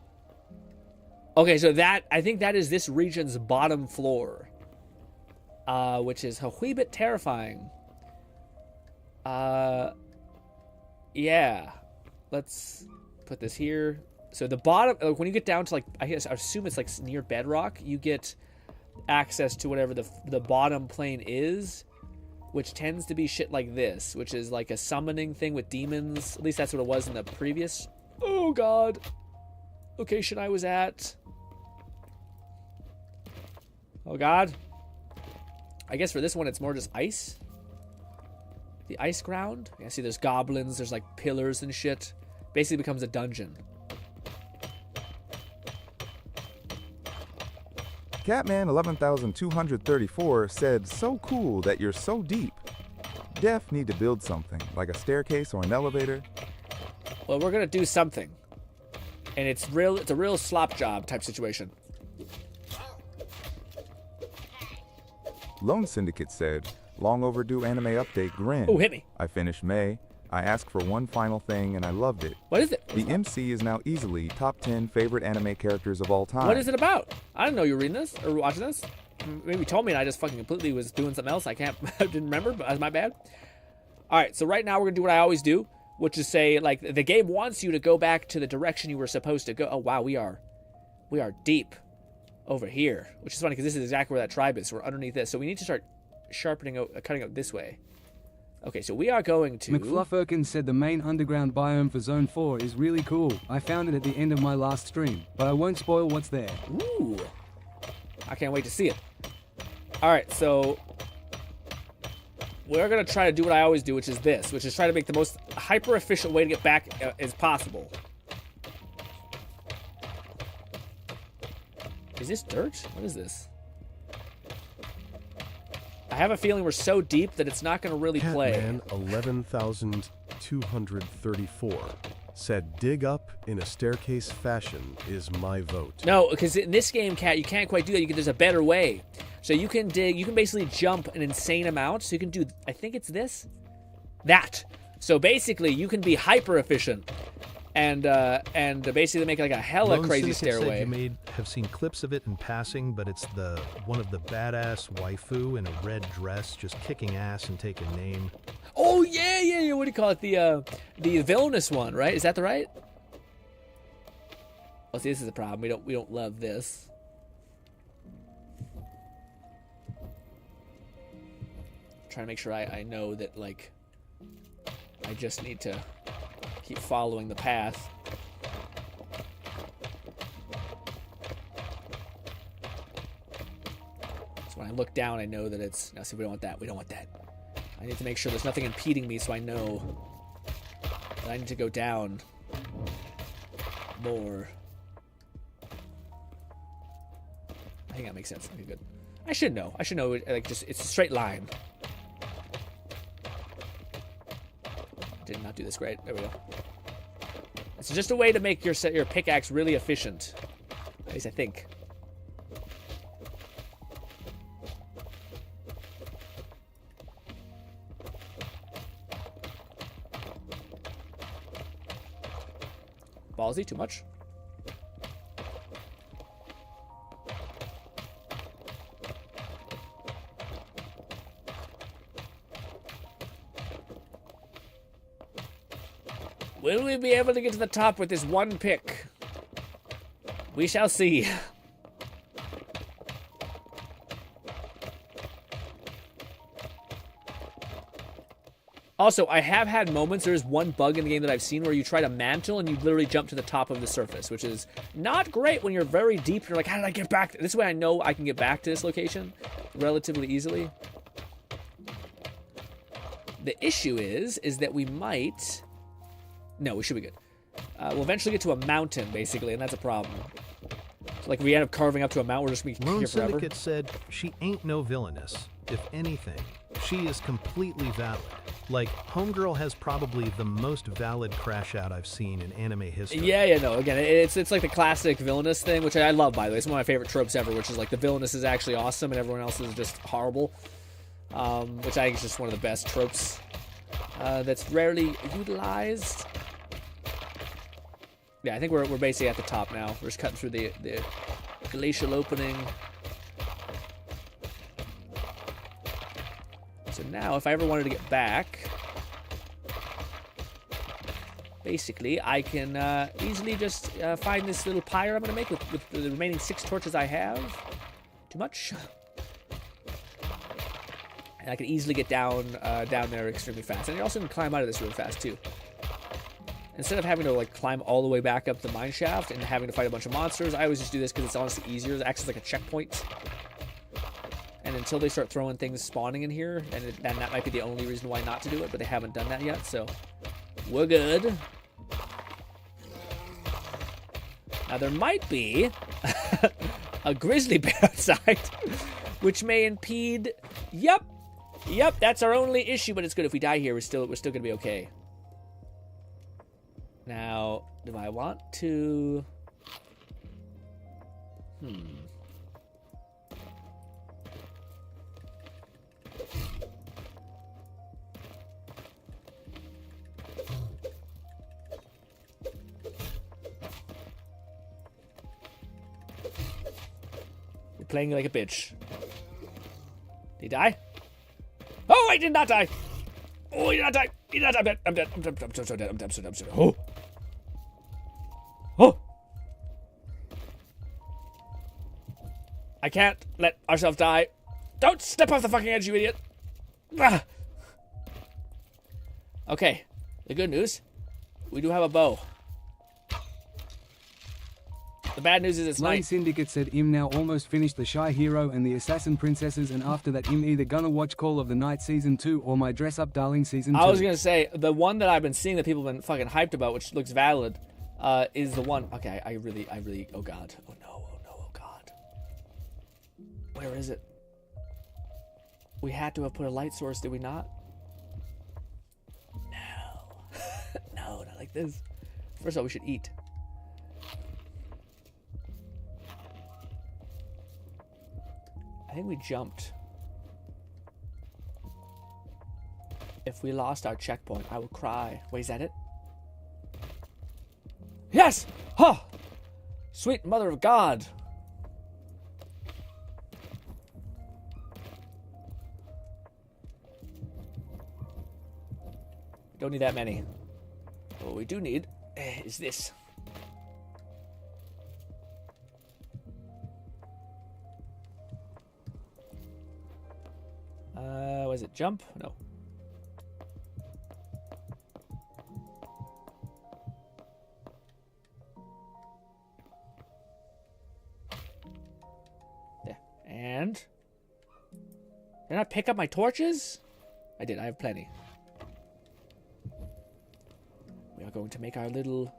Okay, so that, I think that is this region's bottom floor. Which is a wee bit terrifying. Yeah. Let's put this here. So the bottom, when you get down to like, I assume it's like near bedrock, you get access to whatever the bottom plane is, which tends to be shit like this, which is like a summoning thing with demons. At least that's what it was in the previous, oh god, location I was at. Oh god. I guess for this one it's more just ice. The ice ground. Yeah, see there's goblins, there's like pillars and shit. Basically becomes a dungeon. Catman 11234 said, so cool that you're so deep. Def need to build something, like a staircase or an elevator. Well, we're gonna do something. And it's a real slop job type situation. Lone Syndicate said, long overdue anime update GRINN. Oh, hit me. I finished May. I asked for one final thing and I loved it. What is it? The MC is now easily top 10 favorite anime characters of all time. What is it about? I didn't know you were reading this or watching this. Maybe you told me and I just fucking completely was doing something else. I didn't remember, but that's my bad. All right, so right now we're gonna do what I always do, which is say, like, the game wants you to go back to the direction you were supposed to go. Oh wow, we are deep over here, which is funny because this is exactly where that tribe is. So we're underneath this, so we need to start sharpening out, cutting out this way. Okay, so we are going to... McFluffirkins said the main underground biome for Zone 4 is really cool. I found it at the end of my last stream, but I won't spoil what's there. Ooh. I can't wait to see it. Alright, so... we're going to try to do what I always do, which is this. Which is try to make the most hyper-efficient way to get back as possible. Is this dirt? What is this? I have a feeling we're so deep that it's not going to really play. Catman 11,234 said dig up in a staircase fashion is my vote. No, because in this game, Cat, you can't quite do that. There's a better way. So you can dig, you can basically jump an insane amount. So you can do, I think it's this? That. So basically, you can be hyper efficient and basically make like a hella Lone Syndicate crazy stairway. Said you have seen clips of it in passing, but it's one of the badass waifu in a red dress just kicking ass and taking name. Oh yeah. What do you call it? The villainous one, right? Is that the right? Oh, see, this is the problem. We don't love this. I'm trying to make sure I know that, like, I just need to keep following the path. So when I look down, I know that it's... Now, see, we don't want that. We don't want that. I need to make sure there's nothing impeding me so I know that I need to go down more. I think that makes sense. Okay, good. I should know. Like, just, it's a straight line. Did not do this great. There we go. It's just a way to make your pickaxe really efficient. At least I think. Ballsy, too much? Will we be able to get to the top with this one pick? We shall see. Also, I have had moments, there's one bug in the game that I've seen where you try to mantle and you literally jump to the top of the surface, which is not great when you're very deep. You're like, how did I get back? This way I know I can get back to this location relatively easily. The issue is that we might... No, we should be good. We'll eventually get to a mountain, basically, and that's a problem. So, like, we end up carving up to a mountain, we're just going to be Lone here forever. Syndicate said she ain't no villainous. If anything, she is completely valid. Like, Homegirl has probably the most valid crash out I've seen in anime history. Yeah, no, again, it's like the classic villainous thing, which I love, by the way. It's one of my favorite tropes ever, which is like the villainous is actually awesome and everyone else is just horrible. Which I think is just one of the best tropes that's rarely utilized. Yeah, I think we're basically at the top now. We're just cutting through the glacial opening. So now, if I ever wanted to get back, basically, I can easily just find this little pyre I'm going to make with the remaining 6 torches I have. Too much? And I can easily get down there extremely fast. And you also can climb out of this really fast, too. Instead of having to, like, climb all the way back up the mine shaft and having to fight a bunch of monsters, I always just do this because it's honestly easier. It acts as like a checkpoint. And until they start throwing things spawning in here, and that might be the only reason why not to do it, but they haven't done that yet, so we're good. Now, there might be a grizzly bear outside, which may impede... Yep, that's our only issue, but it's good. If we die here, we're still going to be okay. Now, do I want to... You're playing like a bitch. Did he die? Oh, I did not die! Oh, he did not die! He did not die! I'm dead! I'm dead! I'm dead! I'm so dead! I'm dead! I'm so dead! I'm so dead! Oh! Oh! I can't let ourselves die. Don't step off the fucking edge, you idiot! Ah. Okay, the good news, we do have a bow. The bad news is it's Lone night. Syndicate said im now almost finished the Shy Hero and the Assassin Princesses, and after that im either gonna watch Call of the Night Season 2 or My Dress Up Darling Season 2. I was gonna say, the one that I've been seeing that people have been fucking hyped about, which looks valid, is the one, okay, I really, oh god, oh no, oh god. Where is it? We had to have put a light source, did we not? No. No, not like this. First of all, we should eat. I think we jumped. If we lost our checkpoint, I will cry. Wait, is that it? Yes! Huh! Sweet mother of God! Don't need that many. What we do need is this. Was it jump? No. There. And did I pick up my torches? I did. I have plenty. We are going to make our little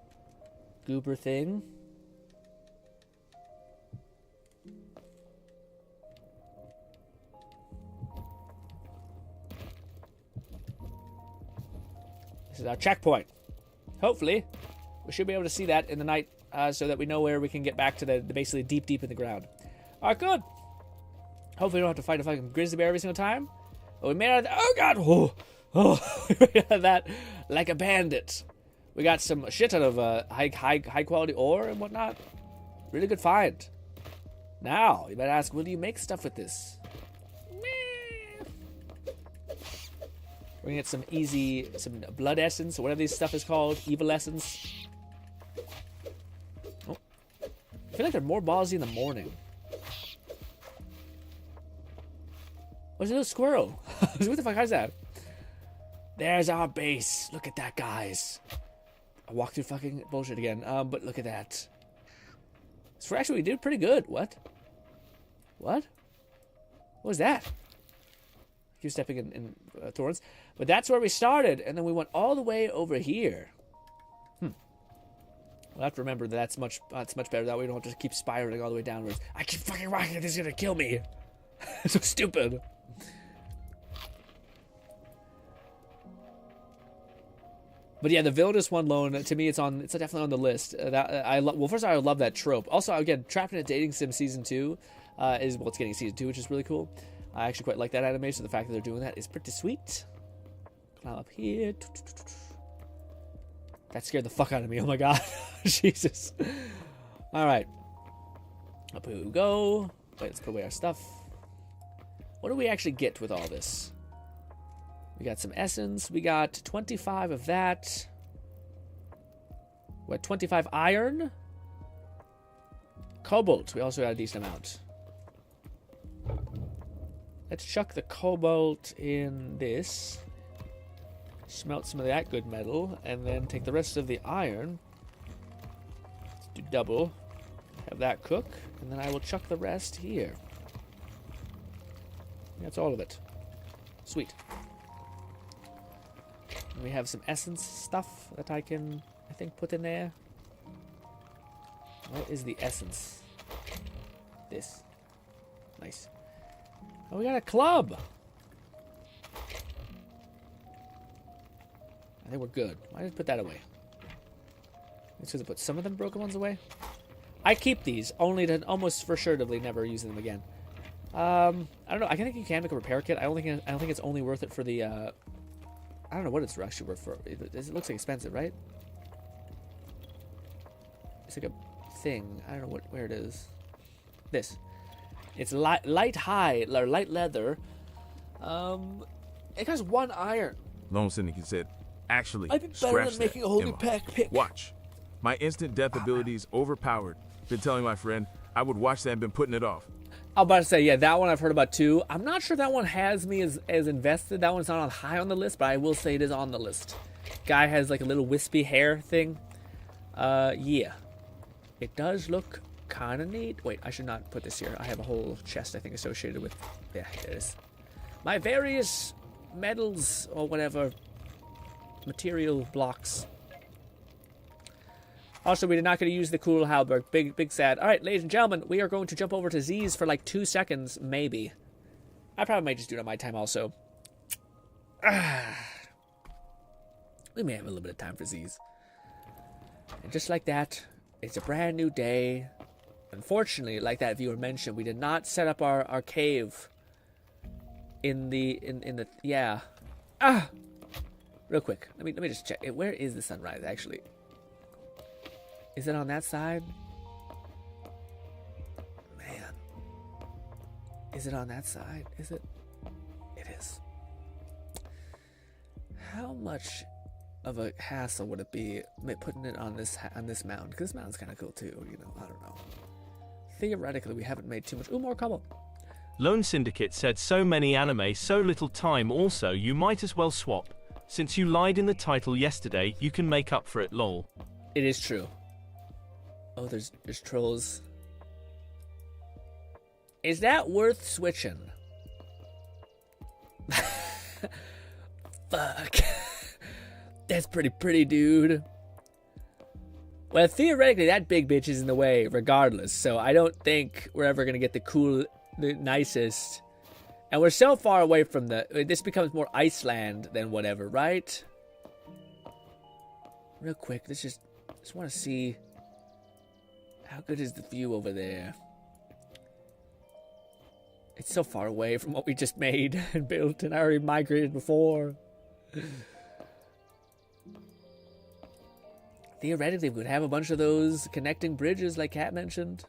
goober thing. This is our checkpoint. Hopefully, we should be able to see that in the night so that we know where we can get back to the basically deep in the ground. Alright, good. Hopefully we don't have to fight a fucking grizzly bear every single time. But we made out of that. Oh, God. Oh, we made out of that like a bandit. We got some shit ton of high quality ore and whatnot. Really good find. Now, you better ask, will you make stuff with this? We're gonna get some blood essence, or whatever this stuff is called, evil essence. Oh. I feel like they're more ballsy in the morning. What's a little squirrel? What the fuck is that? There's our base. Look at that, guys. I walked through fucking bullshit again. But look at that. So actually, we did pretty good. What? What? What was that? Keep stepping in thorns. But that's where we started, and then we went all the way over here. We'll have to remember that that's much better. That way we don't have to keep spiraling all the way downwards. I keep fucking rocking it. This is gonna kill me. It's so stupid. But yeah, the villainous one lone, to me, it's definitely on the list. Well, first of all, I love that trope. Also, again, Trapped in a Dating Sim Season 2 it's getting Season 2, which is really cool. I actually quite like that animation. The fact that they're doing that is pretty sweet. Climb up here. That scared the fuck out of me. Oh my god. Jesus. Alright. Up we go. Wait, let's put away our stuff. What do we actually get with all this? We got some essence. We got 25 of that. What, 25 iron? Cobalt. We also got a decent amount. Let's chuck the cobalt in this. Smelt some of that good metal. And then take the rest of the iron. Let's do double. Have that cook. And then I will chuck the rest here. That's all of it. Sweet. And we have some essence stuff that I can, I think, put in there. What is the essence? This. Nice. Oh, we got a club! I think we're good. Why did I put that away? It's because I put some of them broken ones away. I keep these, only to almost for surely never use them again. I don't know. I think you can make a repair kit. I don't think it's only worth it for the. I don't know what it's actually worth for. It looks like expensive, right? It's like a thing. I don't know where it is. This. It's light high, or light leather. It has 1 iron. Lone Syndicate said, actually, I'd be better scratch than making that, a whole Emma. new pick. Watch. My instant death ability is overpowered. Been telling my friend I would watch that and been putting it off. I'm about to say, yeah, that one I've heard about too. I'm not sure that one has me as invested. That one's not on high on the list, but I will say it is on the list. Guy has like a little wispy hair thing. Yeah. It does look kind of neat. Wait, I should not put this here. I have a whole chest, I think, associated with... Yeah, it is. My various metals or whatever material blocks. Also, we did not get to use the cool halberd. Big sad. All right, ladies and gentlemen, we are going to jump over to Z's for like 2 seconds, maybe. I probably might just do it on my time also. We may have a little bit of time for Z's. And just like that, it's a brand new day. Unfortunately, like that viewer mentioned, we did not set up our cave in the yeah. Real quick, let me just check. Where is the sunrise actually? Is it on that side? Man. Is it on that side? Is it? It is. How much of a hassle would it be putting it on this mountain? Because this mountain's kind of cool too, you know. I don't know. Theoretically, we haven't made too much. Ooh, more cobble. Lone Syndicate said so many anime, so little time. Also, you might as well swap. Since you lied in the title yesterday, you can make up for it, lol. It is true. Oh, there's trolls. Is that worth switching? Fuck. That's pretty, dude. Well, theoretically, that big bitch is in the way regardless, so I don't think we're ever going to get the nicest. And we're so far away from this becomes more Iceland than whatever, right? Real quick, let's just want to see how good is the view over there. It's so far away from what we just made and built, and I already migrated before. Theoretically, we would have a bunch of those connecting bridges like Kat mentioned.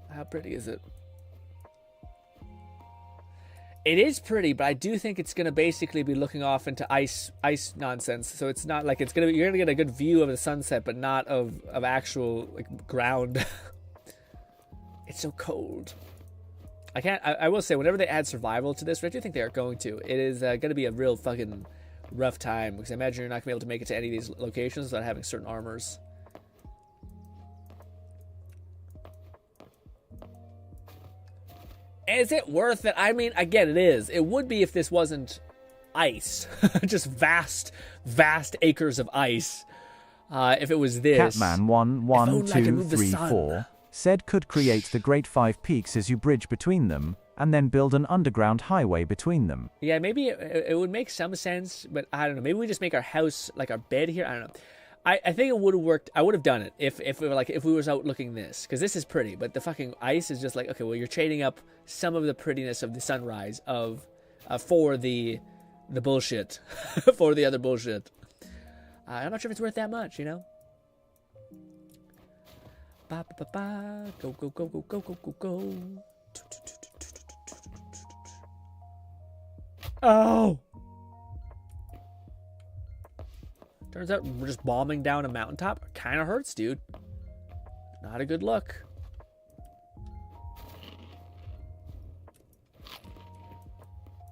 How pretty is it? It is pretty, but I do think it's going to basically be looking off into ice nonsense. So it's not like you're going to get a good view of the sunset, but not of actual like ground. It's so cold. I will say, whenever they add survival to this, which I do think they are going to, it is going to be a real fucking rough time, because I imagine you're not going to be able to make it to any of these locations without having certain armors. Is it worth it? I mean, again, it is. It would be if this wasn't ice. Just vast acres of ice. If it was this. Catman11234 said could create the Great Five Peaks as you bridge between them, and then build an underground highway between them. Yeah, maybe it would make some sense, but I don't know. Maybe we just make our house, like our bed here. I don't know. I think it would have worked. I would have done it if we was out looking this, because this is pretty, but the fucking ice is just like, okay, well, you're trading up some of the prettiness of the sunrise for the bullshit, for the other bullshit. I'm not sure if it's worth that much, you know. Ba ba ba ba, go go go go go go go go. Oh. Turns out we're just bombing down a mountaintop. Kind of hurts, dude. Not a good look.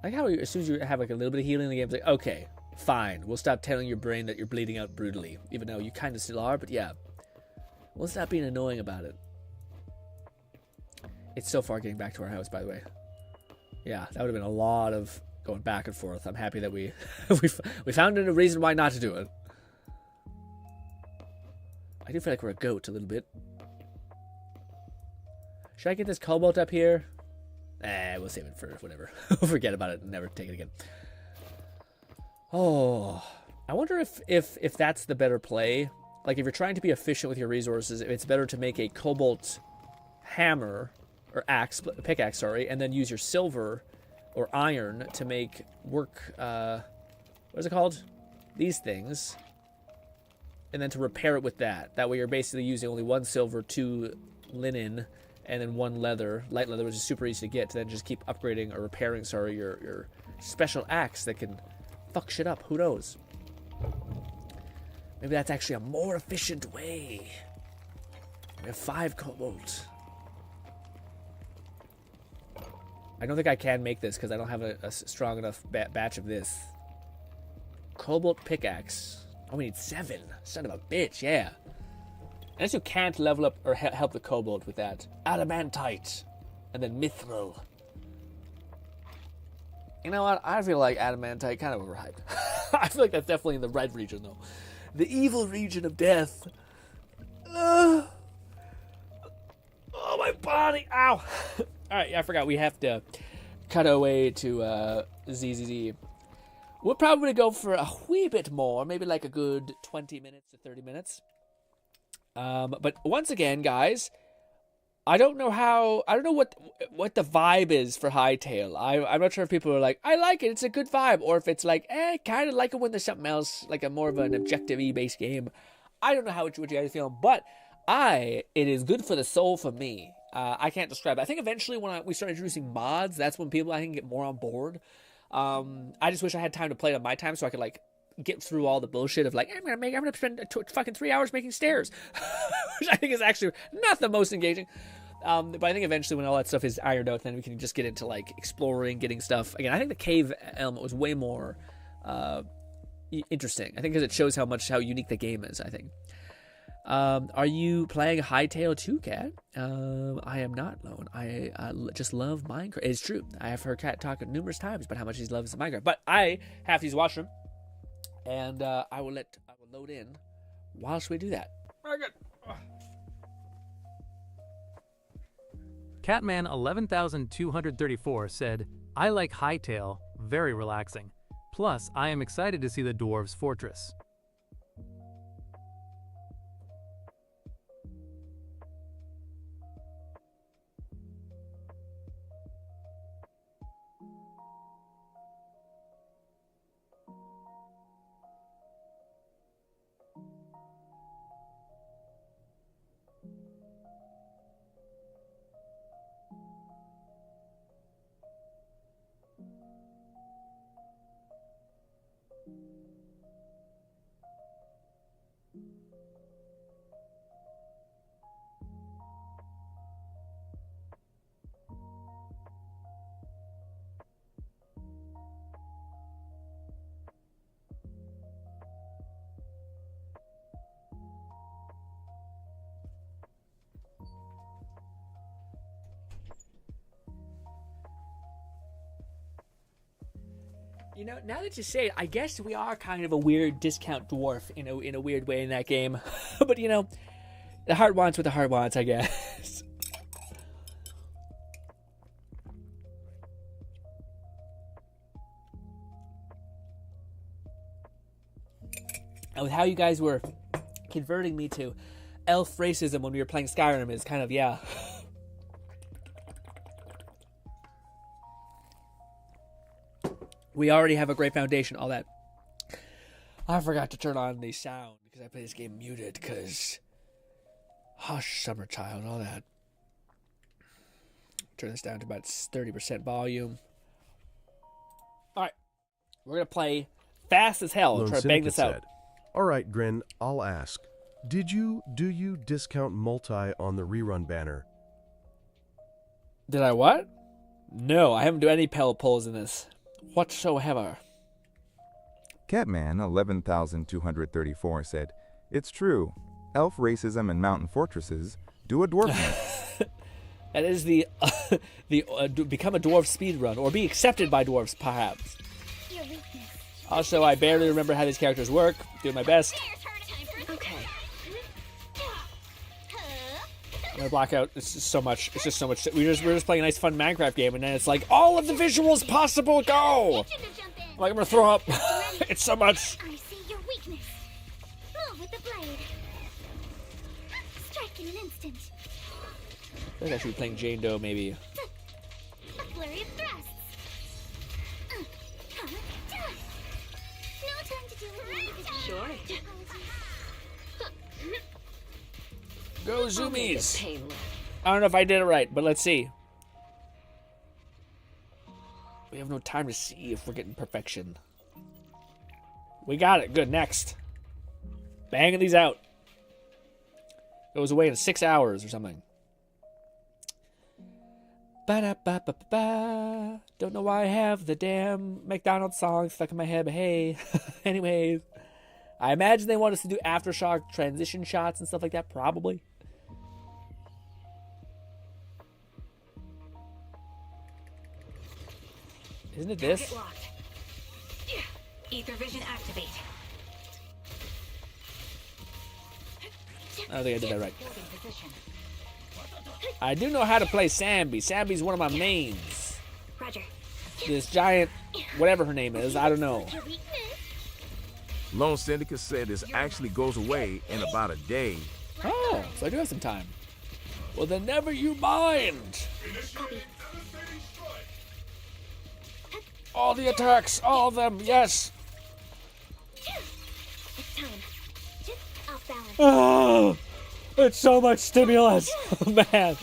Like how as soon as you have like a little bit of healing in the game, it's like, okay, fine. We'll stop telling your brain that you're bleeding out brutally. Even though you kind of still are, but yeah. We'll stop being annoying about it. It's so far getting back to our house, by the way. Yeah, that would have been a lot of going back and forth. I'm happy that we found a reason why not to do it. I do feel like we're a goat a little bit. Should I get this cobalt up here? We'll save it for whatever. We'll forget about it and never take it again. Oh, I wonder if that's the better play. Like, if you're trying to be efficient with your resources, if it's better to make a cobalt hammer, or pickaxe, sorry, and then use your silver or iron to make what is it called? these things, and then to repair it with that. That way you're basically using only 1 silver, 2 linen, and then 1 leather, light leather, which is super easy to get, to then just keep upgrading or repairing, sorry, your special axe that can fuck shit up. Who knows? Maybe that's actually a more efficient way. We have 5 cobalt. I don't think I can make this because I don't have a strong enough batch of this. Cobalt pickaxe. Oh, we need 7. Son of a bitch, yeah. Unless you can't level up or help the cobalt with that. Adamantite. And then mithril. You know what? I feel like adamantite kind of overhyped. I feel like that's definitely in the red region, though. The evil region of death. Oh, my body. Ow. Alright, yeah, I forgot. We have to cut away to ZZZ. We'll probably go for a wee bit more. Maybe like a good 20 minutes to 30 minutes. But once again, guys, I don't know what the vibe is for Hytale. I'm not sure if people are like, I like it, it's a good vibe, or if it's like, kind of like it when there's something else, like a more of an objective-y based game. I don't know what you guys are feeling, but it is good for the soul for me. I can't describe it. I think eventually when we start introducing mods, that's when people, I think, get more on board. I just wish I had time to play it on my time so I could, like, get through all the bullshit of, like, I'm gonna spend fucking 3 hours making stairs. Which I think is actually not the most engaging. But I think eventually when all that stuff is ironed out, then we can just get into, like, exploring, getting stuff. Again, I think the cave element was way more interesting. I think because it shows how unique the game is, I think. Are you playing Hytale 2, Cat? I am not, Lone. I just love Minecraft. It's true. I have heard Cat talk numerous times about how much he loves Minecraft. But I have to use the washroom. And I will load in whilst we do that. Very good. Catman 11234 said, I like Hytale, very relaxing. Plus, I am excited to see the Dwarves' Fortress. You know, now that you say it, I guess we are kind of a weird discount dwarf in a weird way in that game. But, you know, the heart wants what the heart wants, I guess. And with how you guys were converting me to elf racism when we were playing Skyrim is kind of, yeah. We already have a great foundation, all that. I forgot to turn on the sound because I play this game muted because hush, summer child, all that. Turn this down to about 30% volume. All right, we're going to play fast as hell and try to bang this out. All right, Grin, I'll ask. Do you discount multi on the rerun banner? Did I what? No, I haven't done any pellet pulls in this whatsoever. Catman 11234 said, "It's true. Elf racism and mountain fortresses do a dwarf." That is the become a dwarf speedrun or be accepted by dwarves, perhaps. Also, I barely remember how these characters work. Doing my best. Okay. I'm gonna block out. It's just so much. It's just so much. We're just playing a nice, fun Minecraft game, and then it's like all of the visuals possible. Go! Like I'm gonna throw up. It's so much. I see your weakness. Move with the blade. Strike in an instant. I think I should be playing Jane Doe, maybe. A flurry of thrusts. No time to do it. Sure. Go zoomies. Painless. I don't know if I did it right, but let's see. We have no time to see if we're getting perfection. We got it. Good. Next. Banging these out. Goes away in 6 hours or something. Ba-da-ba-ba-ba. Don't know why I have the damn McDonald's song stuck in my head, but hey. Anyways. I imagine they want us to do aftershock transition shots and stuff like that, probably. Isn't it this? Target locked. Ether vision activate. I don't think I did that right. Holding position. I do know how to play Sambi. Sambi's one of my mains. Roger. This giant, whatever her name is, I don't know. Lone Syndicate said this actually goes away in about a day. Oh, so I do have some time. Well, then never you mind. All the attacks, all of them, yes. It's time. Off balance. Oh, it's so much stimulus, man.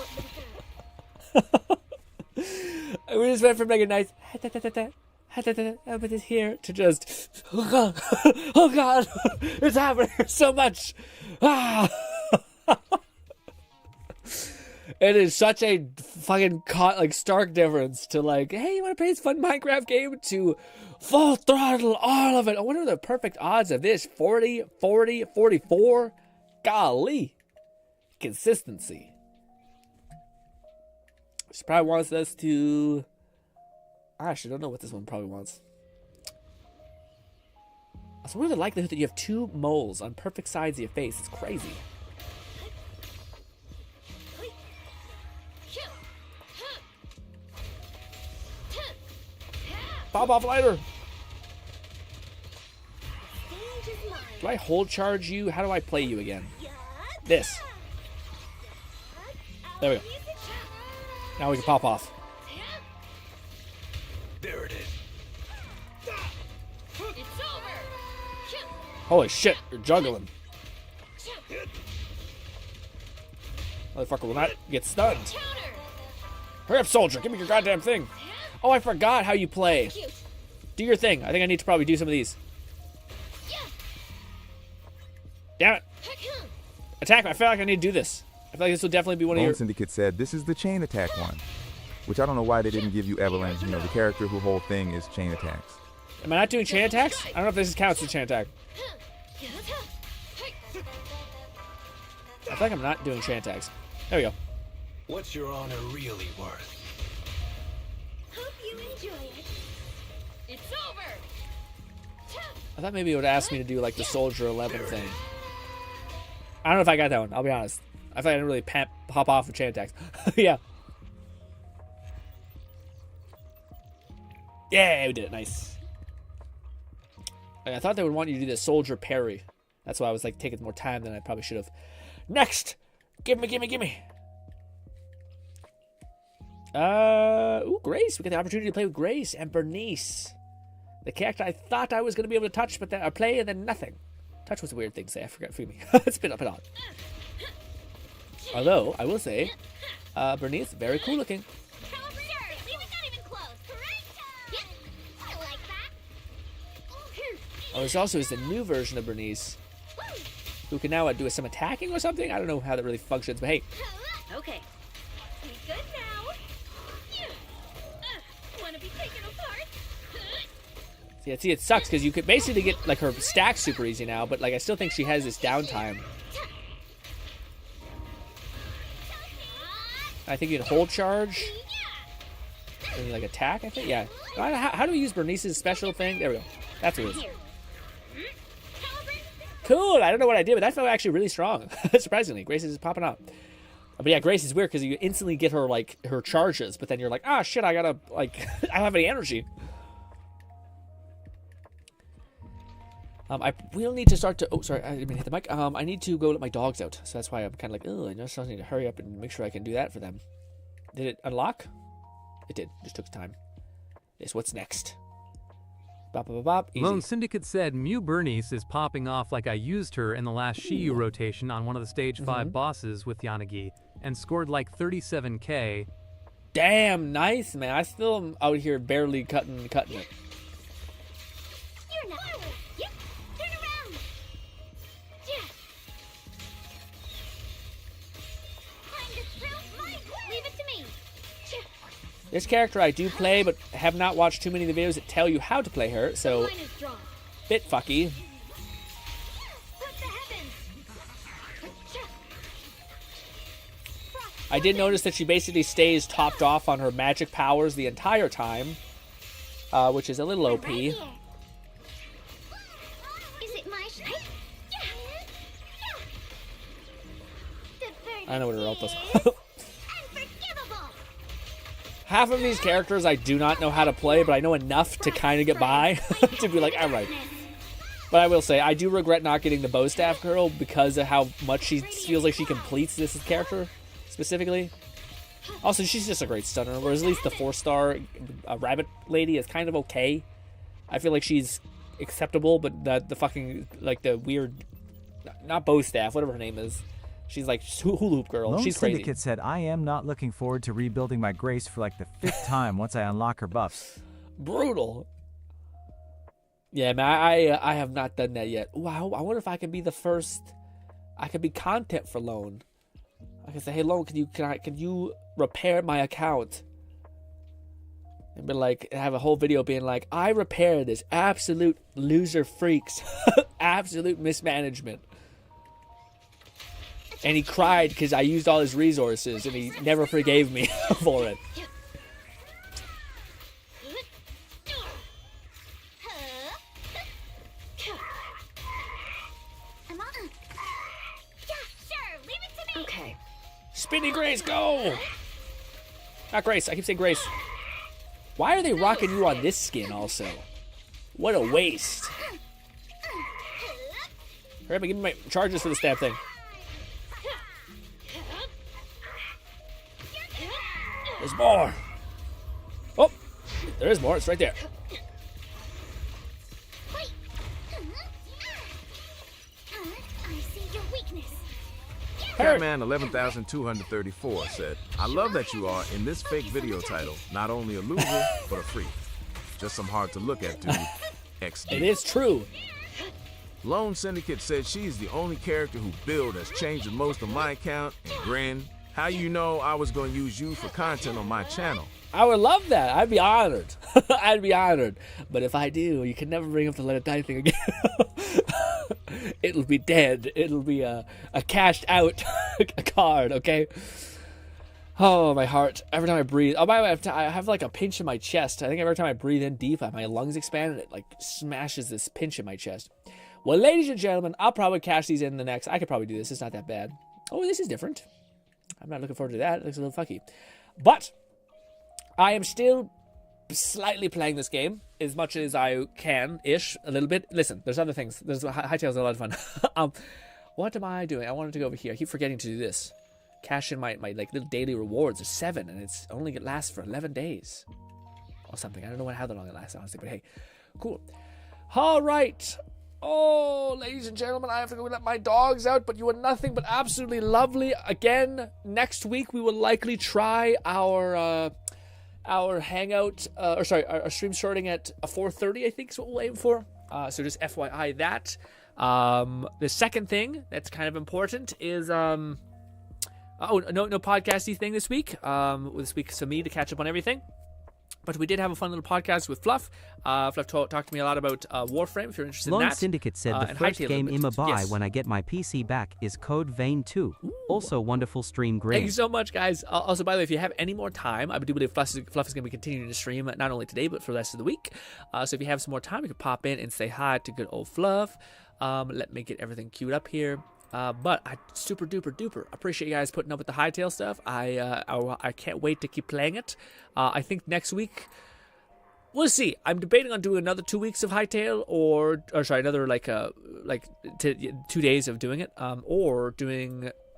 We just went from like a nice I'll put this here to just oh god, it's happening so much. It is such a fucking stark difference to like, hey, you want to play this fun Minecraft game, to full throttle all of it. I wonder the perfect odds of this. 40, 40, 44. Golly. Consistency. She probably wants us to... I actually don't know what this one probably wants. So what are the likelihood that you have 2 moles on perfect sides of your face? It's crazy. Pop off lighter. Do I hold charge you? How do I play you again? This. There we go. Now we can pop off. There it is. It's over. Holy shit, you're juggling. Motherfucker will not get stunned. Hurry up, soldier. Give me your goddamn thing. Oh, I forgot how you play. Do your thing. I think I need to probably do some of these. Damn it. Attack. I feel like I need to do this. I feel like this will definitely be one of Lone your... Syndicate said this is the chain attack one, which I don't know why they didn't give you Evelyn. You know, the character whose whole thing is chain attacks. Am I not doing chain attacks? I don't know if this counts as chain attack. I feel like I'm not doing chain attacks. There we go. What's your honor really worth? Hope you enjoy it. It's over. I thought maybe it would ask me to do like the Soldier 11 thing. I don't know if I got that one. I'll be honest. I feel like I didn't really pop off with chain attacks. Yeah. Yeah, we did it. Nice. I thought they would want you to do the Soldier parry. That's why I was like taking more time than I probably should have. Next! Give me. Ooh, Grace. We get the opportunity to play with Grace and Bernice. The character I thought I was going to be able to touch, but then I play and then nothing. Touch was a weird thing to say. I forgot. Forgive me. It's been up and on. Although, I will say, Bernice, very cool looking. Oh, this also is the new version of Bernice, who can now do some attacking or something. I don't know how that really functions, but hey. Okay. Be good now. Want to be taken apart? See, it sucks because you could basically get like her stack super easy now, but like I still think she has this downtime. I think you can hold charge and like attack. I think, yeah. How do we use Bernice's special thing? There we go. That's what it is. Cool. I don't know what I did, but that felt actually really strong. Surprisingly, Grace is popping up. But yeah, Grace is weird because you instantly get her like her charges, but then you're like, ah, shit, I gotta like, I don't have any energy. I will need to start to. Oh, sorry, I didn't mean to hit the mic. I need to go let my dogs out, so that's why I'm kind of like, oh, I just need to hurry up and make sure I can do that for them. Did it unlock? It did. Just took time. Yes. What's next? Bop, bop, bop, bop. Easy. Lone Syndicate said Mew Bernice is popping off like I used her in the last Shiyu rotation on one of the stage 5 bosses with Yanagi and scored like 37k. Damn, nice, man. I still am out here barely cutting it. You're not forward. Yep. Turn around. Yeah. Time to throw my way. Leave it to me. This character I do play, but have not watched too many of the videos that tell you how to play her, so Line is drawn. bit fucky. Put the heavens. I did notice that she basically stays topped off on her magic powers the entire time, which is a little OP. Right here. Is it my strike? I know what her ult does. Unforgivable. Half of these characters I do not know how to play, but I know enough to kind of get by to be like, all right. But I will say, I do regret not getting the bow staff girl because of how much she feels like she completes this character specifically. Also, she's just a great stunner, whereas at least the 4-star rabbit lady is kind of okay. I feel like she's acceptable, but the fucking, like, the weird, not bow staff, whatever her name is. She's like hula hoop girl. Lone She's crazy. Syndicate said, I am not looking forward to rebuilding my Grace for like the 5th time once I unlock her buffs. Brutal. Yeah, man, I have not done that yet. Ooh, I wonder if I can be the first. I could be content for Lone. I can say, hey, Lone, can you repair my account? And be like, have a whole video being like, I repair this absolute loser freaks, absolute mismanagement. And he cried because I used all his resources, and he never forgave me for it. Okay. Spinny Grace, go! Not Grace, I keep saying Grace. Why are they rocking you on this skin also? What a waste. Hurry up and give me my charges for this damn thing. There's more. Oh, there is more. It's right there. Wait. I see your weakness. Catman 11,234 said, I love that you are, in this fake video title, not only a loser, but a freak. Just some hard to look at, dude. XD. It is true. Lone Syndicate said she's the only character who build has changed the most on my account, and GRINN. How you know I was going to use you for content on my channel? I would love that. I'd be honored. I'd be honored. But if I do, you can never bring up the Let It Die thing again. It'll be dead. It'll be a cashed out a card, okay? Oh, my heart. Every time I breathe. Oh, by the way, I have like a pinch in my chest. I think every time I breathe in deep, my lungs expand and it like smashes this pinch in my chest. Well, ladies and gentlemen, I'll probably cash these in the next. I could probably do this. It's not that bad. Oh, this is different. I'm not looking forward to that. It looks a little fucky. But I am still slightly playing this game as much as I can-ish, a little bit. Listen, there's other things. Hytale's a lot of fun. What am I doing? I wanted to go over here. I keep forgetting to do this. Cash in my like little daily rewards. There's 7, and it's only it lasts for 11 days or something. I don't know how long it lasts, honestly. But hey, cool. All right. Oh, ladies and gentlemen, I have to go let my dogs out, but you are nothing but absolutely lovely. Again, next week we will likely try our hangout, our stream starting at 4:30, I think is what we'll aim for. So just FYI that. The second thing that's kind of important is, no podcasty thing this week. This week, so me to catch up on everything. But we did have a fun little podcast with Fluff. Fluff talked to me a lot about Warframe, if you're interested in that. Lone Syndicate said the first game I'ma buy when I get my PC back is Code Vein 2. Ooh. Also wonderful stream, great. Thank you so much, guys. Also, by the way, if you have any more time, I do believe Fluff is going to be continuing to stream not only today, but for the rest of the week. So if you have some more time, you can pop in and say hi to good old Fluff. Let me get everything queued up here. But I super duper appreciate you guys putting up with the Hytale stuff. I can't wait to keep playing it. I think next week we'll see. I'm debating on doing another 2 weeks of Hytale, or sorry, another 2 days of doing it, or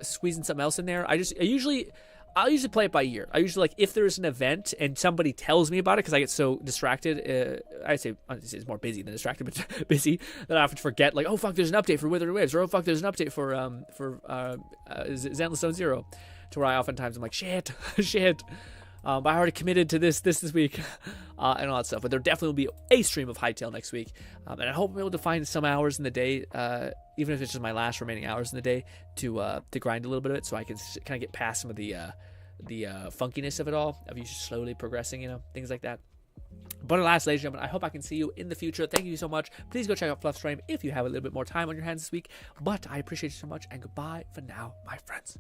squeezing something else in there. I I'll usually play it by year. I usually, like, if there's an event and somebody tells me about it, because I get so distracted, I'd say it's more busy than distracted, but busy, that I often forget, like, oh fuck, there's an update for Withered Waves, or oh fuck, there's an update for Zenless Zone Zero, to where I oftentimes I'm like, shit. But I already committed to this week, and all that stuff. But there definitely will be a stream of Hytale next week, and I hope I'm able to find some hours in the day, even if it's just my last remaining hours in the day, to grind a little bit of it, so I can kind of get past some of the funkiness of it all, of you just slowly progressing, things like that. But alas, ladies and gentlemen, I hope I can see you in the future. Thank you so much. Please go check out Fluff's stream if you have a little bit more time on your hands this week. But I appreciate you so much, and goodbye for now, my friends.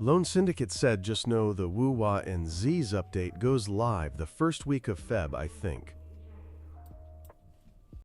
Lone Syndicate said just know the Woo-Wah and Z's update goes live the first week of Feb, I think.